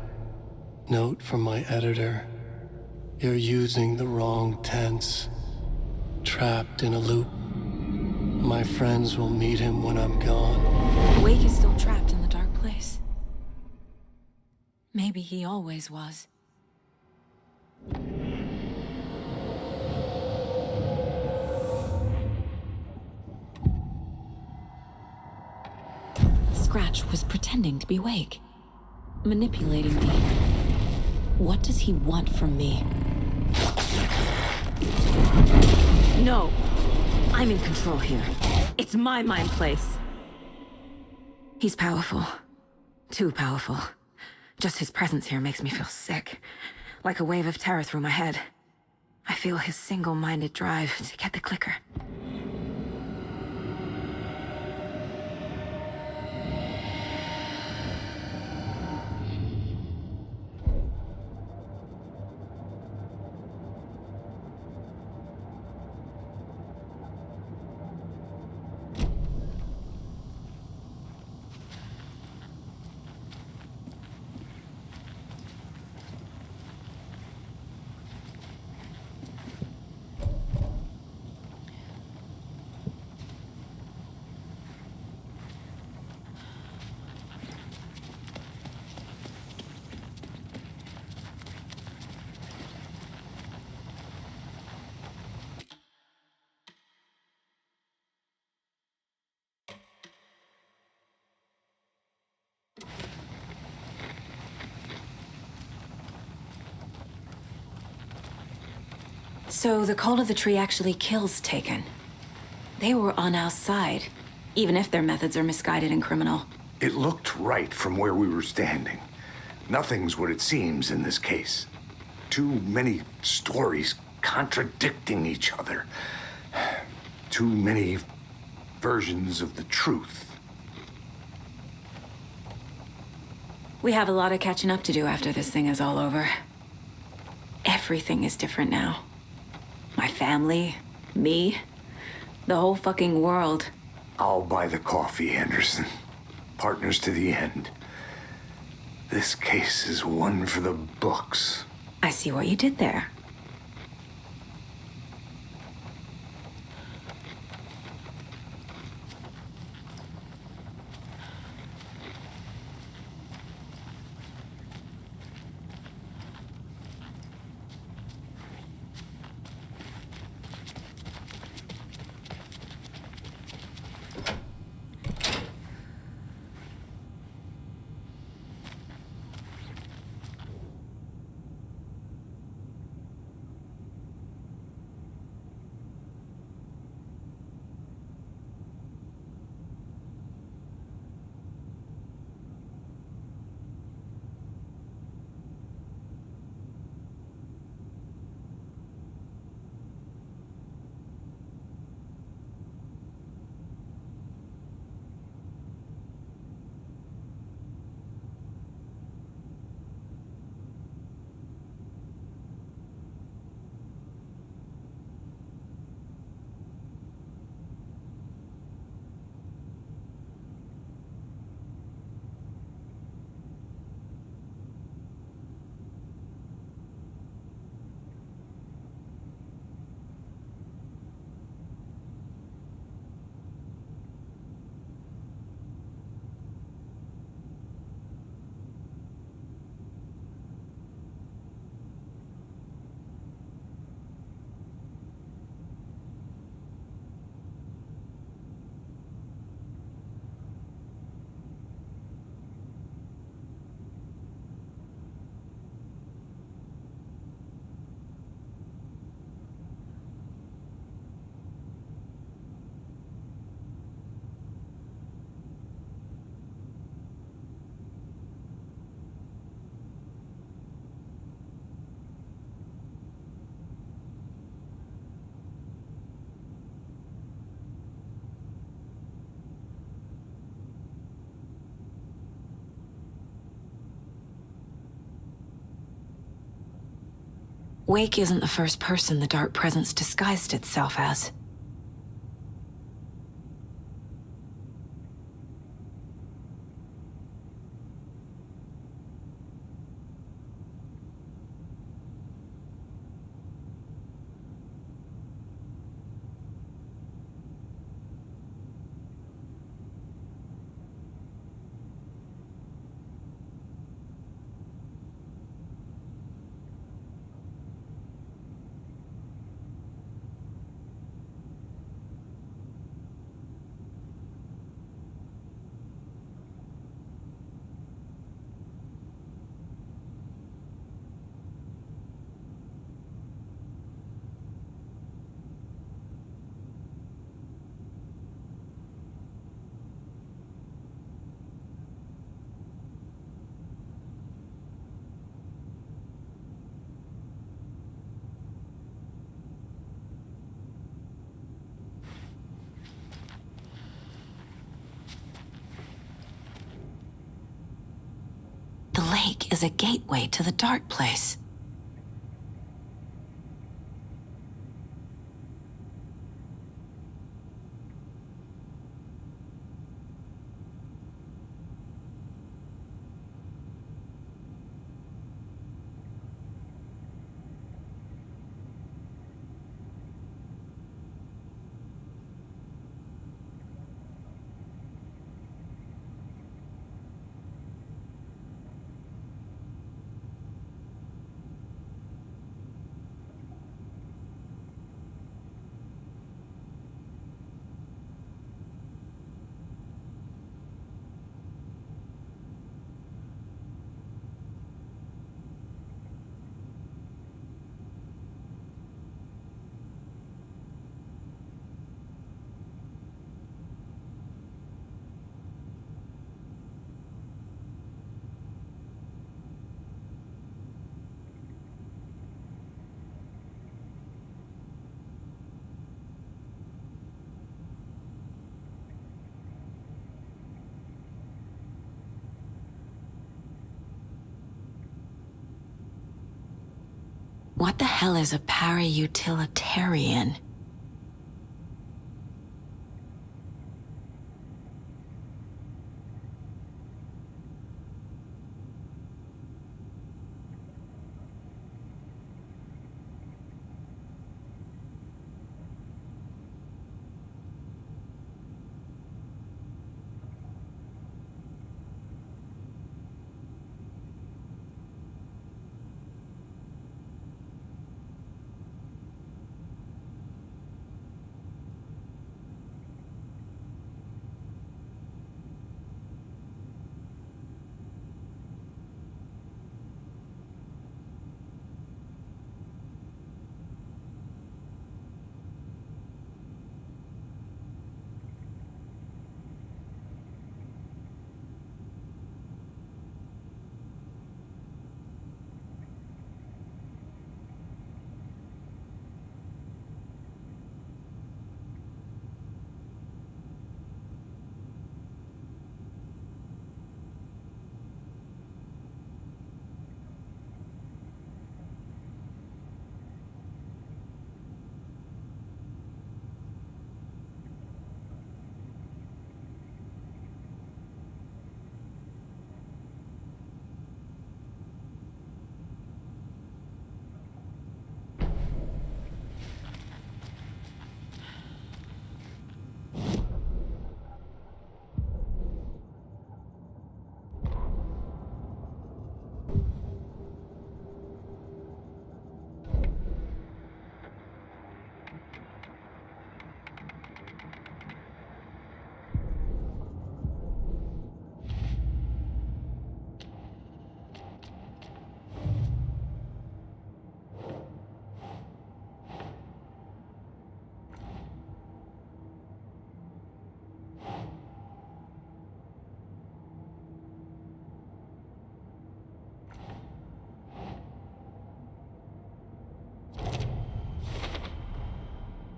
Note from my editor. You're using the wrong tense. Trapped in a loop. My friends will meet him when I'm gone. Wake is still trapped in the dark place. Maybe he always was. Scratch was pretending to be Wake. Manipulating me. What does he want from me? No! I'm in control here. It's my mind place. He's powerful. Too powerful. Just his presence here makes me feel sick. Like a wave of terror through my head. I feel his single-minded drive to get the clicker. So the Cult of the Tree actually kills Taken. They were on our side, even if their methods are misguided and criminal. It looked right from where we were standing. Nothing's what it seems in this case. Too many stories contradicting each other. Too many versions of the truth. We have a lot of catching up to do after this thing is all over. Everything is different now. My family, me, the whole fucking world. I'll buy the coffee, Anderson. Partners to the end. This case is one for the books. I see what you did there. Wake isn't the first person the Dark Presence disguised itself as. The lake is a gateway to the dark place. What the hell is a para-utilitarian?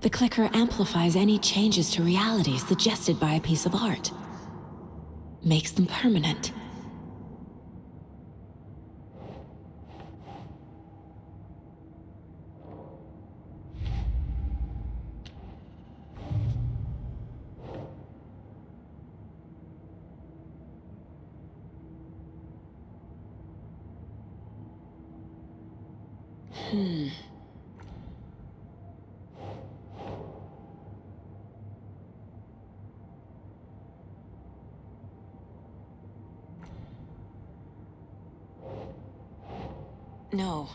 The clicker amplifies any changes to reality suggested by a piece of art. Makes them permanent. No.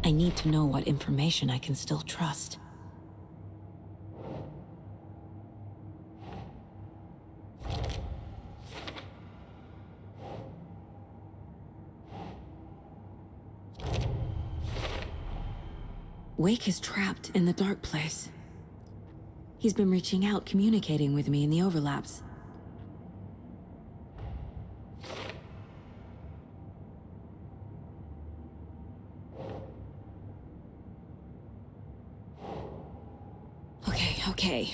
I need to know what information I can still trust. Wake is trapped in the dark place. He's been reaching out, communicating with me in the overlaps. Okay.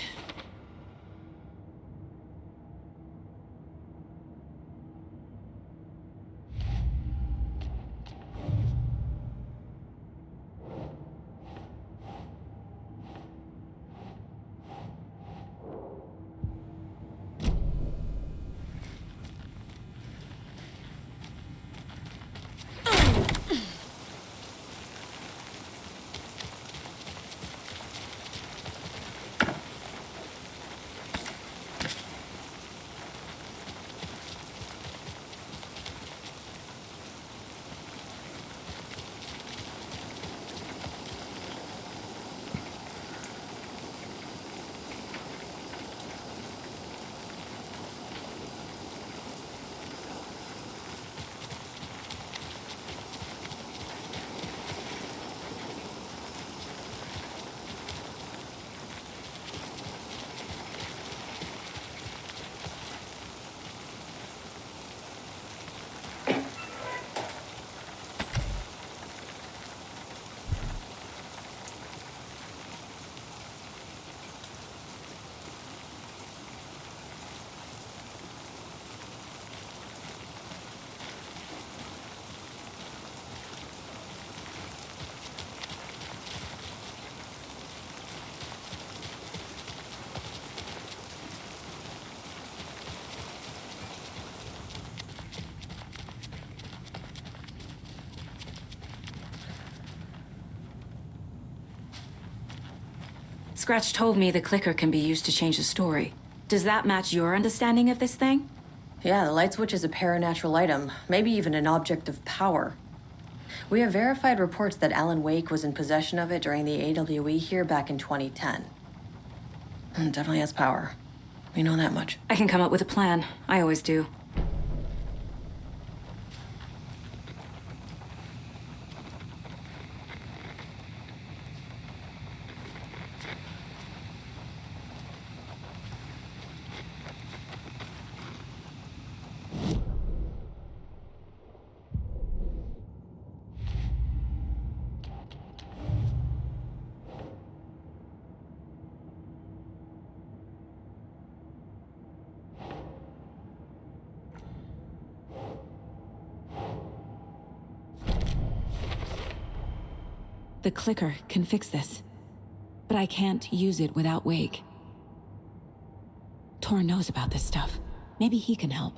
Scratch told me the clicker can be used to change the story. Does that match your understanding of this thing? Yeah, the light switch is a paranatural item, maybe even an object of power. We have verified reports that Alan Wake was in possession of it during the AWE here back in 2010. It definitely has power. We know that much. I can come up with a plan. I always do. The clicker can fix this, but I can't use it without Wake. Tor knows about this stuff. Maybe he can help.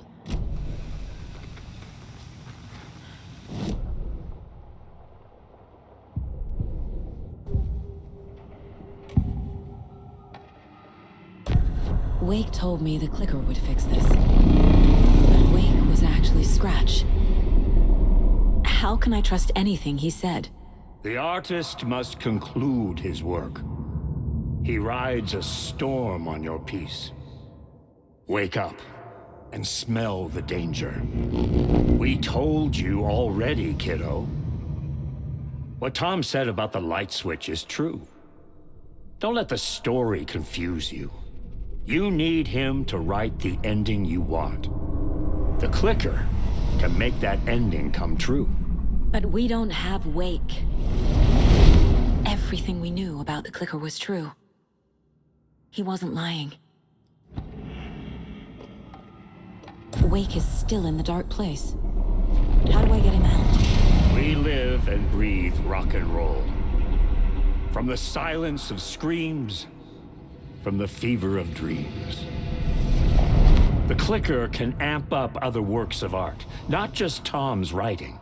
Wake told me the clicker would fix this, but Wake was actually Scratch. How can I trust anything he said? The artist must conclude his work. He rides a storm on your piece. Wake up and smell the danger. We told you already, kiddo. What Tom said about the light switch is true. Don't let the story confuse you. You need him to write the ending you want. The clicker can make that ending come true. But we don't have Wake. Everything we knew about the clicker was true. He wasn't lying. Wake is still in the dark place. How do I get him out? We live and breathe rock and roll. From the silence of screams, from the fever of dreams. The clicker can amp up other works of art, not just Tom's writing.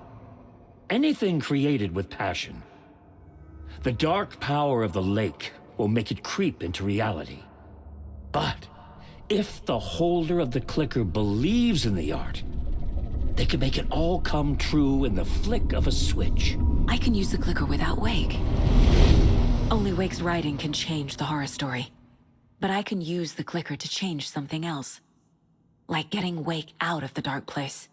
Anything created with passion. The dark power of the lake will make it creep into reality. But if the holder of the clicker believes in the art, they can make it all come true in the flick of a switch. I can use the clicker without Wake. Only Wake's writing can change the horror story. But I can use the clicker to change something else. Like getting Wake out of the dark place.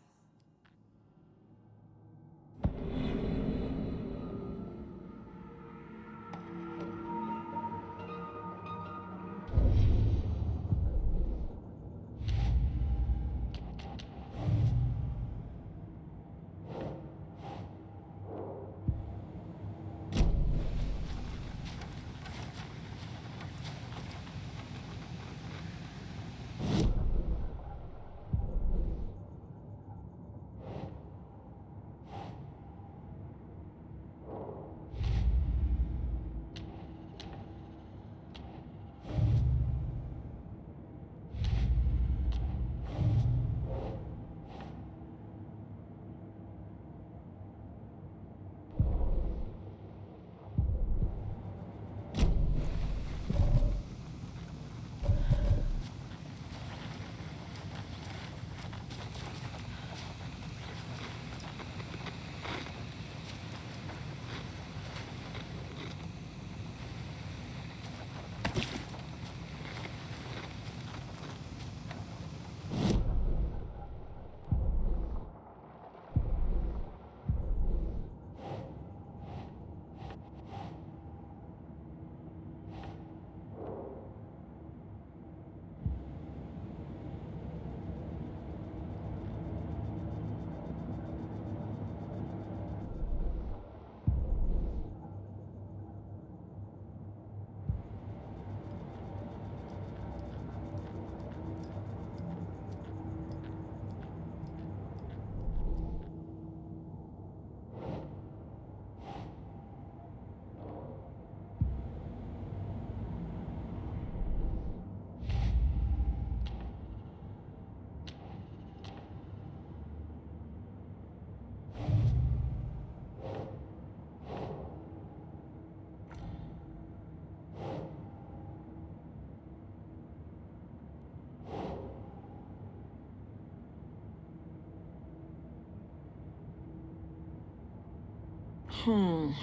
I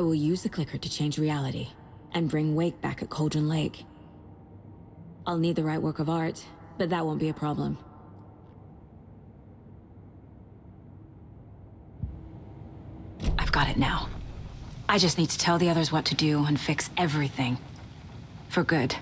will use the clicker to change reality and bring Wake back at Cauldron Lake. I'll need the right work of art, but that won't be a problem. I've got it now. I just need to tell the others what to do and fix everything. For good.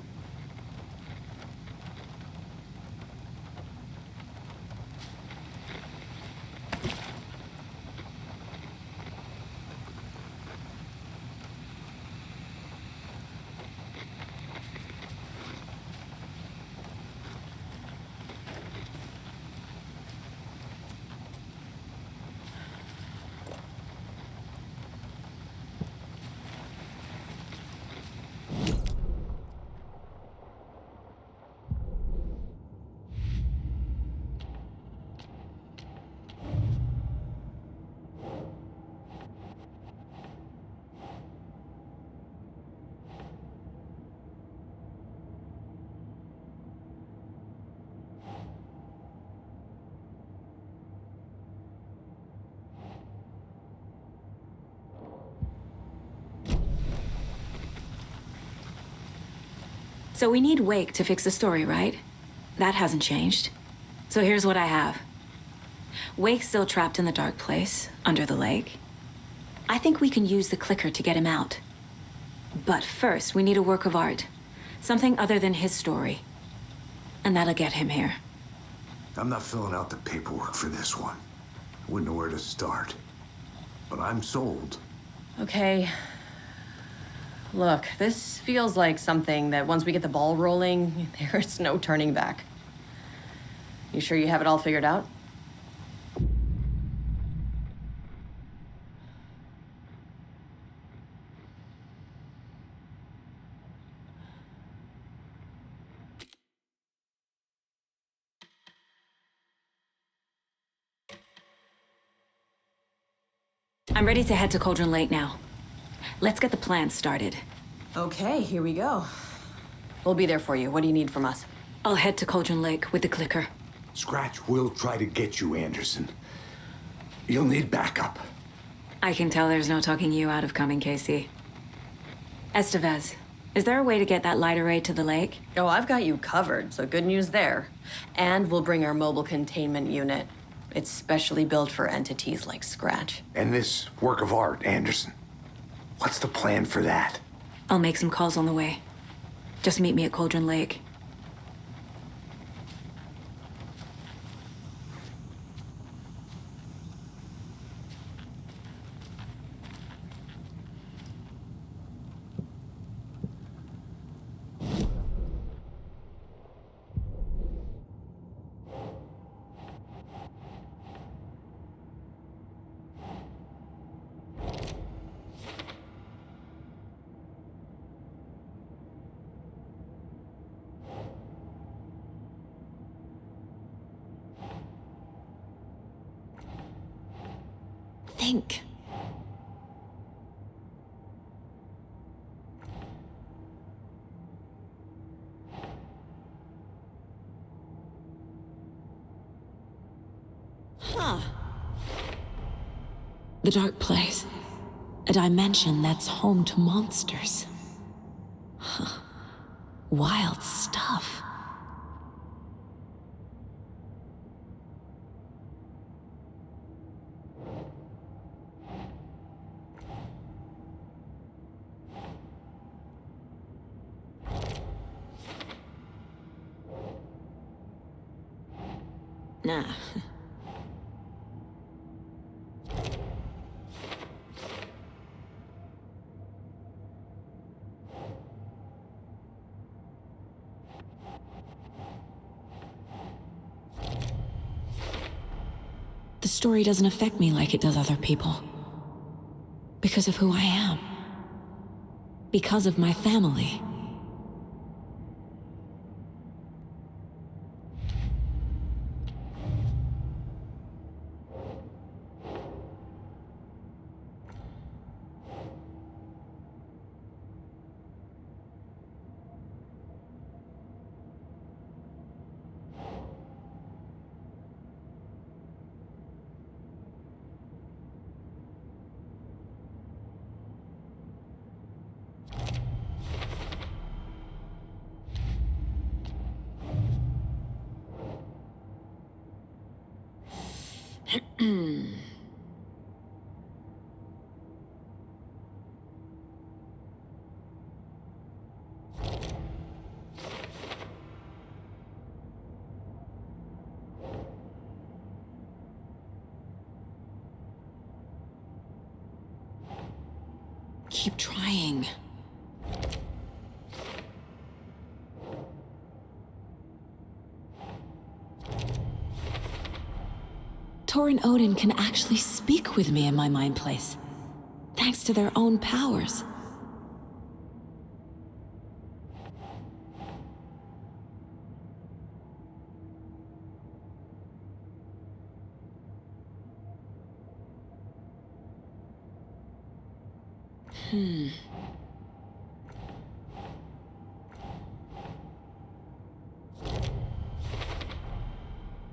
So we need Wake to fix the story, right? That hasn't changed. So here's what I have. Wake's still trapped in the dark place, under the lake. I think we can use the clicker to get him out. But first, we need a work of art. Something other than his story. And that'll get him here. I'm not filling out the paperwork for this one. Wouldn't know where to start. But I'm sold. Okay. Look, this feels like something that once we get the ball rolling, there's no turning back. You sure you have it all figured out? I'm ready to head to Cauldron Lake now. Let's get the plan started. Okay, here we go. We'll be there for you. What do you need from us? I'll head to Cauldron Lake with the clicker. Scratch will try to get you, Anderson. You'll need backup. I can tell there's no talking you out of coming, Casey. Estevez, is there a way to get that light array to the lake? Oh, I've got you covered, so good news there. And we'll bring our mobile containment unit. It's specially built for entities like Scratch. And this work of art, Anderson. What's the plan for that? I'll make some calls on the way. Just meet me at Cauldron Lake. Think. Huh. The dark place. A dimension that's home to monsters. Huh. Wild stuff. Nah. The story doesn't affect me like it does other people. Because of who I am. Because of my family. keep trying. Tor and Odin can actually speak with me in my mind place, thanks to their own powers.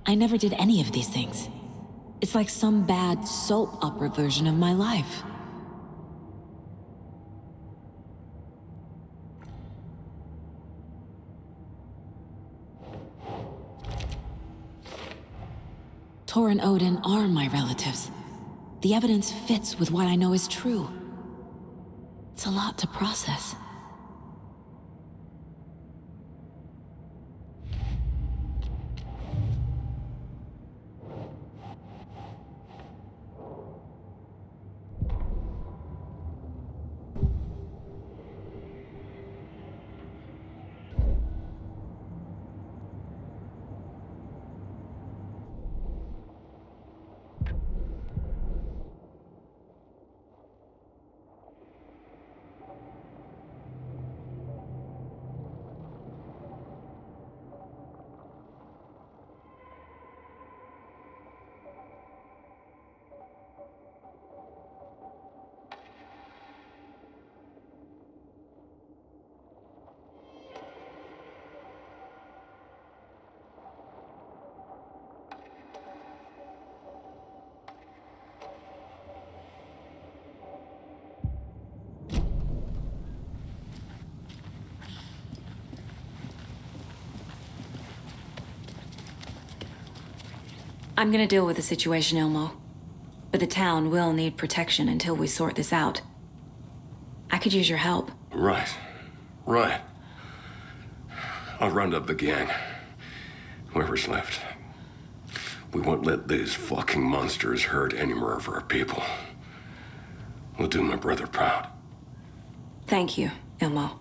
I never did any of these things. It's like some bad soap opera version of my life. Tor and Odin are my relatives. The evidence fits with what I know is true. It's a lot to process. I'm gonna deal with the situation, Ilmo. But the town will need protection until we sort this out. I could use your help. Right. Right. I'll round up the gang. Whoever's left. We won't let these fucking monsters hurt any more of our people. We'll do my brother proud. Thank you, Ilmo.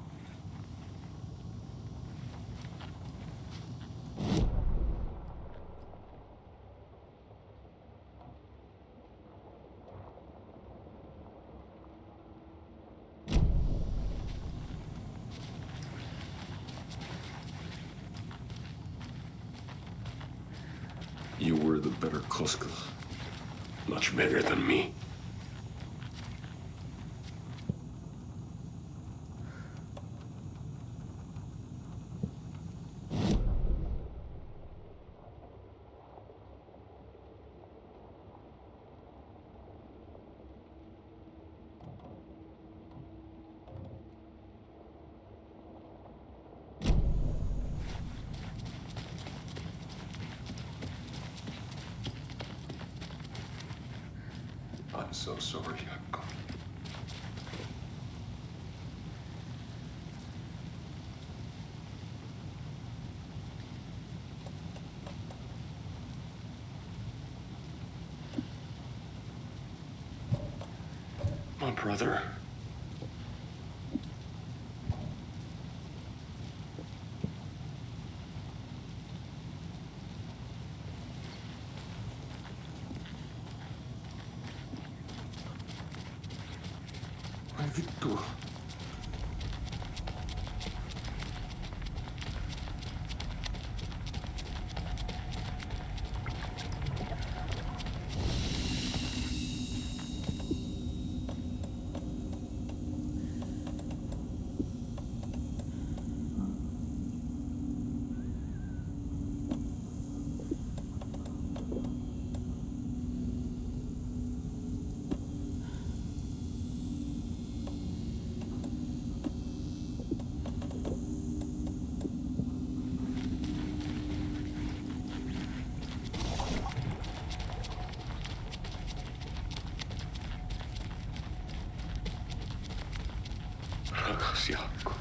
You were the better Koska. Much better than me. I'm so sorry, Jaakko. My brother. Ai vittu. Rakas Jaakko.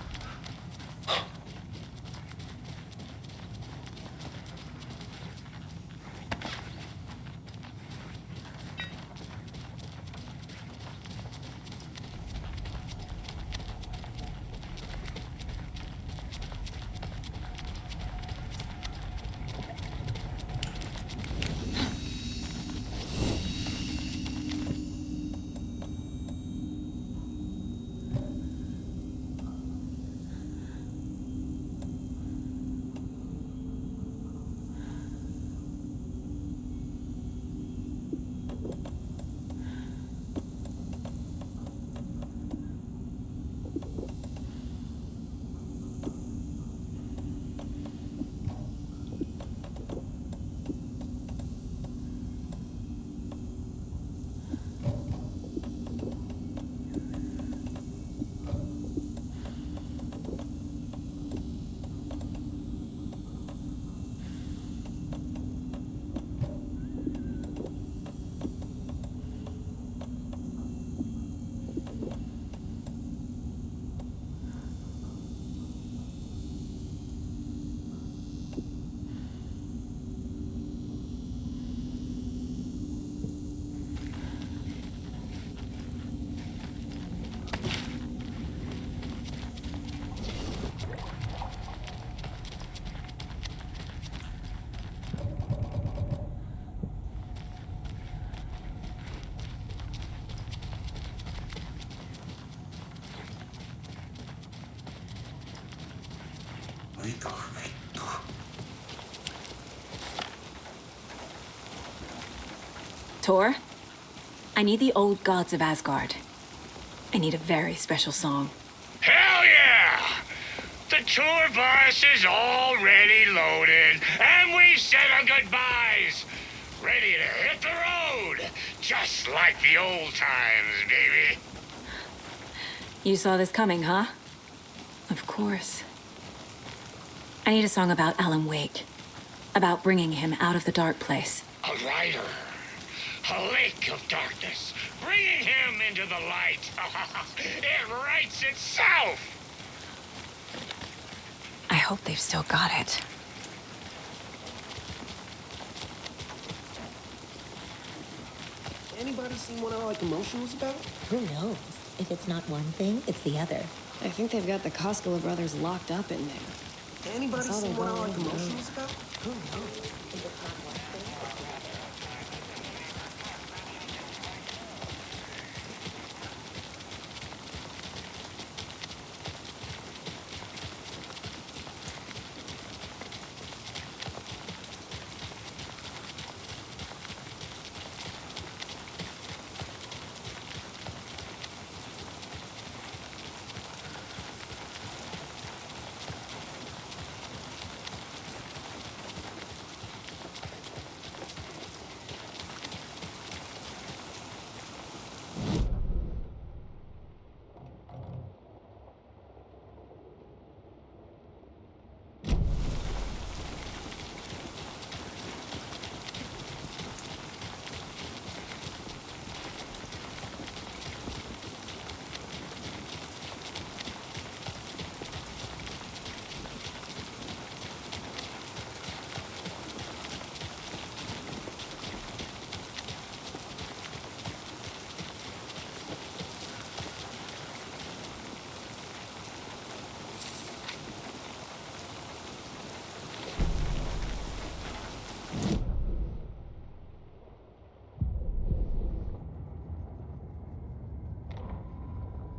Tor, I need the old gods of Asgard. I need a very special song. Hell yeah! The tour bus is already loaded, and we've said our goodbyes. Ready to hit the road, just like the old times, baby. You saw this coming, huh? Of course. I need a song about Alan Wake. About bringing him out of the dark place. A rider. A lake of darkness. Bringing him into the light. It writes itself. I hope they've still got it. Anybody seen what Allied Commotion was about? Who knows? If it's not one thing, it's the other. I think they've got the Koskela brothers locked up in there. Anybody That's all seen they what want Allied to know. Commotion was about? Who knows? If it's not one thing, it's the other.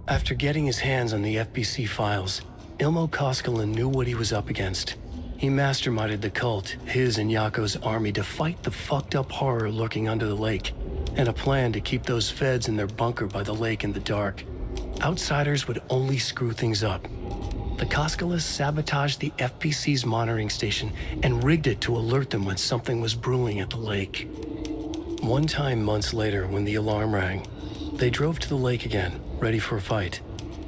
After getting his hands on the FBC files, Ilmo Koskela knew what he was up against. He masterminded the cult, his and Yako's army, to fight the fucked up horror lurking under the lake, and a plan to keep those feds in their bunker by the lake in the dark. Outsiders would only screw things up. The Koskelas sabotaged the FBC's monitoring station and rigged it to alert them when something was brewing at the lake. One time months later, when the alarm rang, they drove to the lake again, ready for a fight.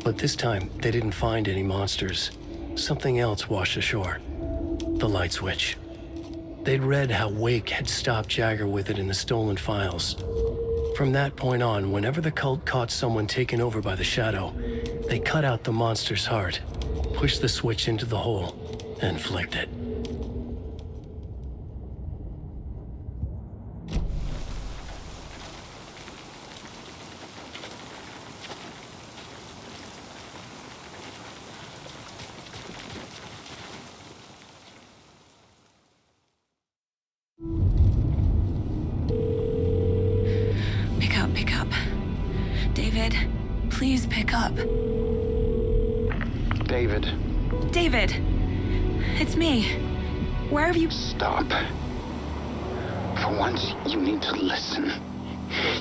But this time, they didn't find any monsters. Something else washed ashore. The light switch. They'd read how Wake had stopped Jagger with it in the stolen files. From that point on, whenever the cult caught someone taken over by the Shadow, they cut out the monster's heart, pushed the switch into the hole, and flicked it. Pick up. David, please pick up. David. David! It's me. Where have you... Stop. For once, you need to listen.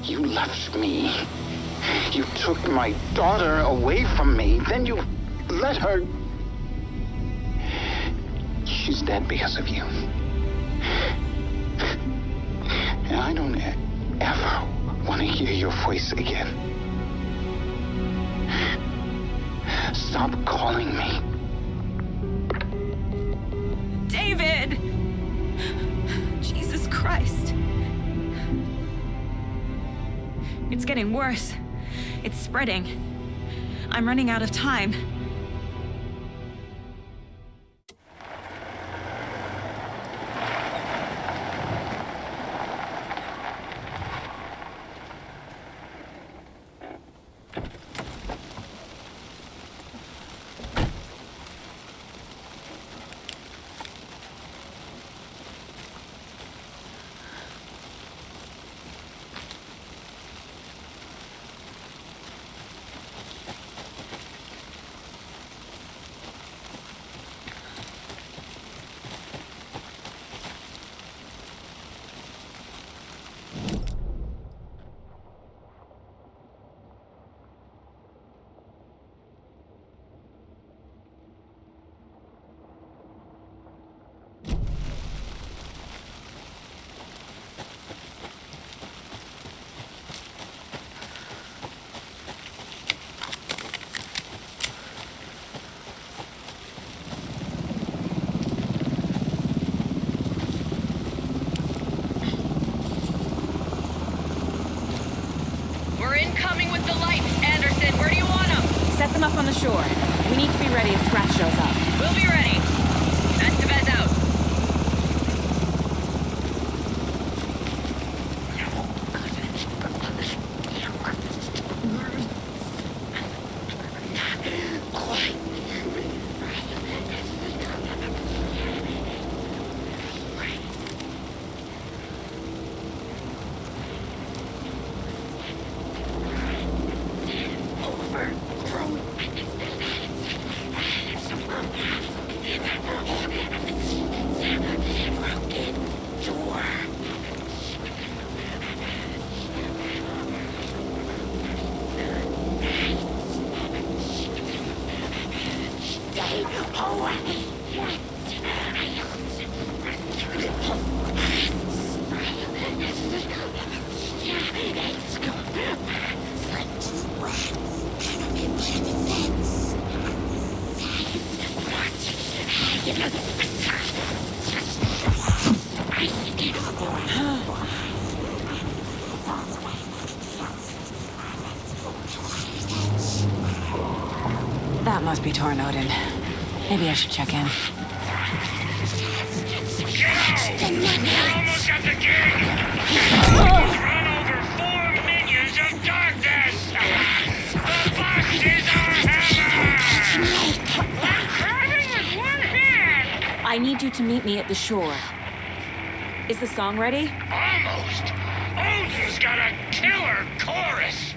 You left me. You took my daughter away from me. Then you let her... She's dead because of you. And I don't ever want to hear your voice again. Stop calling me. David! Jesus Christ. It's getting worse. It's spreading. I'm running out of time. need to be ready if Scratch shows up. We'll be ready. Estevez out. That must be Torn Odin. Maybe I should check in. We're almost at the gate! We've run over 4 minions of darkness! The boss is our hammer! I'm grabbing with one hand! I need you to meet me at the shore. Is the song ready? Almost! Odin's got a killer chorus!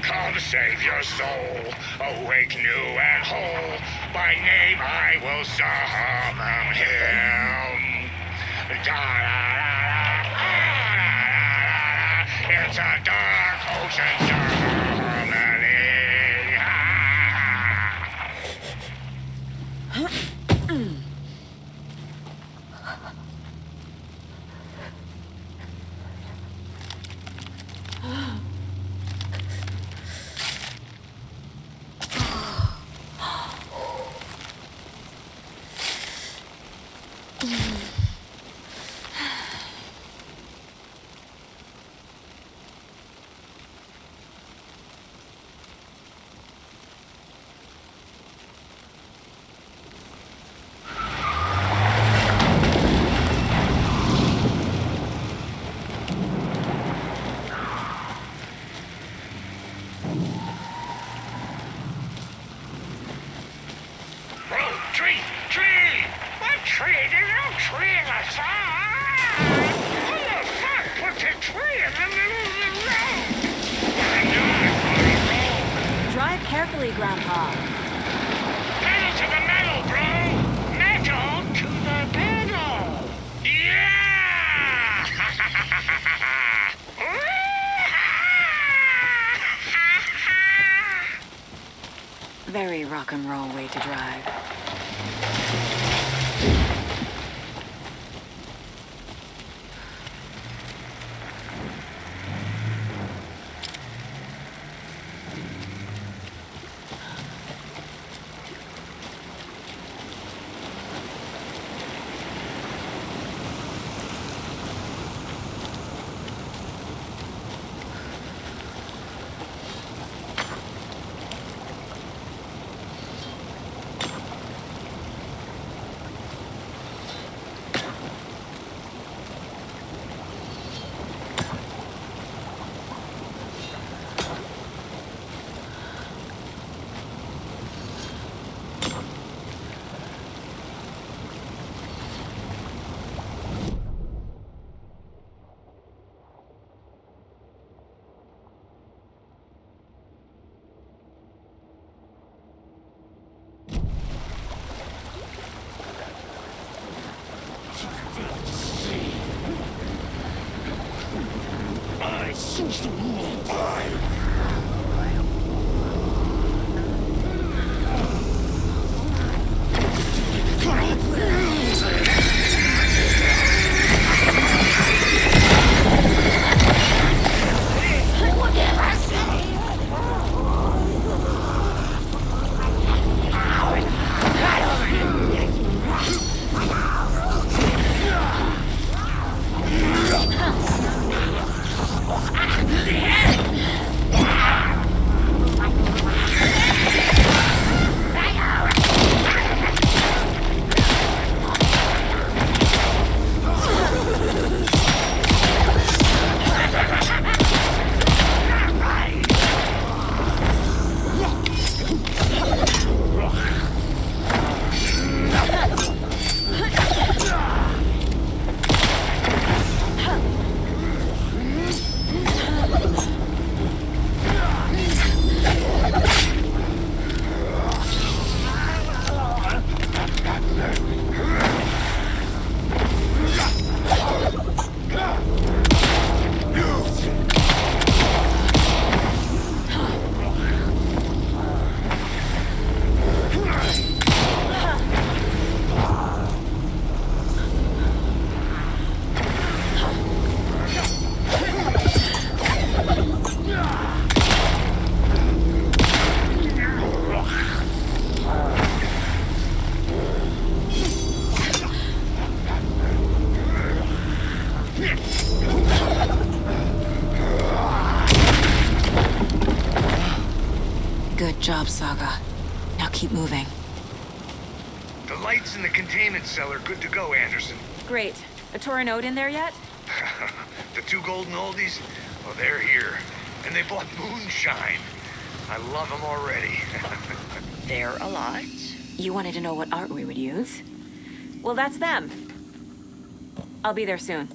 Come save your soul, awake new and whole. By name I will summon him. It's a dark ocean harmony. Drive carefully, Grandpa. Pedal to the metal, bro! Metal to the pedal! Yeah! Very rock and roll way to drive. job, Saga. Now keep moving. The lights in the containment cell are good to go, Anderson. Great. A Torin Ode in there yet? The two golden oldies? Well, they're here. And they bought moonshine. I love them already. They're a lot. You wanted to know what art we would use? Well, that's them. I'll be there soon.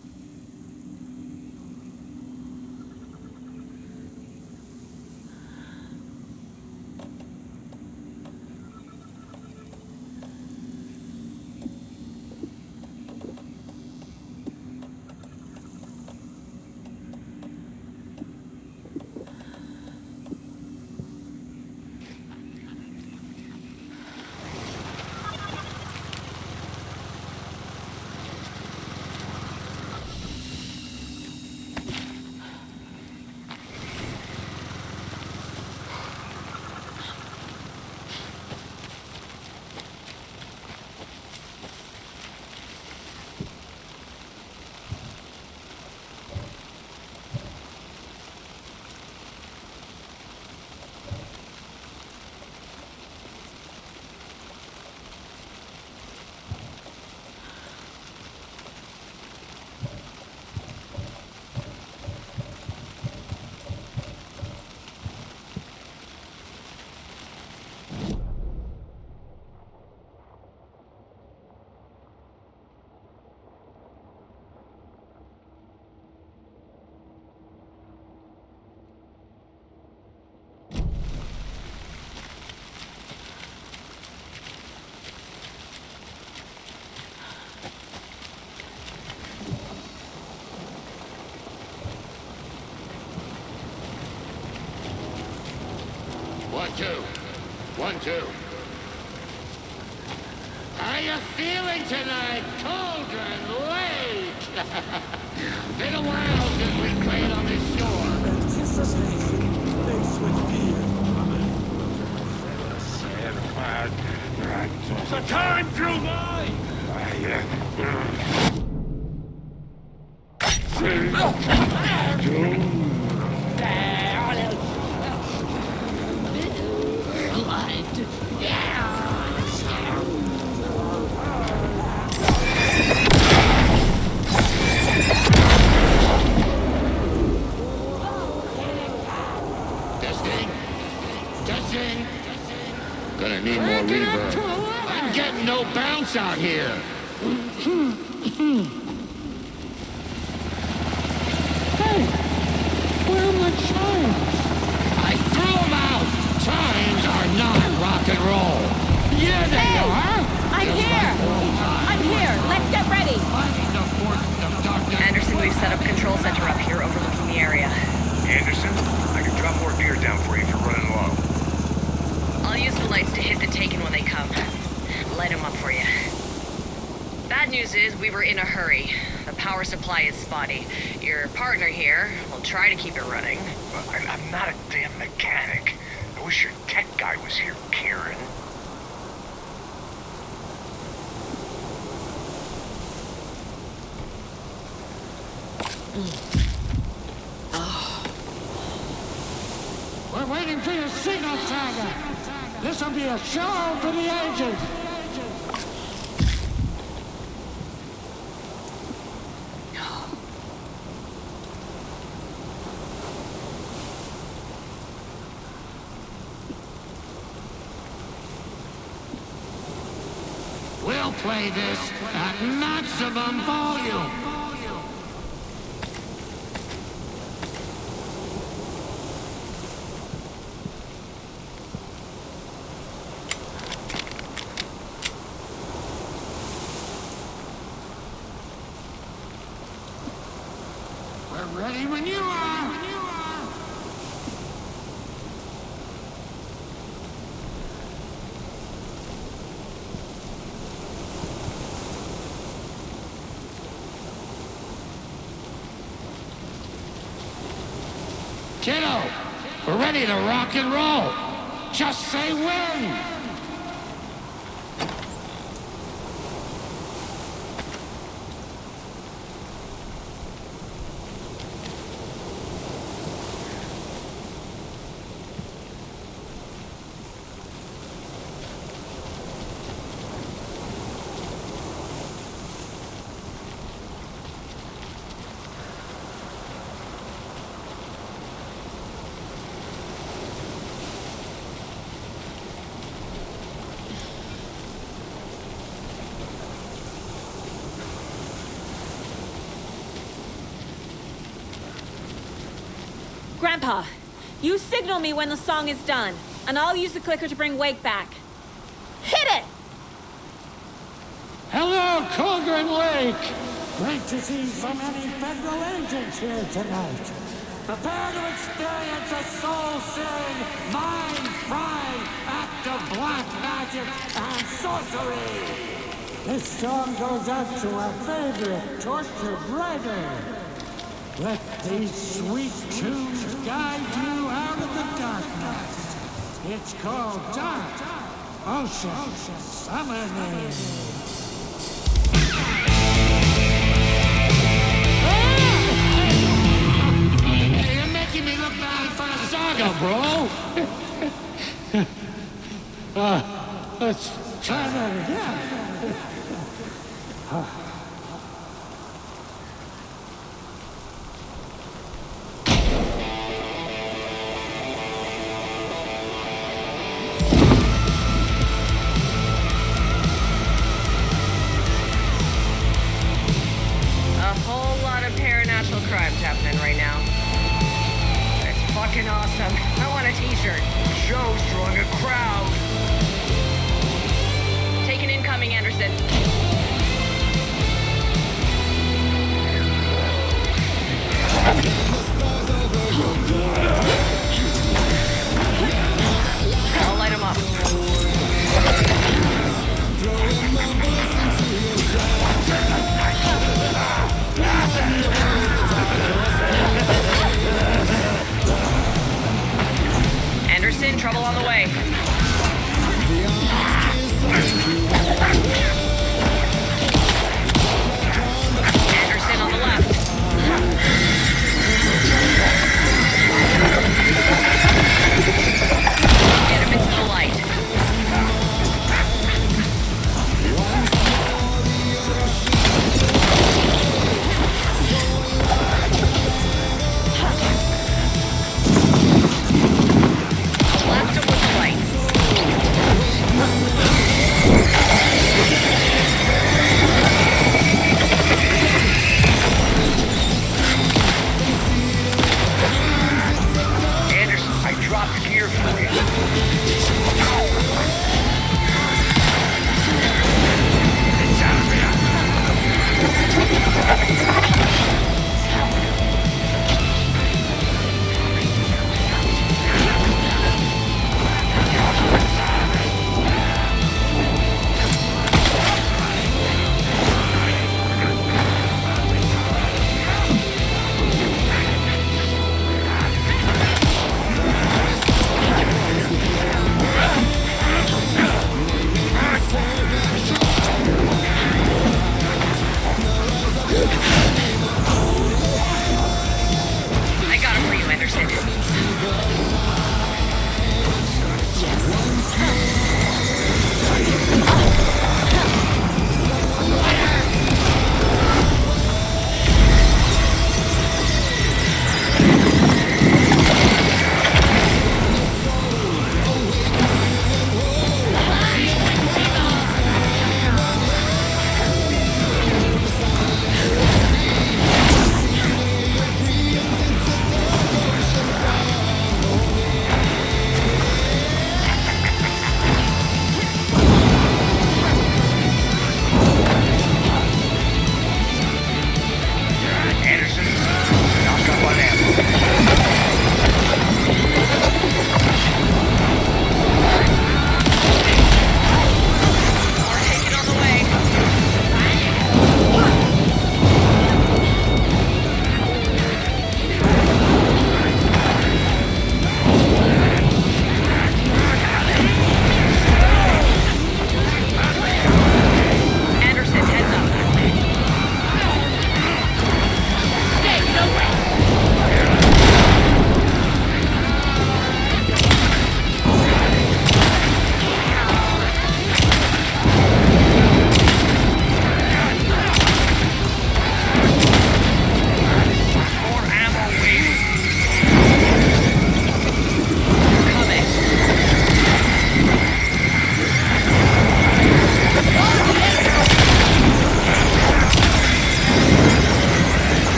One, two. How you feeling tonight, Cauldron Lake? Been a while since we played on this shore. The time drew nigh! Testing. Gonna need more reverb. I'm getting no bounce out here. Hey, where are my chimes? I threw them out. Chimes are not rock and roll. Yeah, they are. I'm here. I'm here. Let's get ready. Anderson, we've set up a control center up here overlooking the area. Anderson, I can drop more gear down for you if you're running low. I'll use the lights to hit the Taken when they come. Light them up for you. Bad news is we were in a hurry. The power supply is spotty. Your partner here will try to keep it running. Well, I'm not a damn mechanic. I wish your tech guy was here, Karen. We're waiting for your signal, Saga. This'll be a show for the ages. We'll play this at maximum volume. We're ready when you are. Kiddo, we're ready to rock and roll. Just say when. Grandpa, you signal me when the song is done, and I'll use the clicker to bring Wake back. Hit it! Hello, Cauldron Lake! Great to see so many federal agents here tonight. Prepare to experience a soul-searing, mind-frying act of black magic and sorcery! This song goes out to our favorite tortured writer. Let these sweet tunes guide you out of the darkness. It's called Dark Ocean Summoning. You're making me look bad for the saga, bro. Let's try that again. A whole lot of paranatural crimes happening right now. It's fucking awesome. I want a t-shirt. Show's drawing a crowd. Taking incoming, Anderson.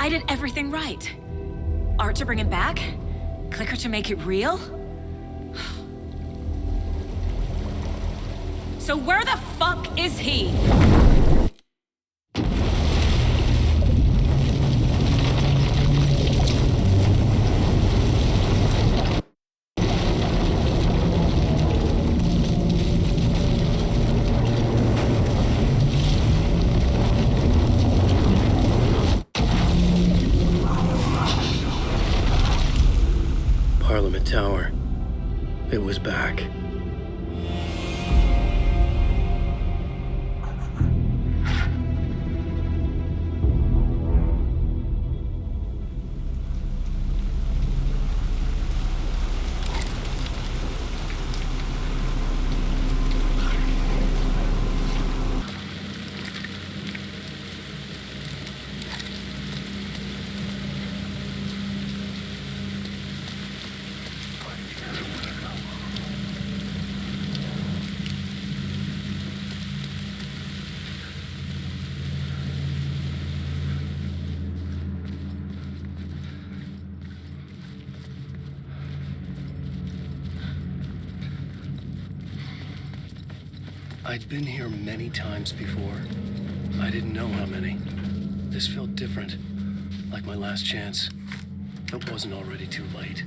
I did everything right. Art to bring him back? Clicker to make it real? So where the fuck is he? Parliament Tower. It was back. I'd been here many times before. I didn't know how many. This felt different, like my last chance. It wasn't already too late.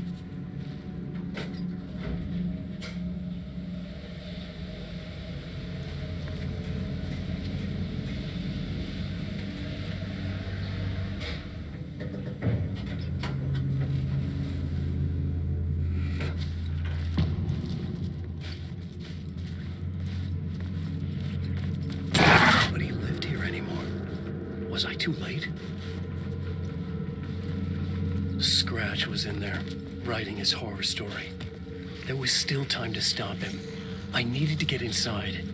Was I too late? Scratch was in there, writing his horror story. There was still time to stop him. I needed to get inside.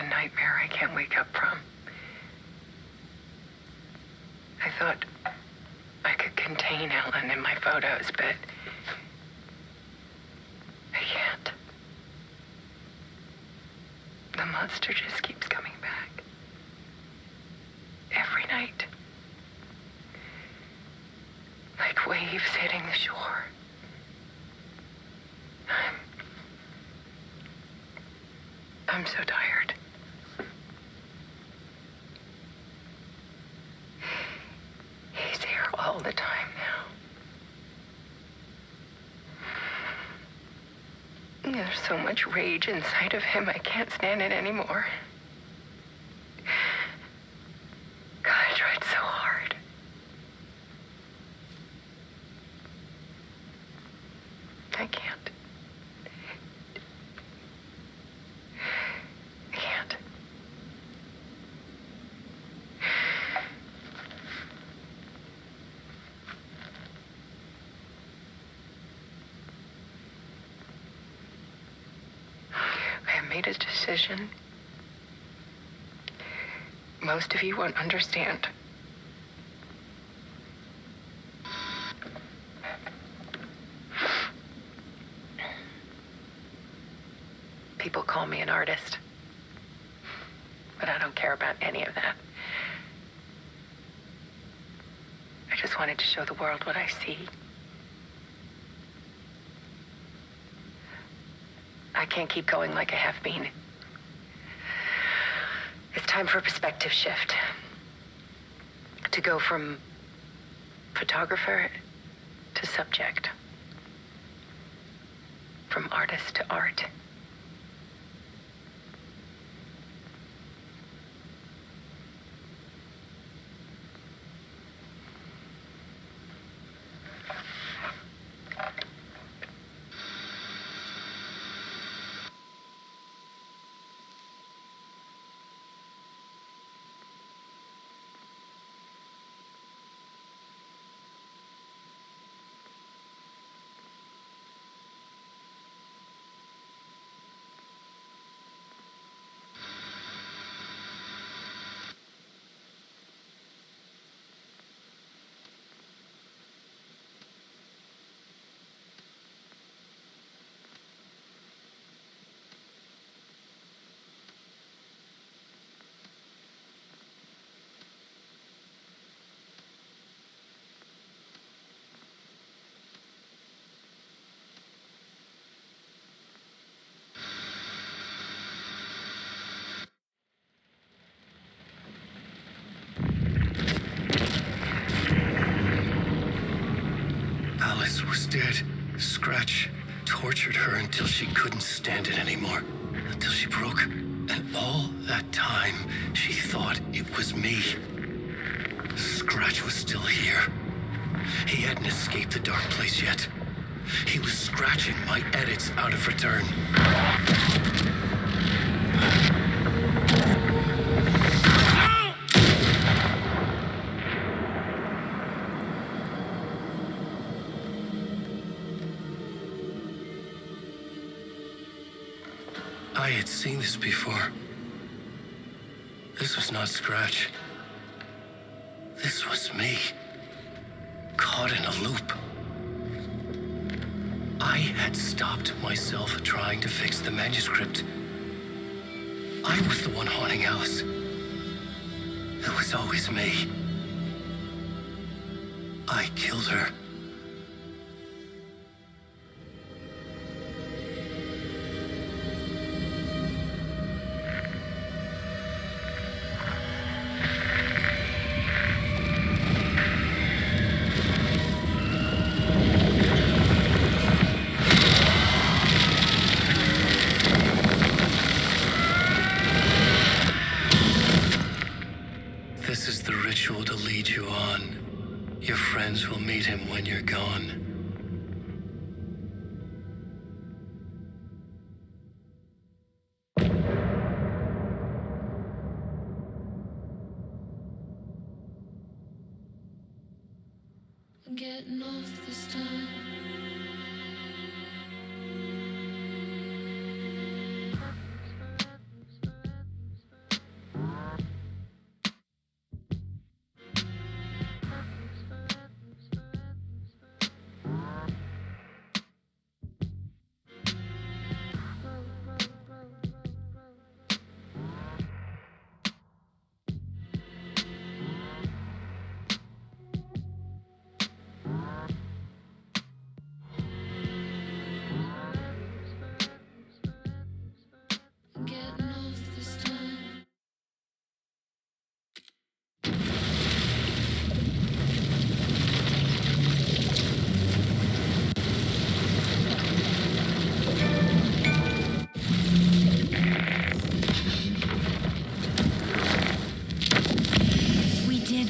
Nightmare I can't wake up from. I thought I could contain Ellen in my photos, but I can't. The monster just keeps coming back. Every night. Like waves hitting the shore. I'm so tired. He's here all the time now. There's so much rage inside of him, I can't stand it anymore. God, I tried so hard. I can't. made a decision most of you won't understand. People call me an artist, but I don't care about any of that. I just wanted to show the world what I see. I can't keep going like I have been. It's time for a perspective shift. To go from photographer to subject. From artist to art. Alice was dead. Scratch tortured her until she couldn't stand it anymore. Until she broke. And all that time, she thought it was me. Scratch was still here. He hadn't escaped the dark place yet. He was scratching my edits out of return. I had seen this before. This was not Scratch. This was me. Caught in a loop. I had stopped myself trying to fix the manuscript. I was the one haunting Alice. It was always me. I killed her. This is the ritual to lead you on. Your friends will meet him when you're gone. I'm getting off this time.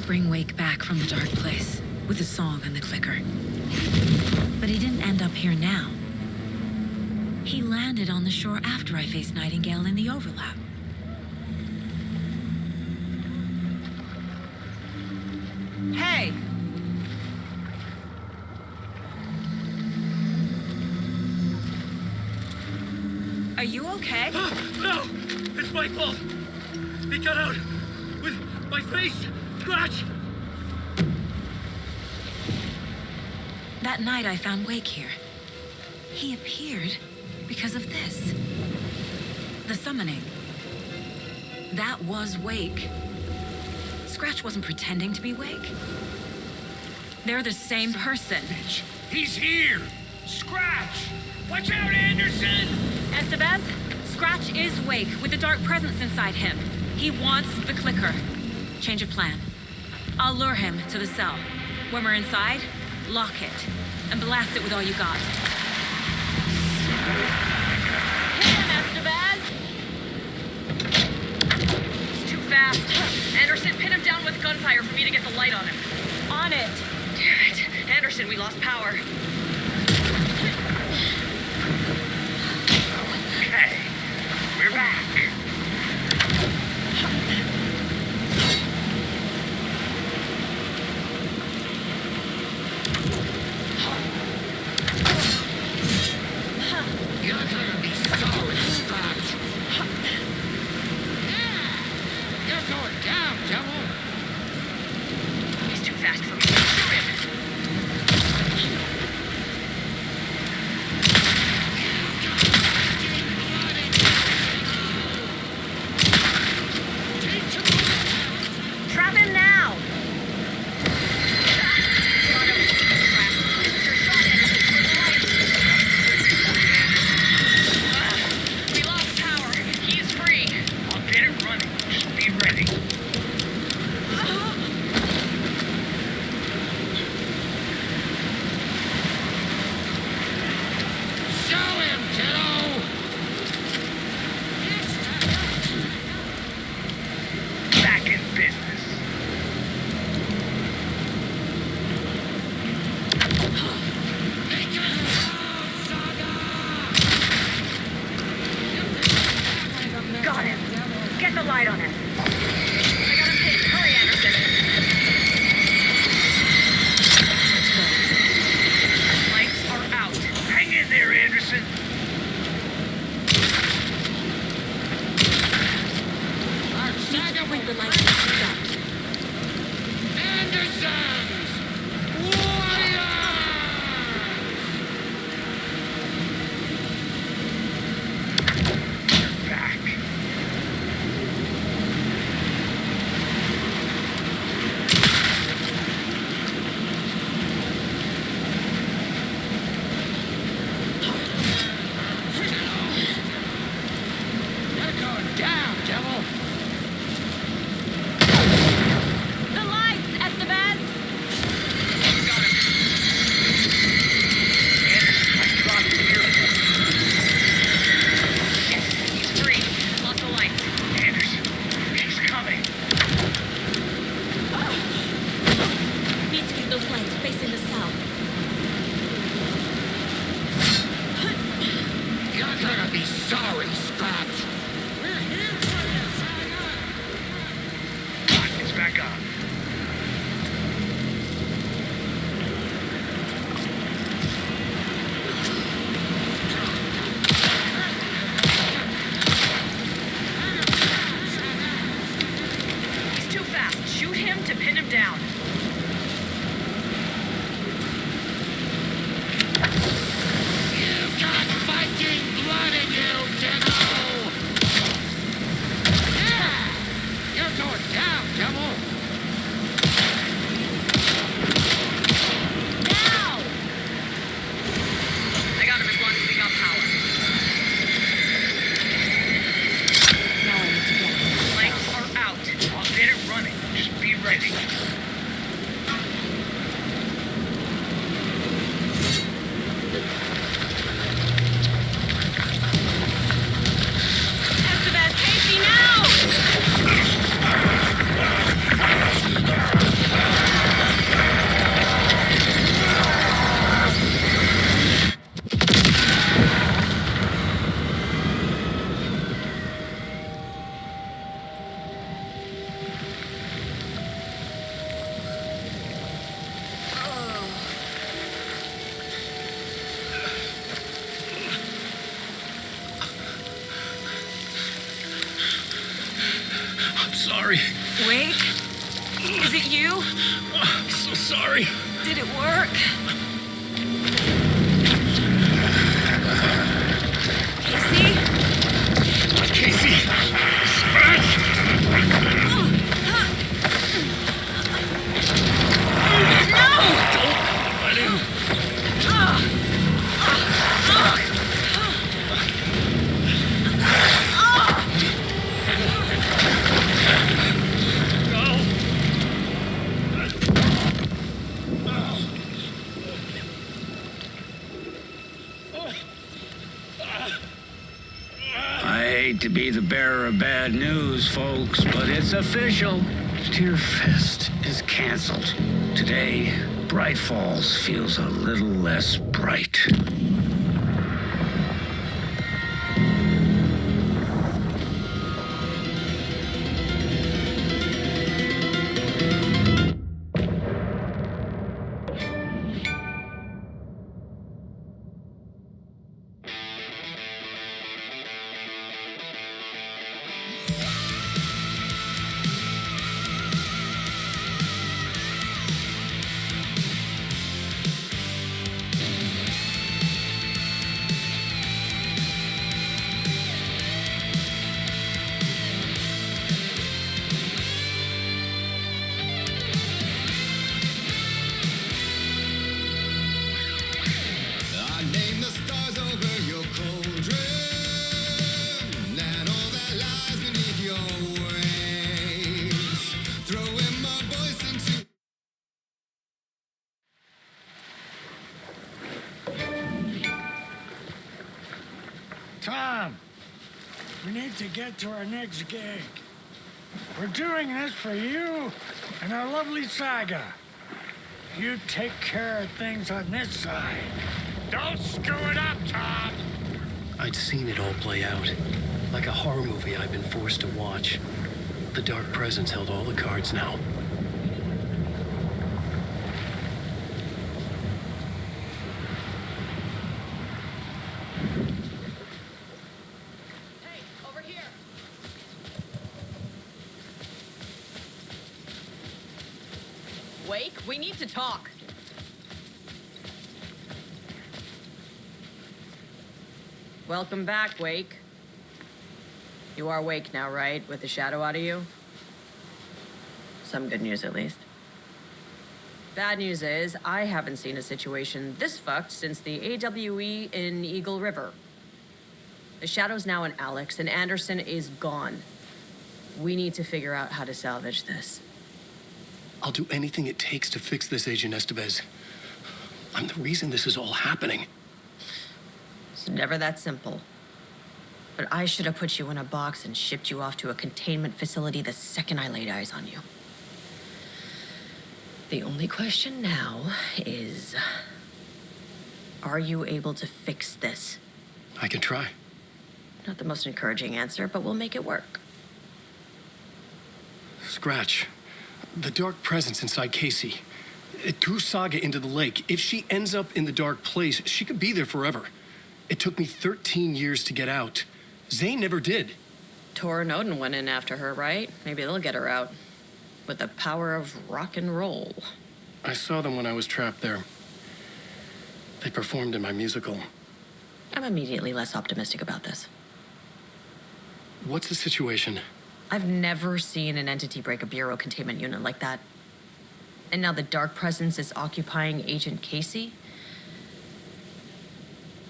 Bring Wake back from the dark place with the song and the clicker. But he didn't end up here now. He landed on the shore after I faced Nightingale in the overlap. Hey! Are you okay? No! It's my fault! He got out with my face! Scratch! That night I found Wake here. He appeared because of this. The summoning. That was Wake. Scratch wasn't pretending to be Wake. They're the same person. He's here! Scratch! Watch out, Anderson! Estevez, Scratch is Wake with the dark presence inside him. He wants the clicker. Change of plan. I'll lure him to the cell. When we're inside, lock it and blast it with all you got. Hit him, Estevez! He's too fast. Anderson, pin him down with gunfire for me to get the light on him. On it. Damn it. Anderson, we lost power. Okay, we're back. You're gonna be solid, Scratch. Yeah! You're going down, Devil. He's too fast for me. Shoot him! sorry. Wake? Is it you? Oh, I'm so sorry. Did it work? Casey? Scratch! I hate to be the bearer of bad news, folks, but it's official. Tear Fest is canceled. Today, Bright Falls feels a little less bright. Tom, we need to get to our next gig. We're doing this for you and our lovely saga. You take care of things on this side. Don't screw it up, Tom! I'd seen it all play out. Like a horror movie I'd been forced to watch. The Dark Presence held all the cards now. Wake, we need to talk. Welcome back, Wake. You are Wake now, right? With the shadow out of you? Some good news, at least. Bad news is, I haven't seen a situation this fucked since the AWE in Eagle River. The shadow's now in Alex, and Anderson is gone. We need to figure out how to salvage this. I'll do anything it takes to fix this, Agent Estevez. I'm the reason this is all happening. It's never that simple. But I should have put you in a box and shipped you off to a containment facility the second I laid eyes on you. The only question now is, are you able to fix this? I can try. Not the most encouraging answer, but we'll make it work. Scratch. The Dark Presence inside Casey. It threw Saga into the lake. If she ends up in the dark place, she could be there forever. It took me 13 years to get out. Zane never did. Tor and Odin went in after her, right? Maybe they'll get her out. With the power of rock and roll. I saw them when I was trapped there. They performed in my musical. I'm immediately less optimistic about this. What's the situation? I've never seen an entity break a bureau containment unit like that. And now the Dark Presence is occupying Agent Casey?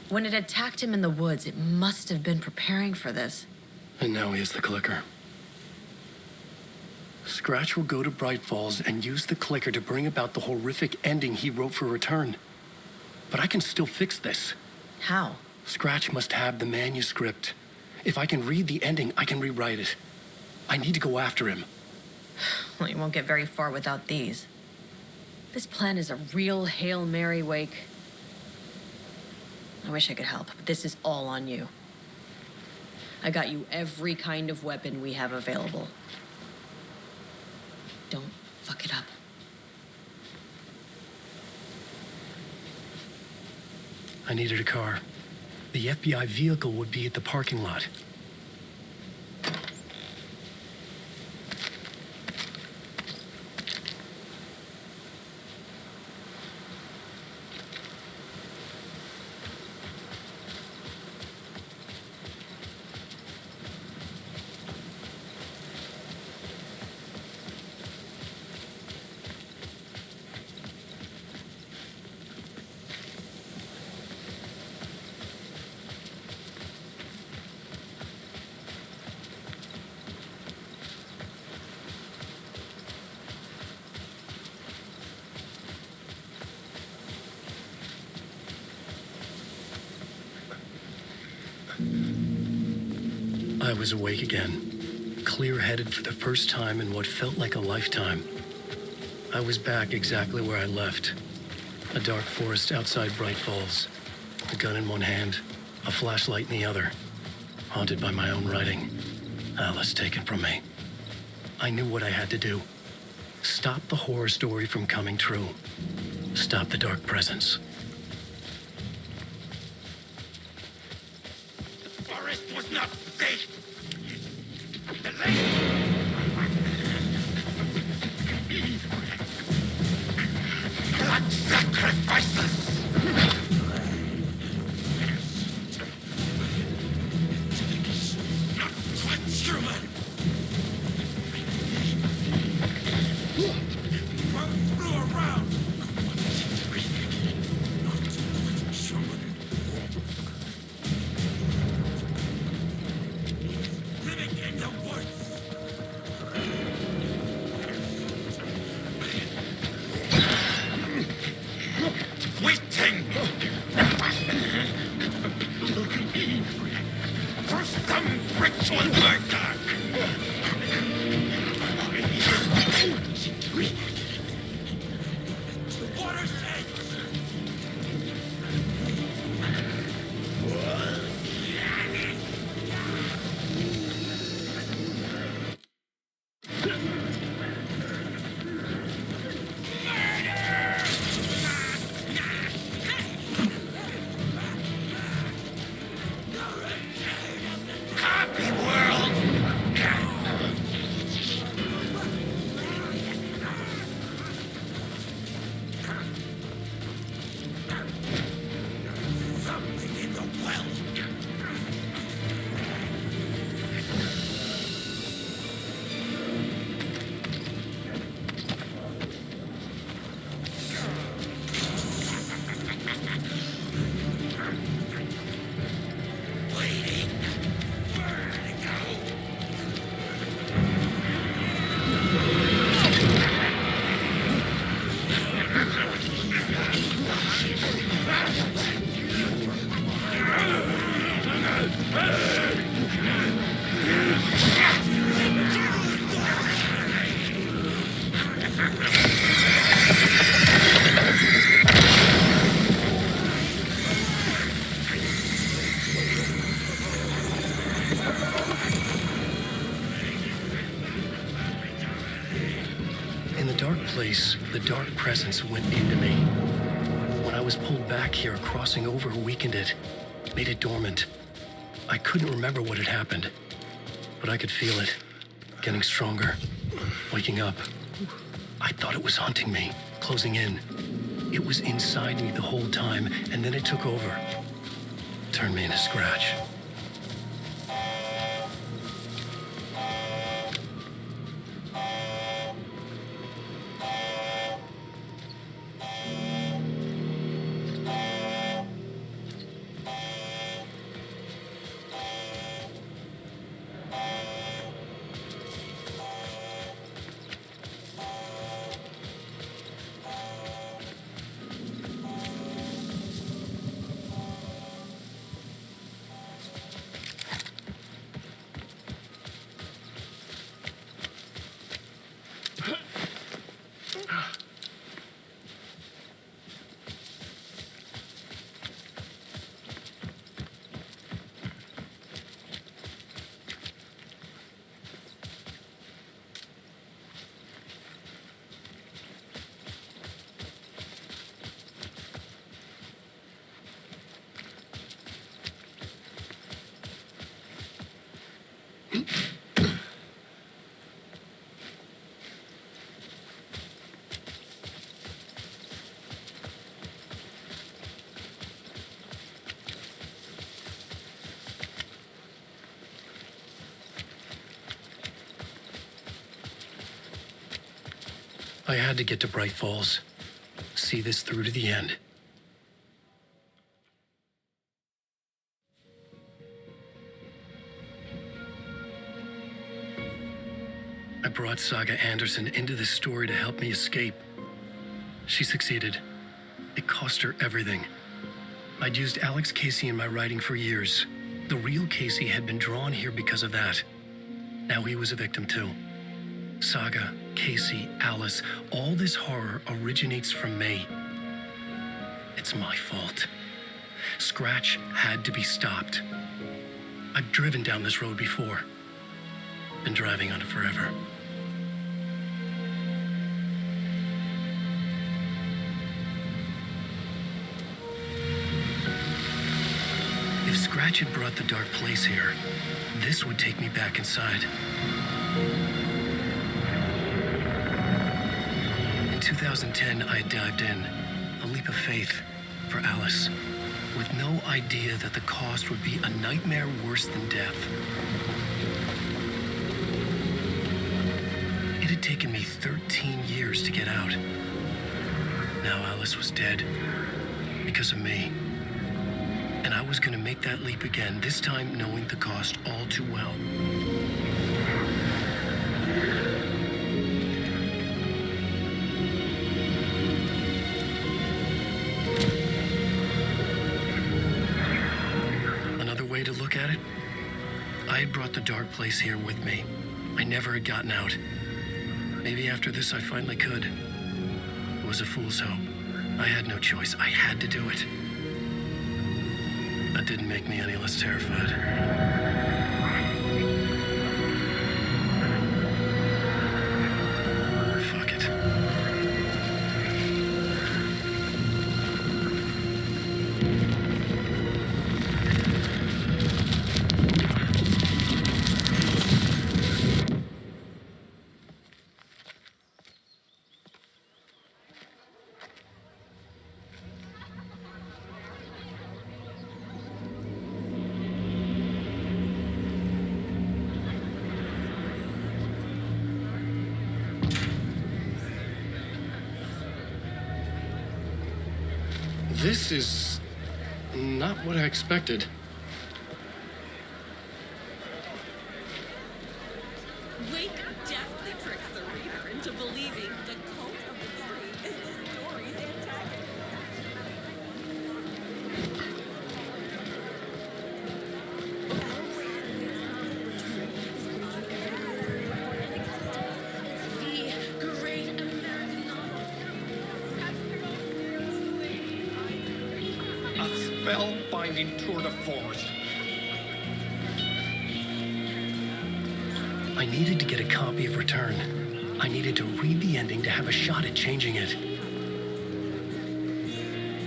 When it attacked him in the woods, it must have been preparing for this. And now he has the clicker. Scratch will go to Bright Falls and use the clicker to bring about the horrific ending he wrote for Return. But I can still fix this. How? Scratch must have the manuscript. If I can read the ending, I can rewrite it. I need to go after him. Well, you won't get very far without these. This plan is a real Hail Mary, Wake. I wish I could help, but this is all on you. I got you every kind of weapon we have available. Don't fuck it up. I needed a car. The FBI vehicle would be at the parking lot. I was awake again, clear-headed for the first time in what felt like a lifetime. I was back exactly where I left. A dark forest outside Bright Falls. A gun in one hand, a flashlight in the other. Haunted by my own writing. Alice taken from me. I knew what I had to do. Stop the horror story from coming true. Stop the dark presence. The forest was not safe. The lake. Blood sacrifices. Not quite human. Around. Living in the woods. Waiting for some ritual murder. Water's edge. Happy world. Something in the well. Waiting. Vertigo. In the dark place, the dark presence went into me. When I was pulled back here, crossing over weakened it, made it dormant. I couldn't remember what had happened, but I could feel it, getting stronger, waking up. I thought it was hunting me, closing in. It was inside me the whole time, and then it took over. Turned me into Scratch. I had to get to Bright Falls. See this through to the end. I brought Saga Anderson into this story to help me escape. She succeeded. It cost her everything. I'd used Alex Casey in my writing for years. The real Casey had been drawn here because of that. Now he was a victim too. Saga, Casey, Alice, all this horror originates from me. It's my fault. Scratch had to be stopped. I've driven down this road before. Been driving on it forever. If Scratch had brought the dark place here, this would take me back inside. In 2010, I dived in, a leap of faith for Alice, with no idea that the cost would be a nightmare worse than death. It had taken me 13 years to get out. Now Alice was dead, because of me. And I was gonna make that leap again, this time knowing the cost all too well. Another way to look at it, I had brought the dark place here with me. I never had gotten out. Maybe after this I finally could. It was a fool's hope. I had no choice. I had to do it. That didn't make me any less terrified. Fuck it. This is not what I expected. Wake deftly tricks the reader into believing the cult of the three is the story's antagonist. The great American novel. A spellbinding tour de force. I needed to get a copy of Return. I needed to read the ending to have a shot at changing it.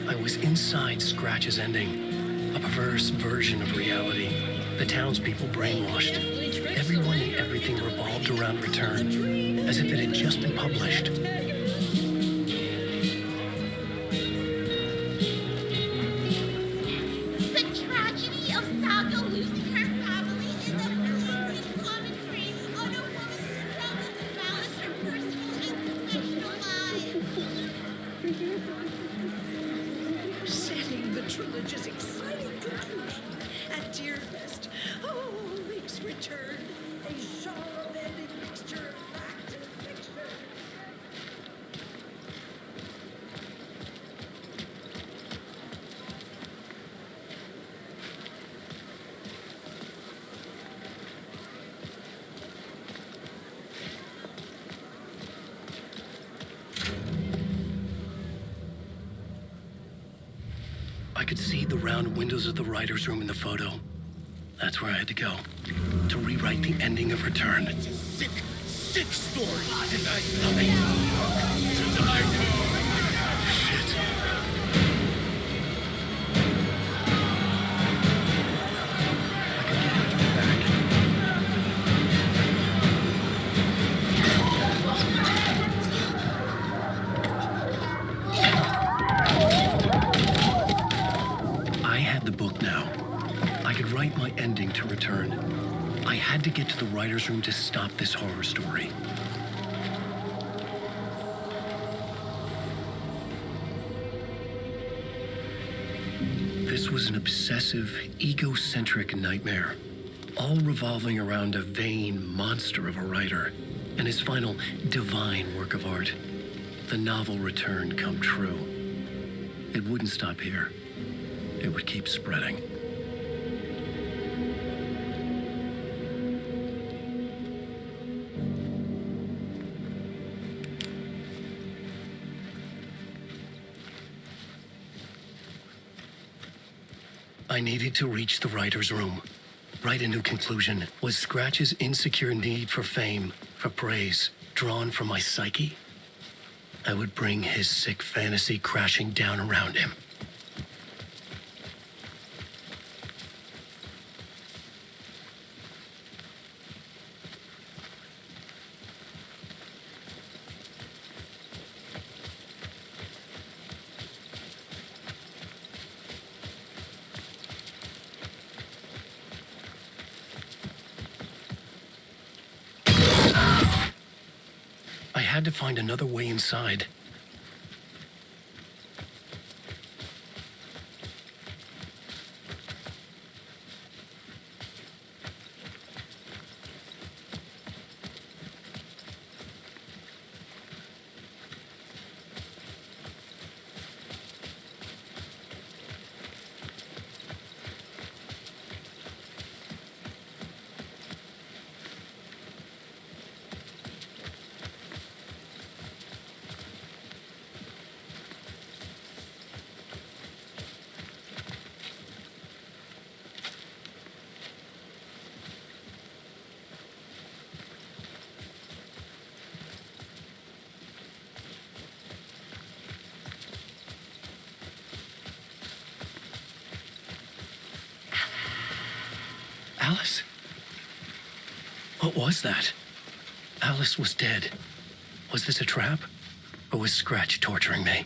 I was inside Scratch's ending, a perverse version of reality. The townspeople brainwashed. Everyone and everything revolved around Return, as if it had just been published. The tragedy of Saga losing her family is a brilliant commentary on a woman's struggle to balance her personal and professional lives. Setting the trilogy's exciting conclusion at Deerfest. Oh, Wake's Return. A genre-bending mixture of fact and fiction. I could see the round windows of the writer's room in the photo. That's where I had to go, to rewrite the ending of Return. Sick story. And I tonight. Shit. I could get out through the back. I had the book now. I could write my ending to Return. I had to get to the writer's room to stop this horror story. This was an obsessive, egocentric nightmare, all revolving around a vain monster of a writer and his final divine work of art, the novel Return come true. It wouldn't stop here. It would keep spreading. I needed to reach the writer's room. Write a new conclusion. Was Scratch's insecure need for fame, for praise, drawn from my psyche? I would bring his sick fantasy crashing down around him. I had to find another way inside. Alice? What was that? Alice was dead. Was this a trap? Or was Scratch torturing me?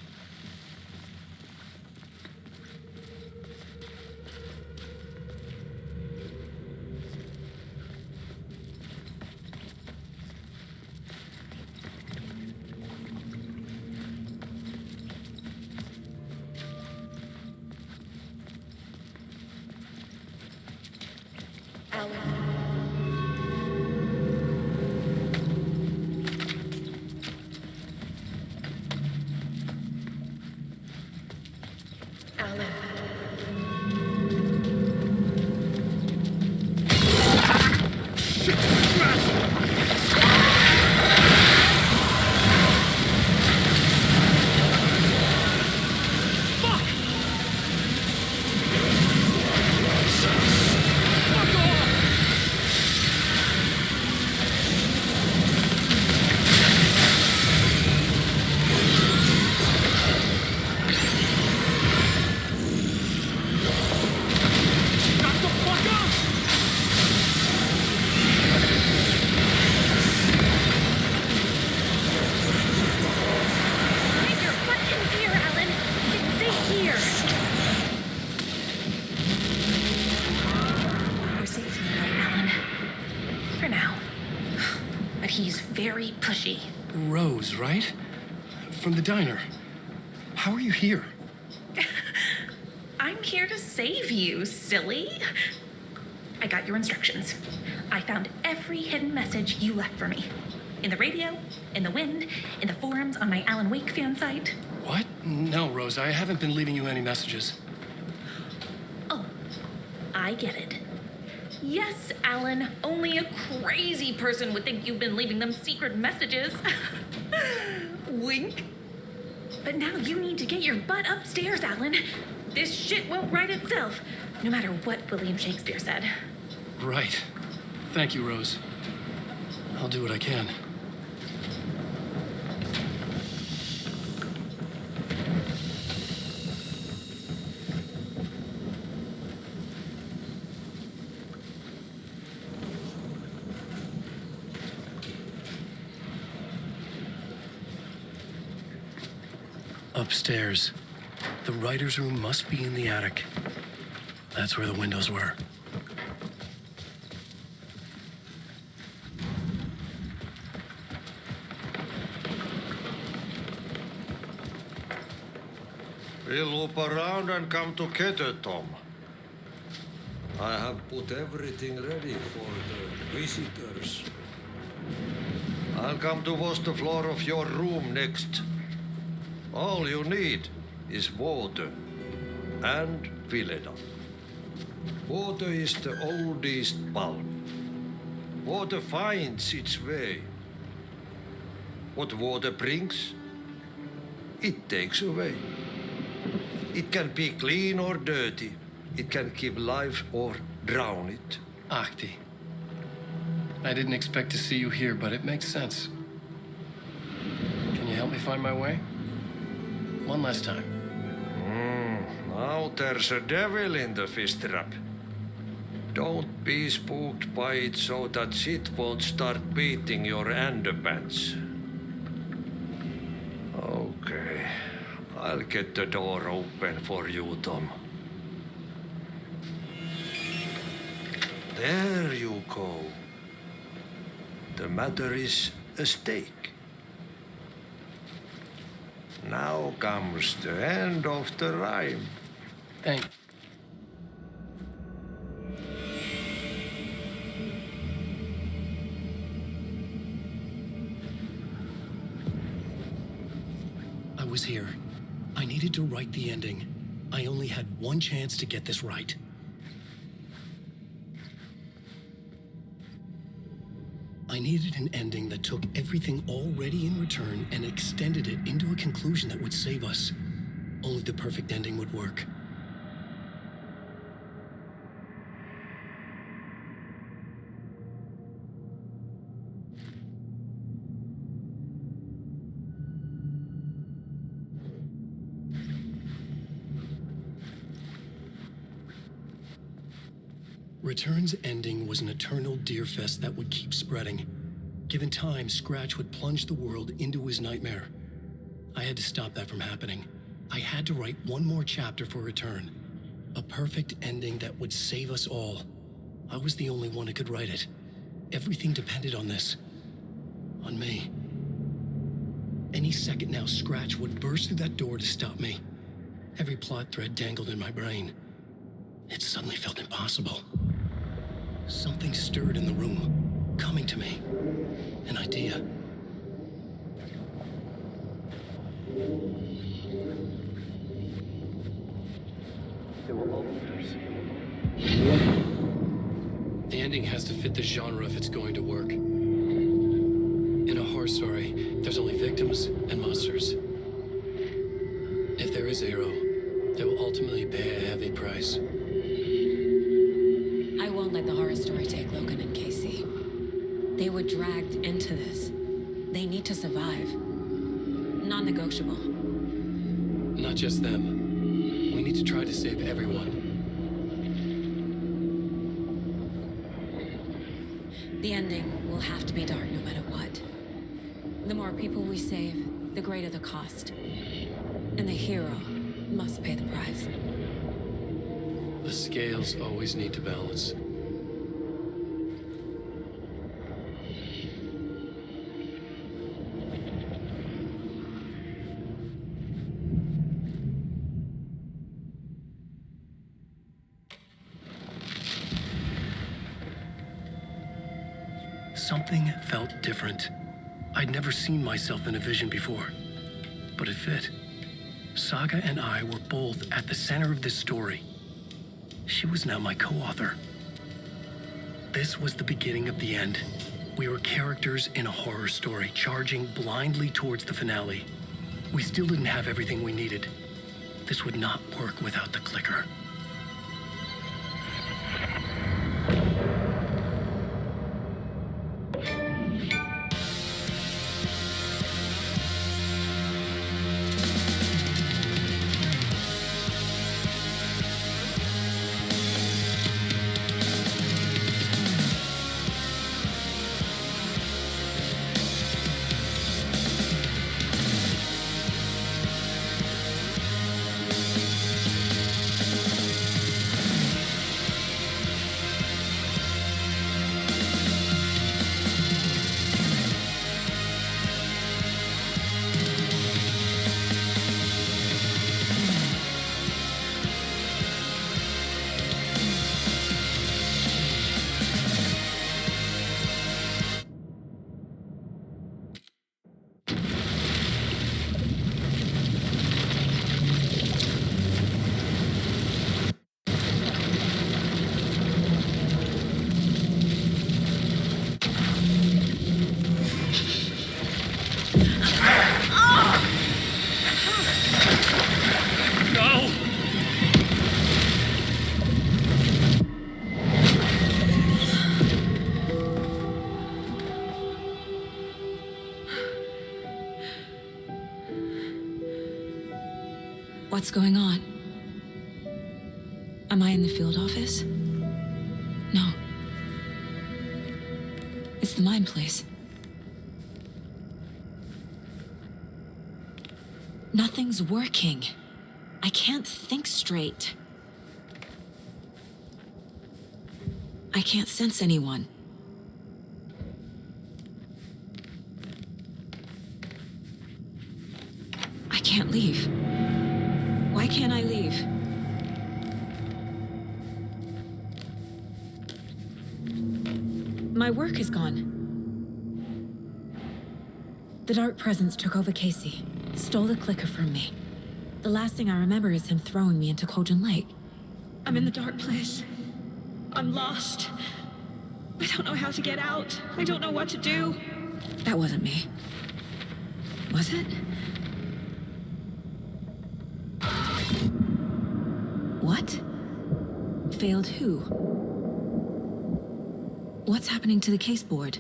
Very pushy. Rose, right? From the diner. How are you here? I'm here to save you, silly. I got your instructions. I found every hidden message you left for me. In the radio, in the wind, in the forums on my Alan Wake fan site. What? No, Rose, I haven't been leaving you any messages. Oh, I get it. Yes, Alan, only a crazy person would think you've been leaving them secret messages. Wink. But now you need to get your butt upstairs, Alan. This shit won't right itself, no matter what William Shakespeare said. Right. Thank you, Rose. I'll do what I can. Upstairs. The writer's room must be in the attic. That's where the windows were. We'll loop around and come together, Tom. I have put everything ready for the visitors. I'll come to wash the floor of your room next. All you need is water and fill it up. Water is the oldest bulb. Water finds its way. What water brings, it takes away. It can be clean or dirty, it can give life or drown it. Ahti. I didn't expect to see you here, but it makes sense. Can you help me find my way? One last time. Now there's a devil in the fish trap. Don't be spooked by it so that shit won't start beating your underpants. Okay, I'll get the door open for you, Tom. There you go. The matter is a stake. Now comes the end of the rhyme. Thank. I was here. I needed to write the ending. I only had one chance to get this right. I needed an ending that took everything already in return and extended it into a conclusion that would save us. Only the perfect ending would work. Return's ending was an eternal Deerfest that would keep spreading. Given time, Scratch would plunge the world into his nightmare. I had to stop that from happening. I had to write one more chapter for Return. A perfect ending that would save us all. I was the only one who could write it. Everything depended on this. On me. Any second now, Scratch would burst through that door to stop me. Every plot thread dangled in my brain. It suddenly felt impossible. Something stirred in the room, coming to me. An idea. The ending has to fit the genre if it's going to work. In a horror story, there's only victims and monsters. If there is a hero, they will ultimately pay a heavy price. I won't let the horror story take Logan and Casey. They were dragged into this. They need to survive. Non-negotiable. Not just them. We need to try to save everyone. The ending will have to be dark no matter what. The more people we save, the greater the cost. And the hero must pay the price. The scales always need to balance. Something felt different. I'd never seen myself in a vision before, but it fit. Saga and I were both at the center of this story. She was now my co-author. This was the beginning of the end. We were characters in a horror story, charging blindly towards the finale. We still didn't have everything we needed. This would not work without the clicker. What's going on? Am I in the field office? No. It's the mine place. Nothing's working. I can't think straight. I can't sense anyone. I can't leave. Why can't I leave? My work is gone. The Dark Presence took over Casey, stole the clicker from me. The last thing I remember is him throwing me into Cauldron Lake. I'm in the dark place. I'm lost. I don't know how to get out. I don't know what to do. That wasn't me. Was it? What? Failed who? What's happening to the case board?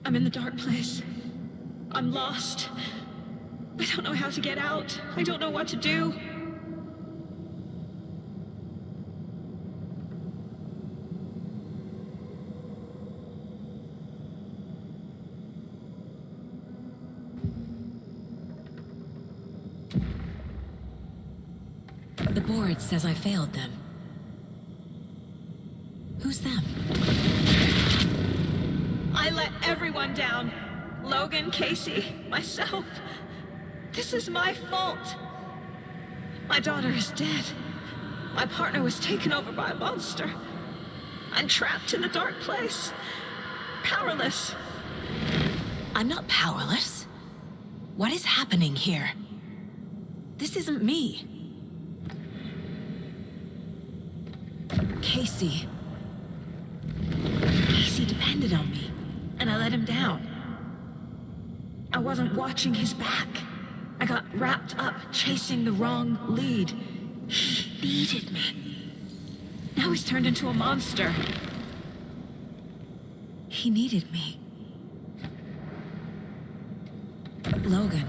I'm in the dark place. I'm lost. I don't know how to get out. I don't know what to do. The board says I failed them. Who's them? I let everyone down. Logan, Casey, myself. This is my fault. My daughter is dead. My partner was taken over by a monster. I'm trapped in the dark place. Powerless. I'm not powerless. What is happening here? This isn't me. Casey. Casey depended on me, and I let him down. I wasn't watching his back. I got wrapped up chasing the wrong lead. He needed me. Now he's turned into a monster. He needed me. Logan.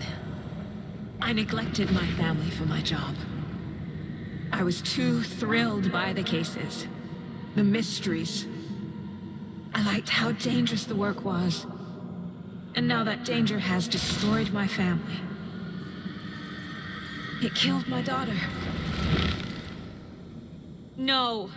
I neglected my family for my job. I was too thrilled by the cases, the mysteries. I liked how dangerous the work was. And now that danger has destroyed my family. It killed my daughter. No.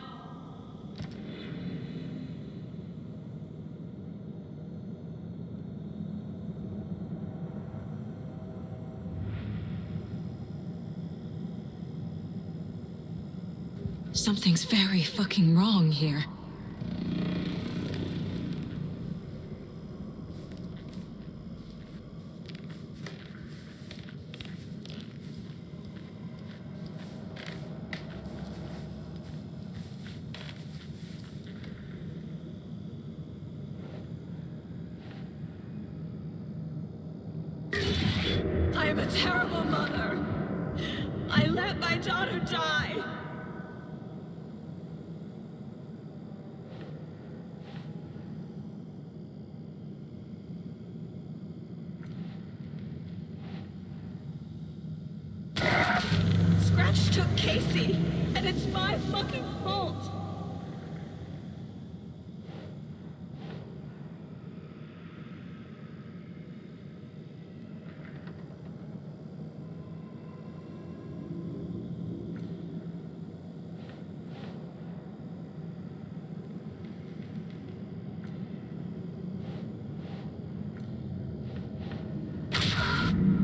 Something's very fucking wrong here. I am a terrible mother. I let my daughter die. Scratch took Casey, and it's my fucking fault.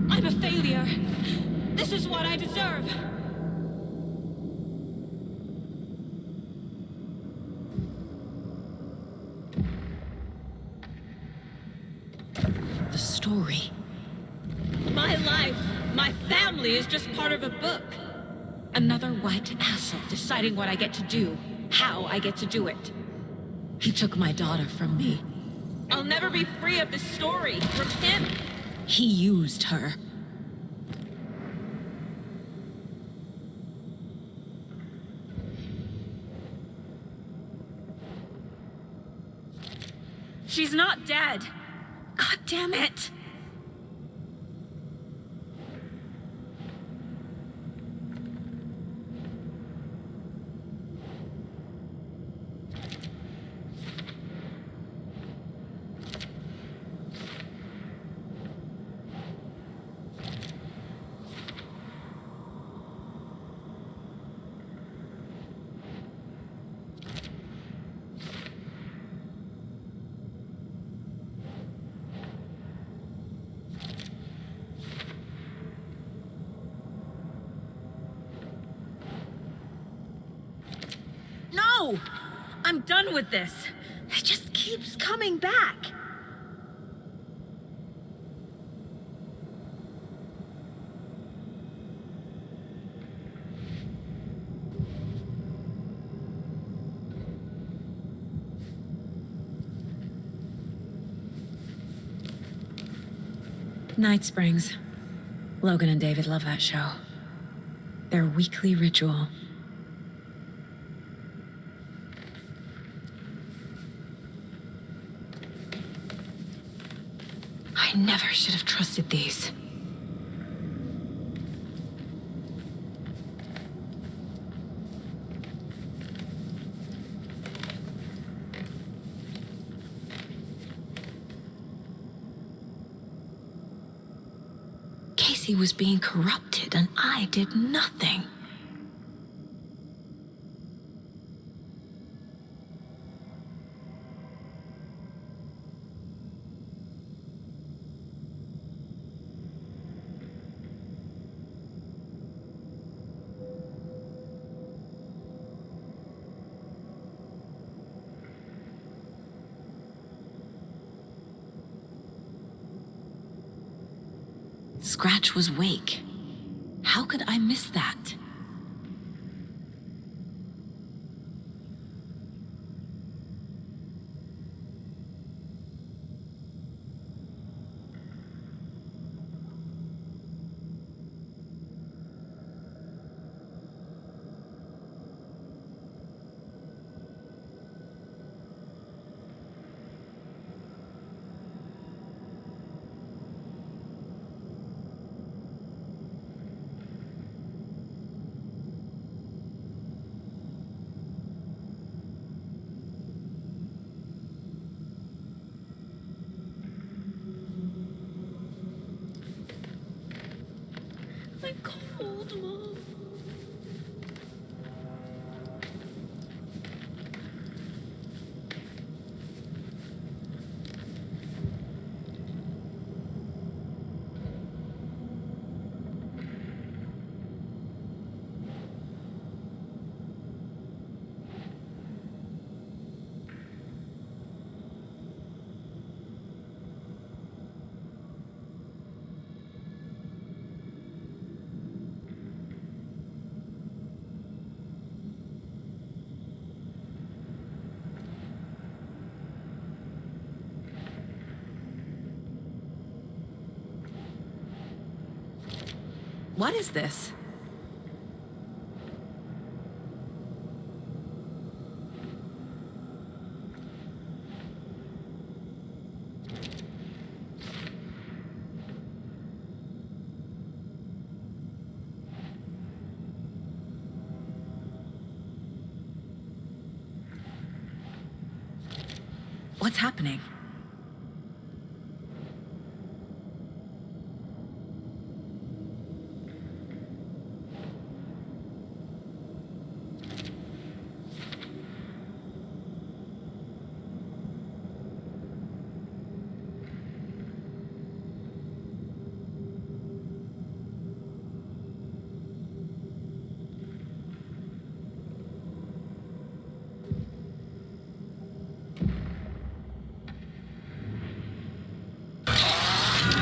I'm a failure. This is what I deserve. The story. My life, my family is just part of a book. Another white asshole deciding what I get to do, how I get to do it. He took my daughter from me. I'll never be free of this story from him. He used her. She's not dead. God damn it. No! I'm done with this. It just keeps coming back. Night Springs. Logan and David love that show. Their weekly ritual. I never should have trusted these. Casey was being corrupted, and I did nothing. Scratch was Wake. How could I miss that? I'm cold, Mom. What is this? What's happening?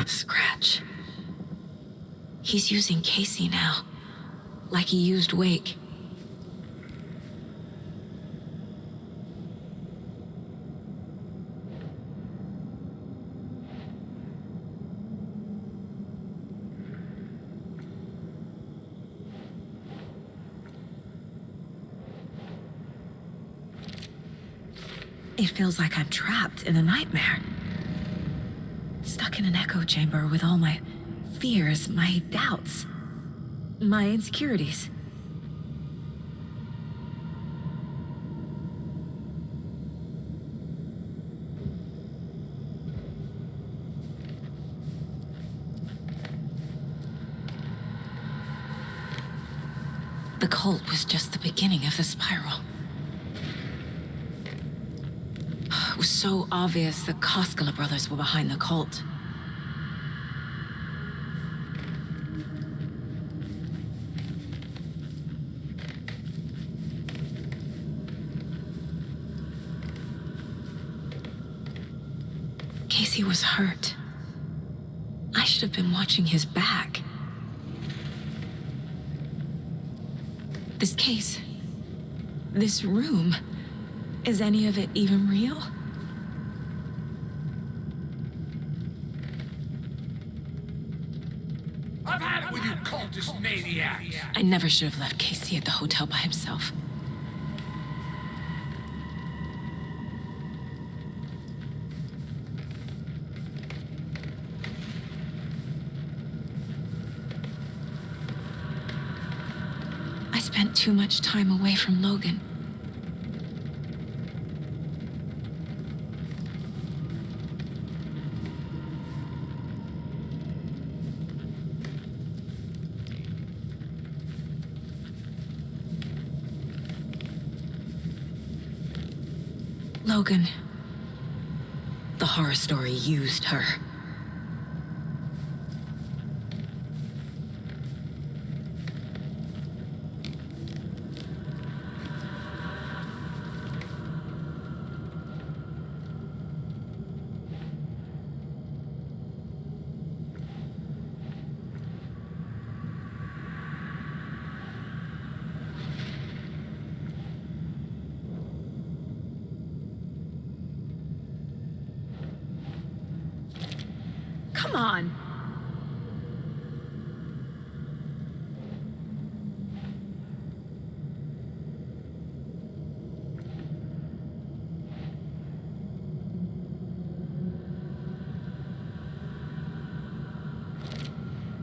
Scratch. He's using Casey now, like he used Wake. It feels like I'm trapped in a nightmare. Stuck in an echo chamber with all my fears, my doubts, my insecurities. The cult was just the beginning of the spiral. It was so obvious the Koskela brothers were behind the cult. Casey was hurt. I should have been watching his back. This case, this room, is any of it even real? I've had it with you cultist maniacs! I never should have left Casey at the hotel by himself. I spent too much time away from Logan. Logan. The horror story used her. Come on.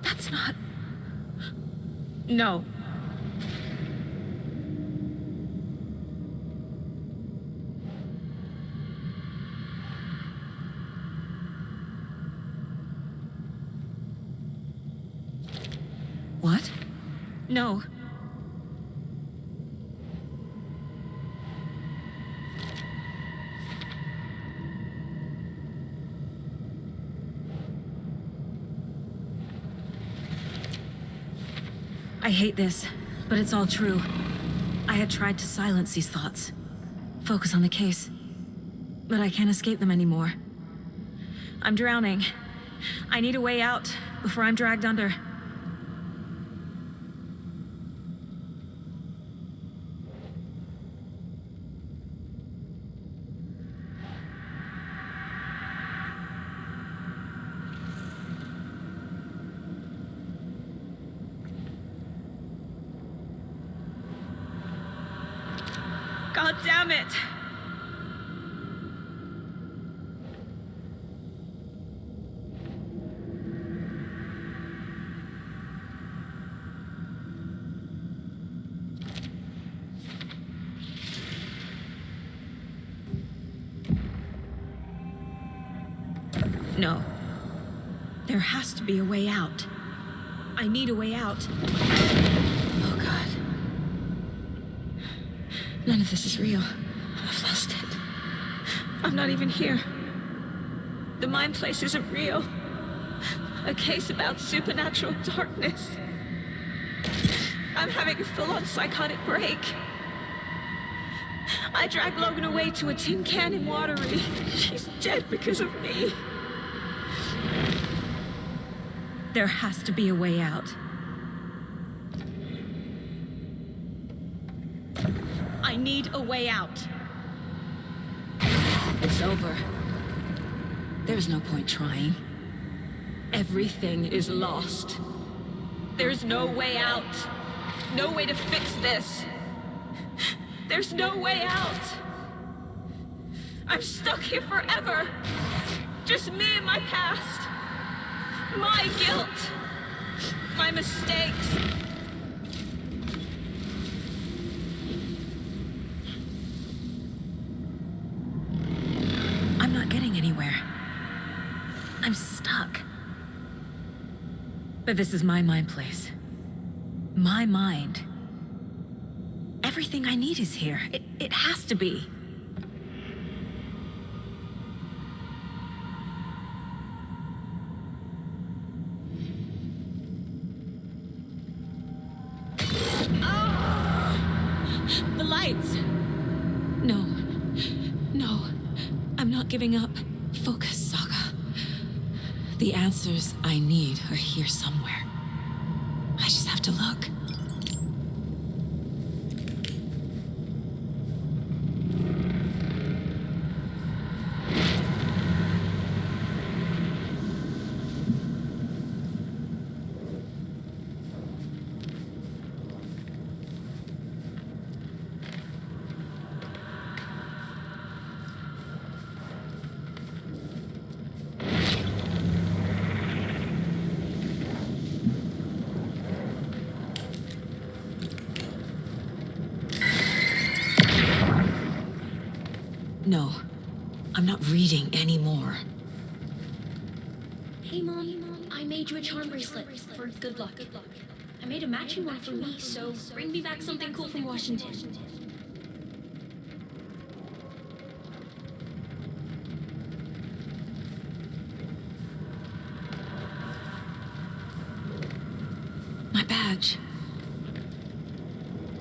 That's not... No. What? No. I hate this, but it's all true. I had tried to silence these thoughts, focus on the case, but I can't escape them anymore. I'm drowning. I need a way out before I'm dragged under. God damn it! No. There has to be a way out. I need a way out. Oh, God. None of this is real. I've lost it. I'm not even here. The mind place isn't real. A case about supernatural darkness. I'm having a full-on psychotic break. I dragged Logan away to a tin can in Watery. She's dead because of me. There has to be a way out. I need a way out. It's over. There's no point trying. Everything is lost. There's no way out. No way to fix this. There's no way out. I'm stuck here forever. Just me and my past. My guilt. My mistakes. I'm not getting anywhere. I'm stuck. But this is my mind place. My mind. Everything I need is here. It has to be. The lights! No. No. I'm not giving up. Focus, Saga. The answers I need are here somewhere. I just have to look. No, I'm not reading anymore. Hey, Mom. I made you a charm bracelet for good luck. I made a matching one for me, so bring me back something cool from Washington. My badge.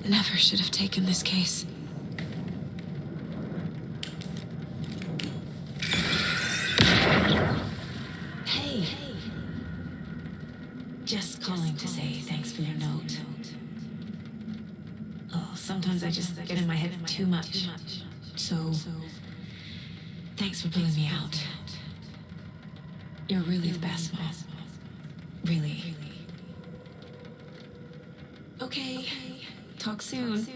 Never should have taken this case. Hey. Just calling to say thanks for your note. Oh, sometimes I just get in my head too much. So, thanks for pulling me out. You're really the best, Mom. Really. Okay. Talk soon.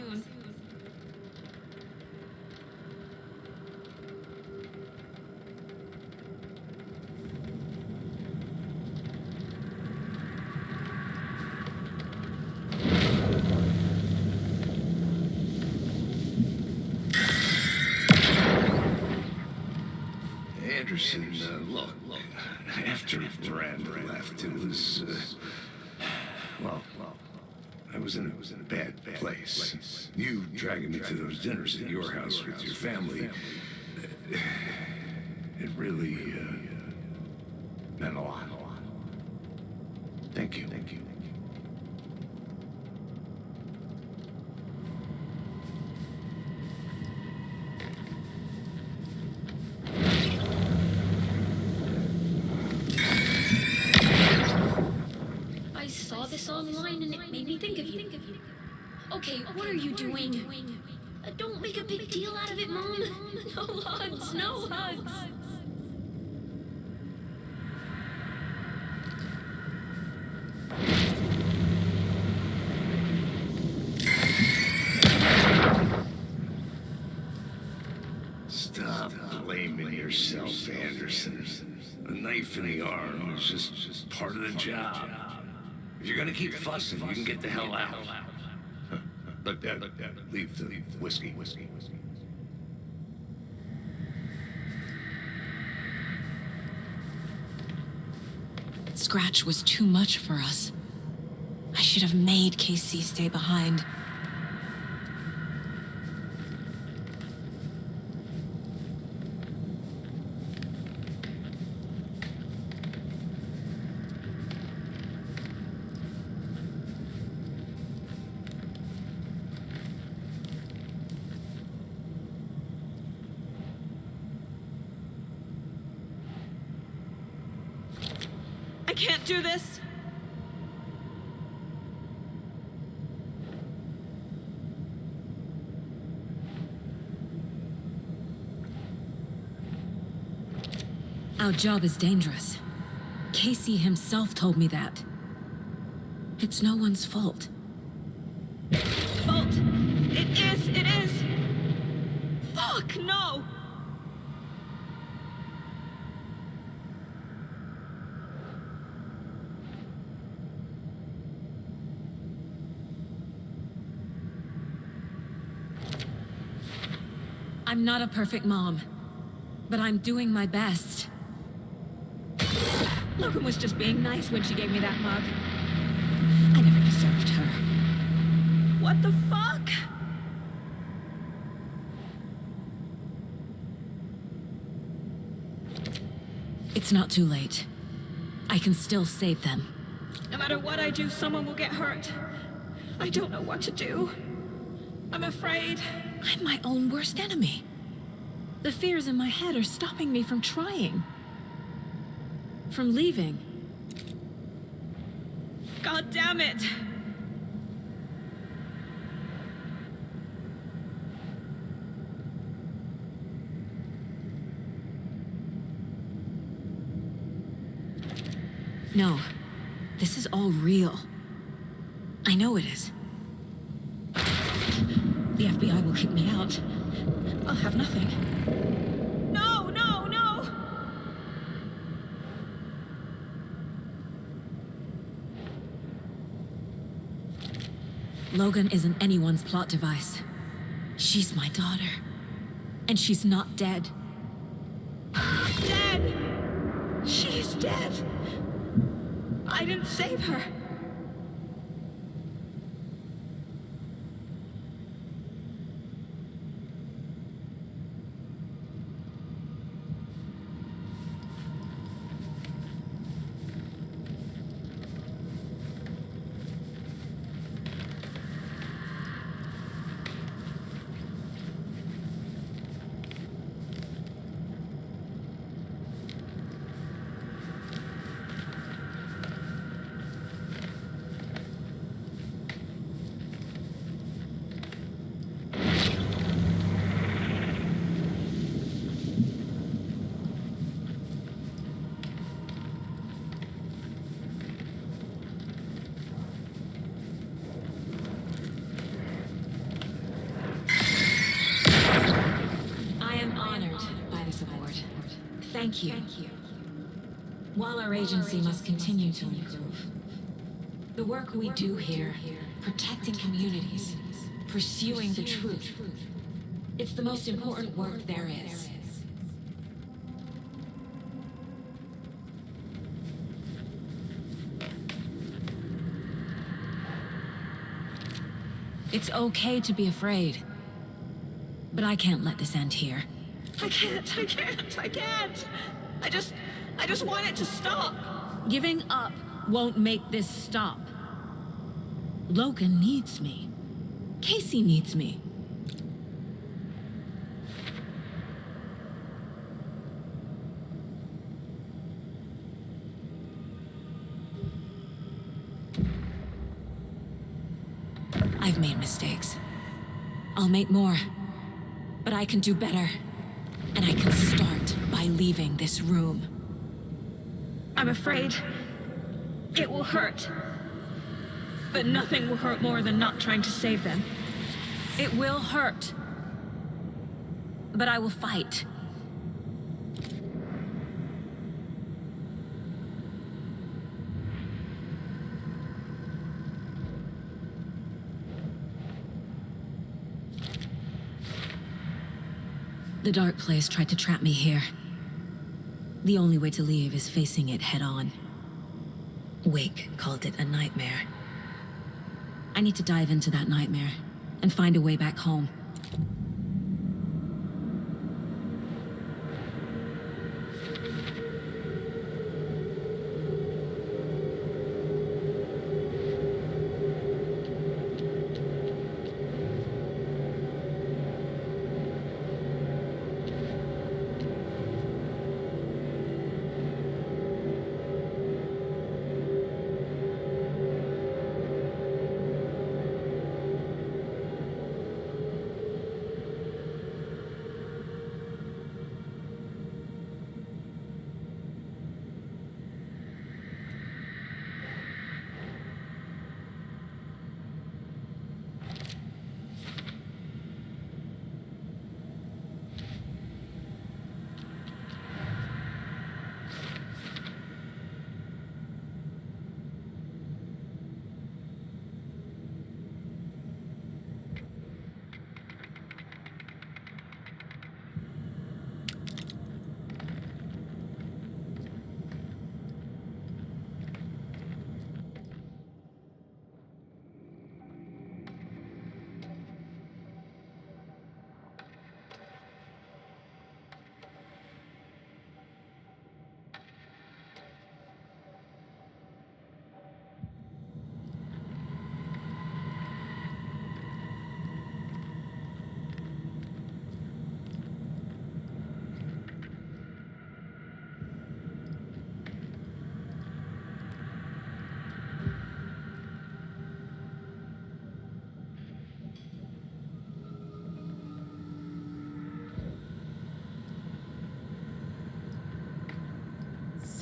Anderson, look, after Miranda left, it was, well, I was in a bad place. You dragging me to those dinners at your house with your family, it really, meant a lot. Thank you. I saw this online and it made me think of you. Okay, what are you doing? Don't make a big deal out of it, Mom. No hugs, no hugs. Stop blaming yourself, Anderson. A knife in the arm is just part of the job. If you're gonna keep fussing, you can get the hell out. But leave the whiskey. Scratch was too much for us. I should have made KC stay behind. I can't do this! Our job is dangerous. Casey himself told me that. It's no one's fault. Fault! It is! Fuck, no! I'm not a perfect mom, but I'm doing my best. Logan was just being nice when she gave me that mug. I never deserved her. What the fuck? It's not too late. I can still save them. No matter what I do, someone will get hurt. I don't know what to do. I'm afraid. I'm my own worst enemy. The fears in my head are stopping me from trying. from leaving. God damn it! No, this is all real. I know it is. The FBI will kick me out. I'll have nothing. No, no, no! Logan isn't anyone's plot device. She's my daughter. And she's not dead. Dead! She's dead! I didn't save her. Thank you. While our agency must continue to improve, the work we do here, protecting communities, pursuing the truth, it's the most important work there is. It's okay to be afraid, but I can't let this end here. I can't. I just want it to stop. Giving up won't make this stop. Logan needs me. Casey needs me. I've made mistakes. I'll make more. But I can do better. And I can start by leaving this room. I'm afraid it will hurt. But nothing will hurt more than not trying to save them. It will hurt. But I will fight. The Dark Place tried to trap me here. The only way to leave is facing it head-on. Wake called it a nightmare. I need to dive into that nightmare and find a way back home.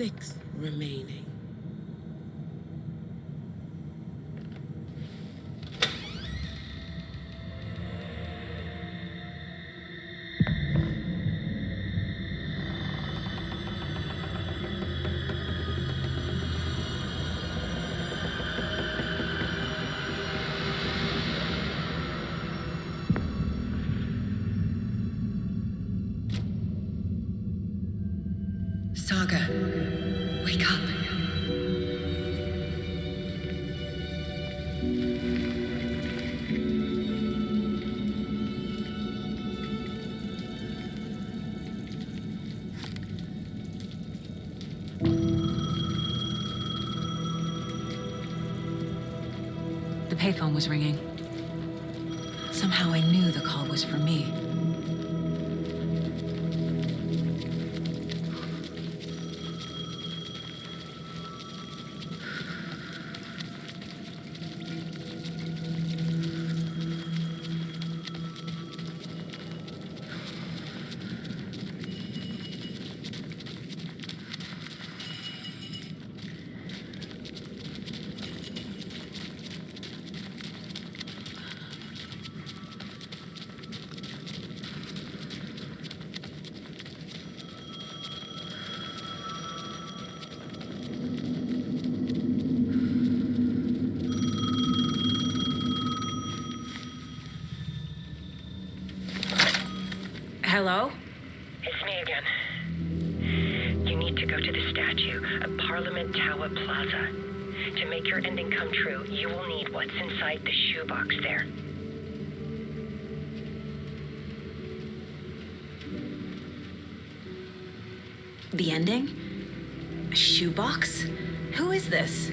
6 remaining. Saga, wake up. The payphone was ringing. Somehow I knew the call was for me. Hello? It's me again. You need to go to the statue at Parliament Tower Plaza. To make your ending come true, you will need what's inside the shoebox there. The ending? A shoebox? Who is this?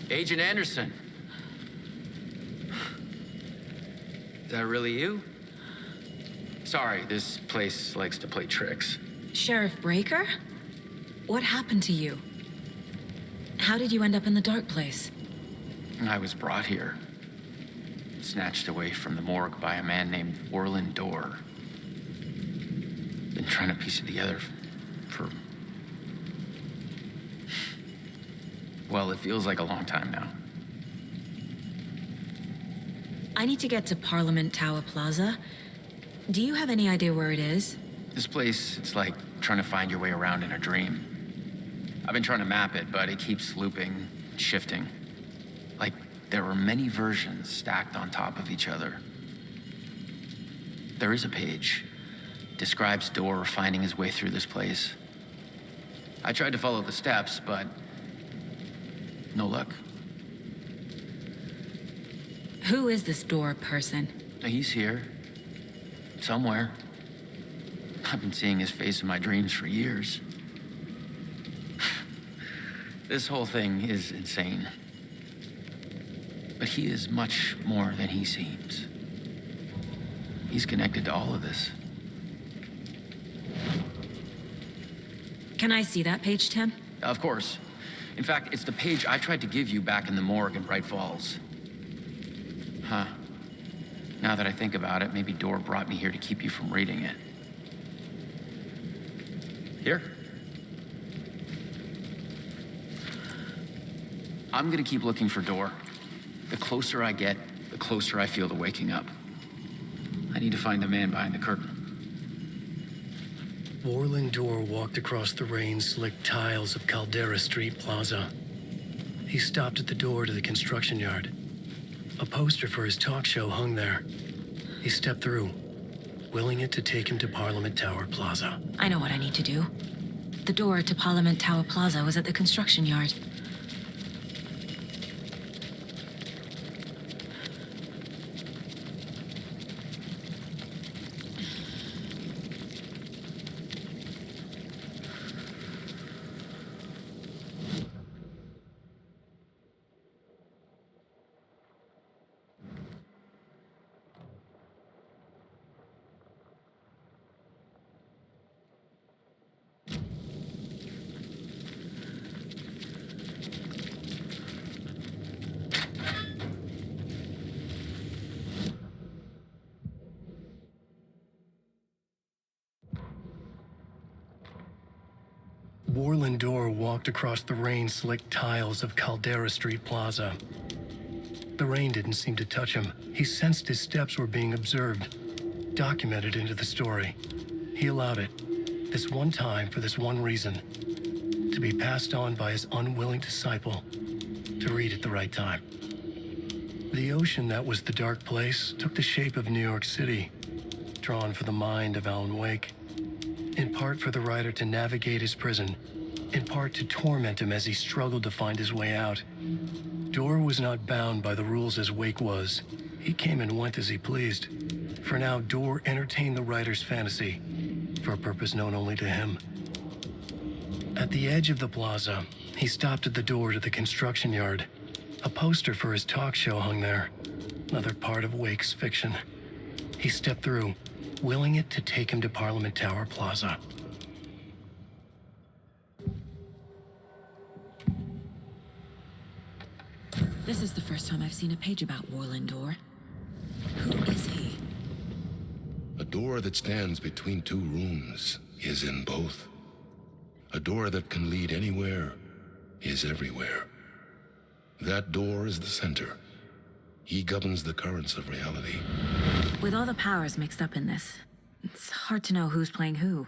Agent Anderson. Is that really you? Sorry, this place likes to play tricks. Sheriff Breaker? What happened to you? How did you end up in the dark place? I was brought here. Snatched away from the morgue by a man named Orland Dorr. Been trying to piece it together for... Well, it feels like a long time now. I need to get to Parliament Tower Plaza. Do you have any idea where it is? This place, it's like trying to find your way around in a dream. I've been trying to map it, but it keeps looping, shifting. Like there are many versions stacked on top of each other. There is a page. Describes Door finding his way through this place. I tried to follow the steps, but no luck. Who is this Door person? He's here. Somewhere. I've been seeing his face in my dreams for years. This whole thing is insane. But he is much more than he seems. He's connected to all of this. Can I see that page, Tim? Of course. In fact, it's the page I tried to give you back in the morgue in Bright Falls. Huh. Now that I think about it, maybe Door brought me here to keep you from reading it. Here. I'm gonna keep looking for Door. The closer I get, the closer I feel to waking up. I need to find the man behind the curtain. Warlin Door walked across the rain-slicked tiles of Caldera Street Plaza. He stopped at the door to the construction yard. A poster for his talk show hung there. He stepped through, willing it to take him to Parliament Tower Plaza. I know what I need to do. The door to Parliament Tower Plaza was at the construction yard. Warlin Door walked across the rain-slicked tiles of Caldera Street Plaza. The rain didn't seem to touch him. He sensed his steps were being observed, documented into the story. He allowed it, this one time for this one reason, to be passed on by his unwilling disciple to read at the right time. The ocean that was the dark place took the shape of New York City, drawn for the mind of Alan Wake. In part for the writer to navigate his prison, in part to torment him as he struggled to find his way out. Door was not bound by the rules as Wake was. He came and went as he pleased. For now, Door entertained the writer's fantasy, for a purpose known only to him. At the edge of the plaza, he stopped at the door to the construction yard. A poster for his talk show hung there, another part of Wake's fiction. He stepped through, willing it to take him to Parliament Tower Plaza. This is the first time I've seen a page about Warlin Door. Who is he? A door that stands between two rooms is in both. A door that can lead anywhere is everywhere. That door is the center. He governs the currents of reality. With all the powers mixed up in this, it's hard to know who's playing who.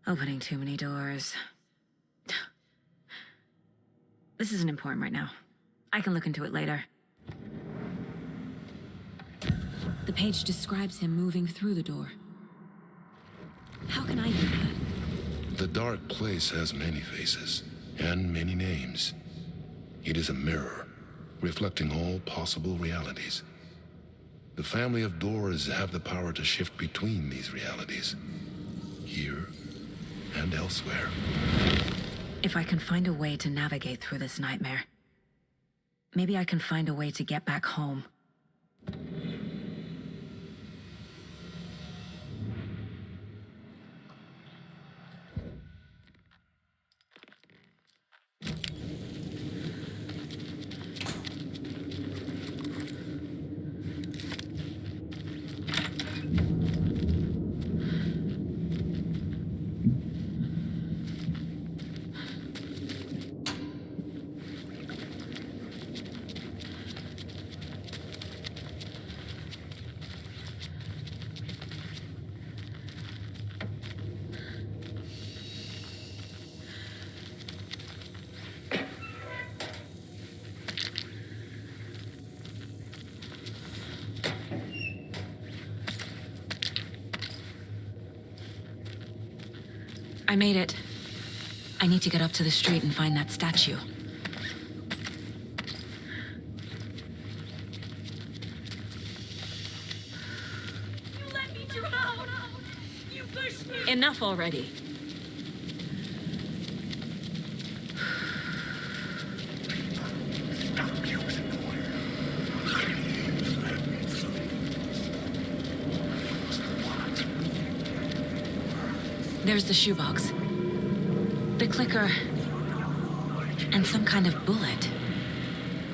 Opening too many doors. This isn't important right now. I can look into it later. The page describes him moving through the door. How can I do that? The dark place has many faces and many names. It is a mirror, reflecting all possible realities. The family of Doors have the power to shift between these realities, here and elsewhere. If I can find a way to navigate through this nightmare, maybe I can find a way to get back home. I made it. I need to get up to the street and find that statue. You let me drown! You pushed me! Enough already. There's the shoebox. The clicker. And some kind of bullet.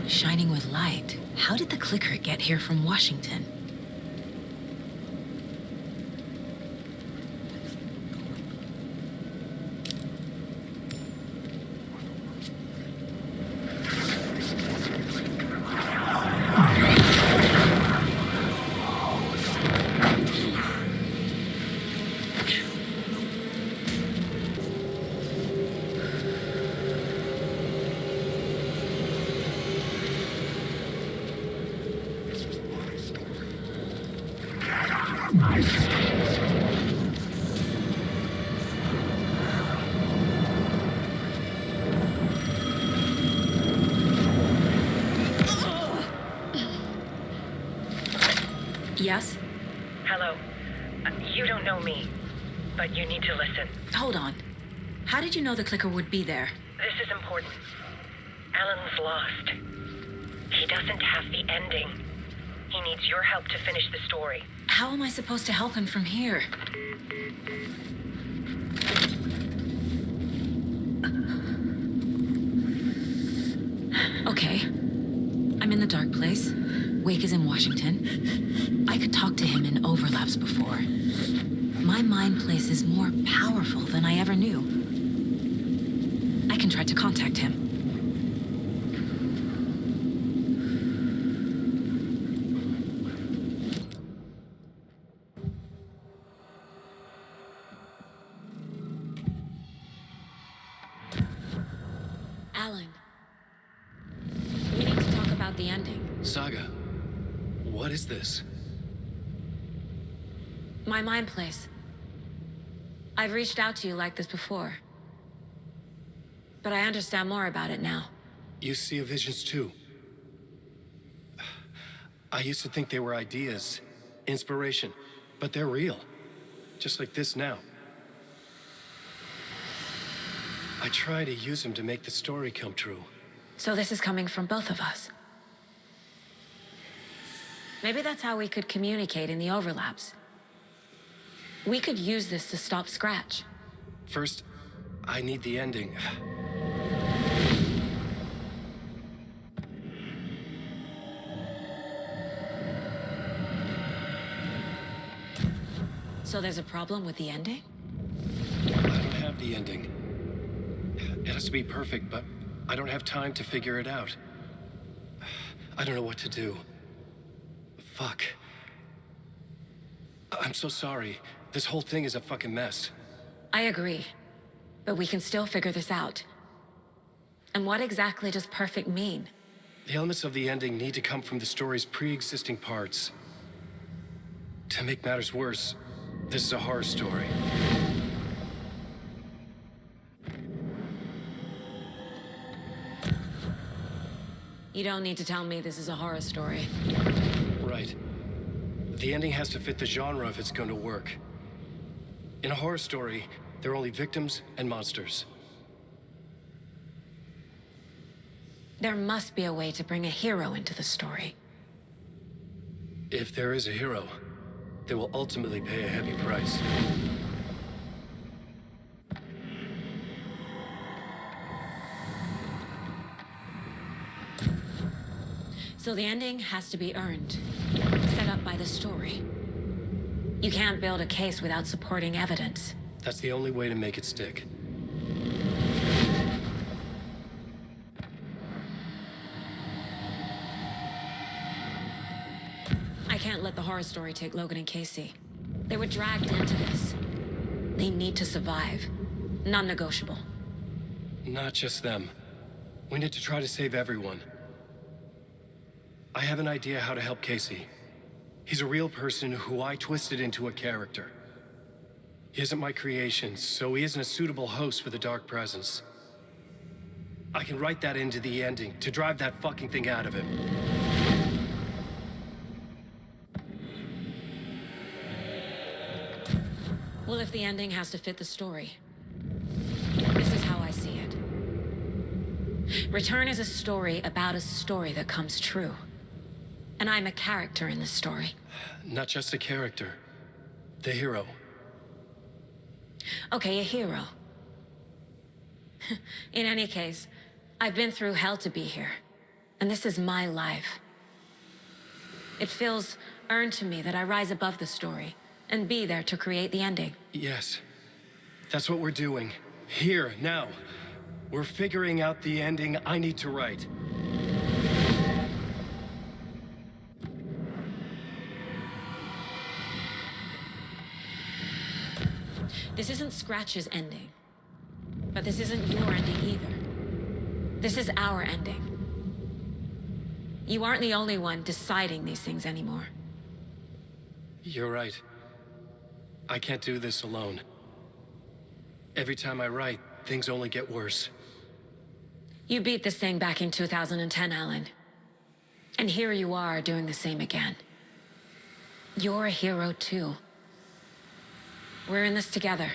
Shining with light. How did the clicker get here from Washington? Yes? Hello. You don't know me, but you need to listen. Hold on. How did you know the clicker would be there? This is important. Alan's lost. He doesn't have the ending. He needs your help to finish the story. How am I supposed to help him from here? Okay. I'm in the dark place. Wake is in Washington. I could talk to him in overlaps before. My mind place is more powerful than I ever knew. I can try to contact him. Alan. We need to talk about the ending. Saga, what is this? My mind place. I've reached out to you like this before. But I understand more about it now. You see visions too. I used to think they were ideas, inspiration, but they're real. Just like this now. I try to use them to make the story come true. So this is coming from both of us. Maybe that's how we could communicate in the overlaps. We could use this to stop Scratch. First, I need the ending. So there's a problem with the ending? I don't have the ending. It has to be perfect, but I don't have time to figure it out. I don't know what to do. Fuck. I'm so sorry. This whole thing is a fucking mess. I agree. But we can still figure this out. And what exactly does perfect mean? The elements of the ending need to come from the story's pre-existing parts. To make matters worse, this is a horror story. You don't need to tell me this is a horror story. Right. The ending has to fit the genre if it's going to work. In a horror story, there are only victims and monsters. There must be a way to bring a hero into the story. If there is a hero, they will ultimately pay a heavy price. So the ending has to be earned, set up by the story. You can't build a case without supporting evidence. That's the only way to make it stick. I can't let the horror story take Logan and Casey. They were dragged into this. They need to survive. Non-negotiable. Not just them. We need to try to save everyone. I have an idea how to help Casey. He's a real person who I twisted into a character. He isn't my creation, so he isn't a suitable host for the Dark Presence. I can write that into the ending to drive that fucking thing out of him. Well, if the ending has to fit the story, this is how I see it. Return is a story about a story that comes true. And I'm a character in this story. Not just a character. The hero. Okay, a hero. In any case, I've been through hell to be here. And this is my life. It feels earned to me that I rise above the story and be there to create the ending. Yes. That's what we're doing. Here, now. We're figuring out the ending I need to write. This isn't Scratch's ending. But this isn't your ending either. This is our ending. You aren't the only one deciding these things anymore. You're right. I can't do this alone. Every time I write, things only get worse. You beat this thing back in 2010, Alan. And here you are doing the same again. You're a hero too. We're in this together.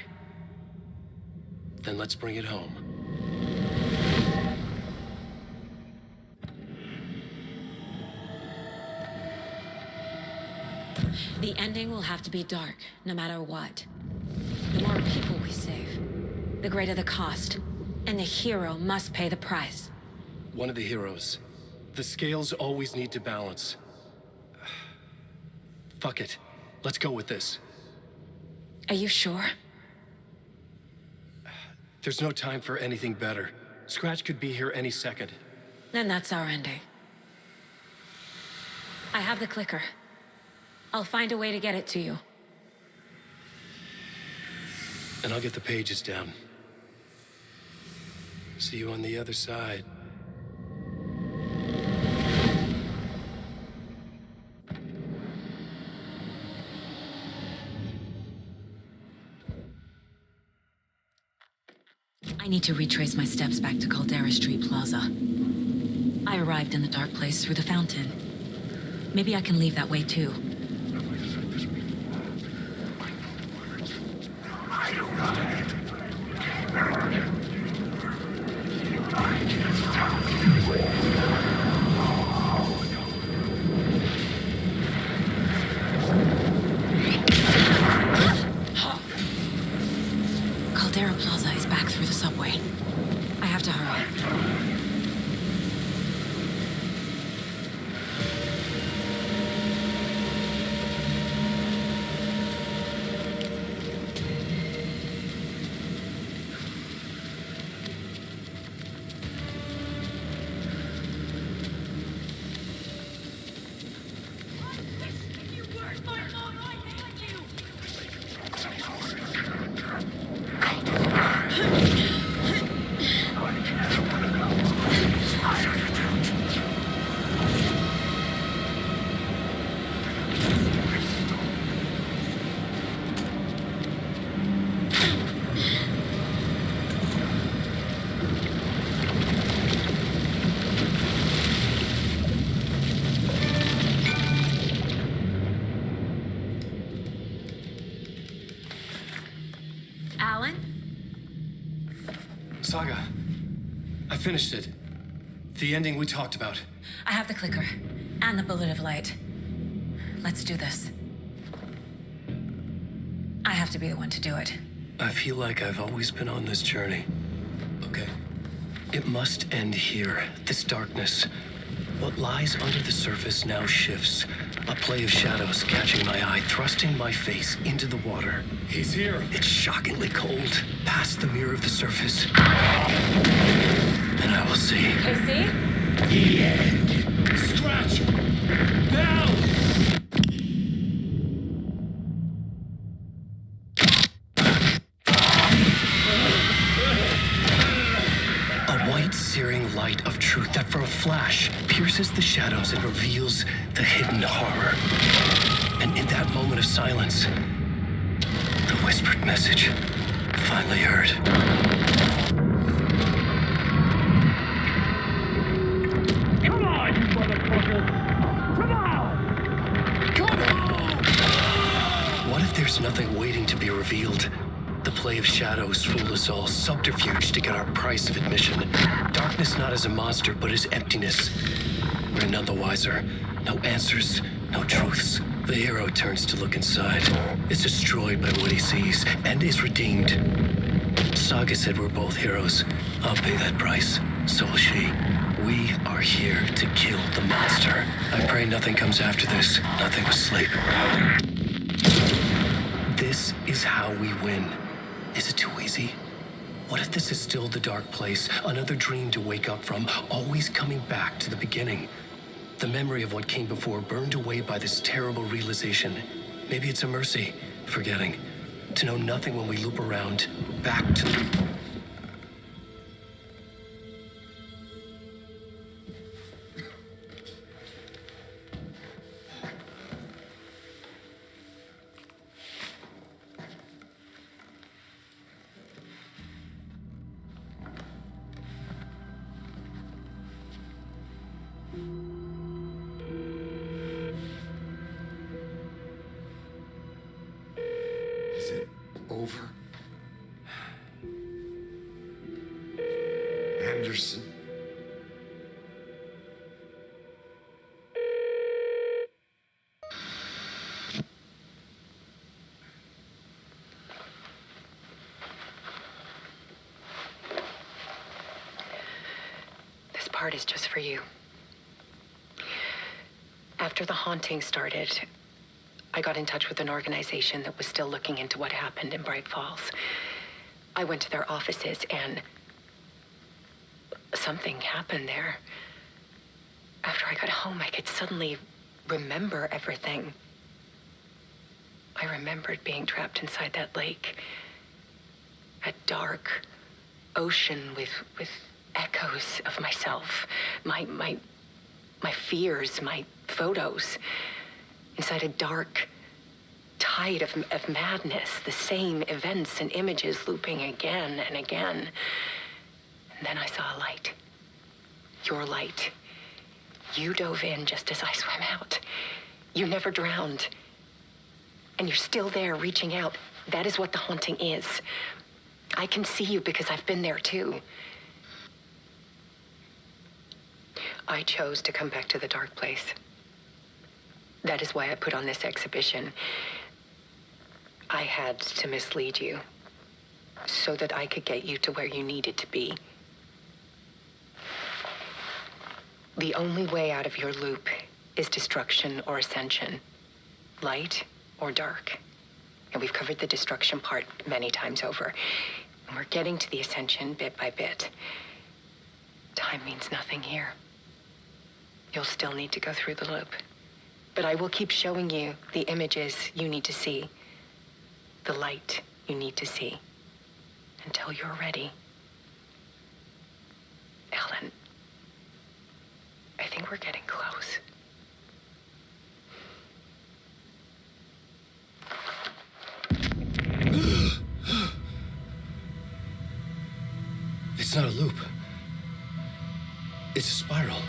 Then let's bring it home. The ending will have to be dark, no matter what. The more people we save, the greater the cost. And the hero must pay the price. One of the heroes. The scales always need to balance. Fuck it. Let's go with this. Are you sure? There's no time for anything better. Scratch could be here any second. Then that's our ending. I have the clicker. I'll find a way to get it to you. And I'll get the pages down. See you on the other side. I need to retrace my steps back to Caldera Street Plaza. I arrived in the dark place through the fountain. Maybe I can leave that way too. Caldera Plaza is back through the subway. I have to hurry. Saga, I finished it. The ending we talked about. I have the clicker and the bullet of light. Let's do this. I have to be the one to do it. I feel like I've always been on this journey. Okay. It must end here, this darkness. What lies under the surface now shifts. A play of shadows catching my eye, thrusting my face into the water. He's here. It's shockingly cold, past the mirror of the surface. And I will see. KC? The end. Scratch! Now! Searing light of truth that for a flash pierces the shadows and reveals the hidden horror. And in that moment of silence, the whispered message. Finally heard. Come on, you motherfucker! Come on! Come on! What if there's nothing waiting to be revealed? The play of shadows fooled us all, subterfuge to get our price of admission. Darkness not as a monster, but as emptiness. We're none the wiser. No answers, no truths. The hero turns to look inside, is destroyed by what he sees, and is redeemed. Saga said we're both heroes. I'll pay that price. So will she. We are here to kill the monster. I pray nothing comes after this. Nothing but sleep. This is how we win. Is it too easy? What if this is still the dark place, another dream to wake up from, always coming back to the beginning? The memory of what came before burned away by this terrible realization. Maybe it's a mercy, forgetting. To know nothing when we loop around, back to... Is it over? Anderson? This part is just for you. After the haunting started, I got in touch with an organization that was still looking into what happened in Bright Falls. I went to their offices and something happened there. After I got home, I could suddenly remember everything. I remembered being trapped inside that lake. A dark ocean with echoes of myself, my fears, my photos. Inside a dark tide of madness, the same events and images looping again and again. And then I saw a light. Your light. You dove in just as I swam out. You never drowned. And you're still there reaching out. That is what the haunting is. I can see you because I've been there too. I chose to come back to the dark place. That is why I put on this exhibition. I had to mislead you so that I could get you to where you needed to be. The only way out of your loop is destruction or ascension, light or dark. And we've covered the destruction part many times over. And we're getting to the ascension bit by bit. Time means nothing here. You'll still need to go through the loop. But I will keep showing you the images you need to see, the light you need to see, until you're ready. Ellen, I think we're getting close. It's not a loop. It's a spiral.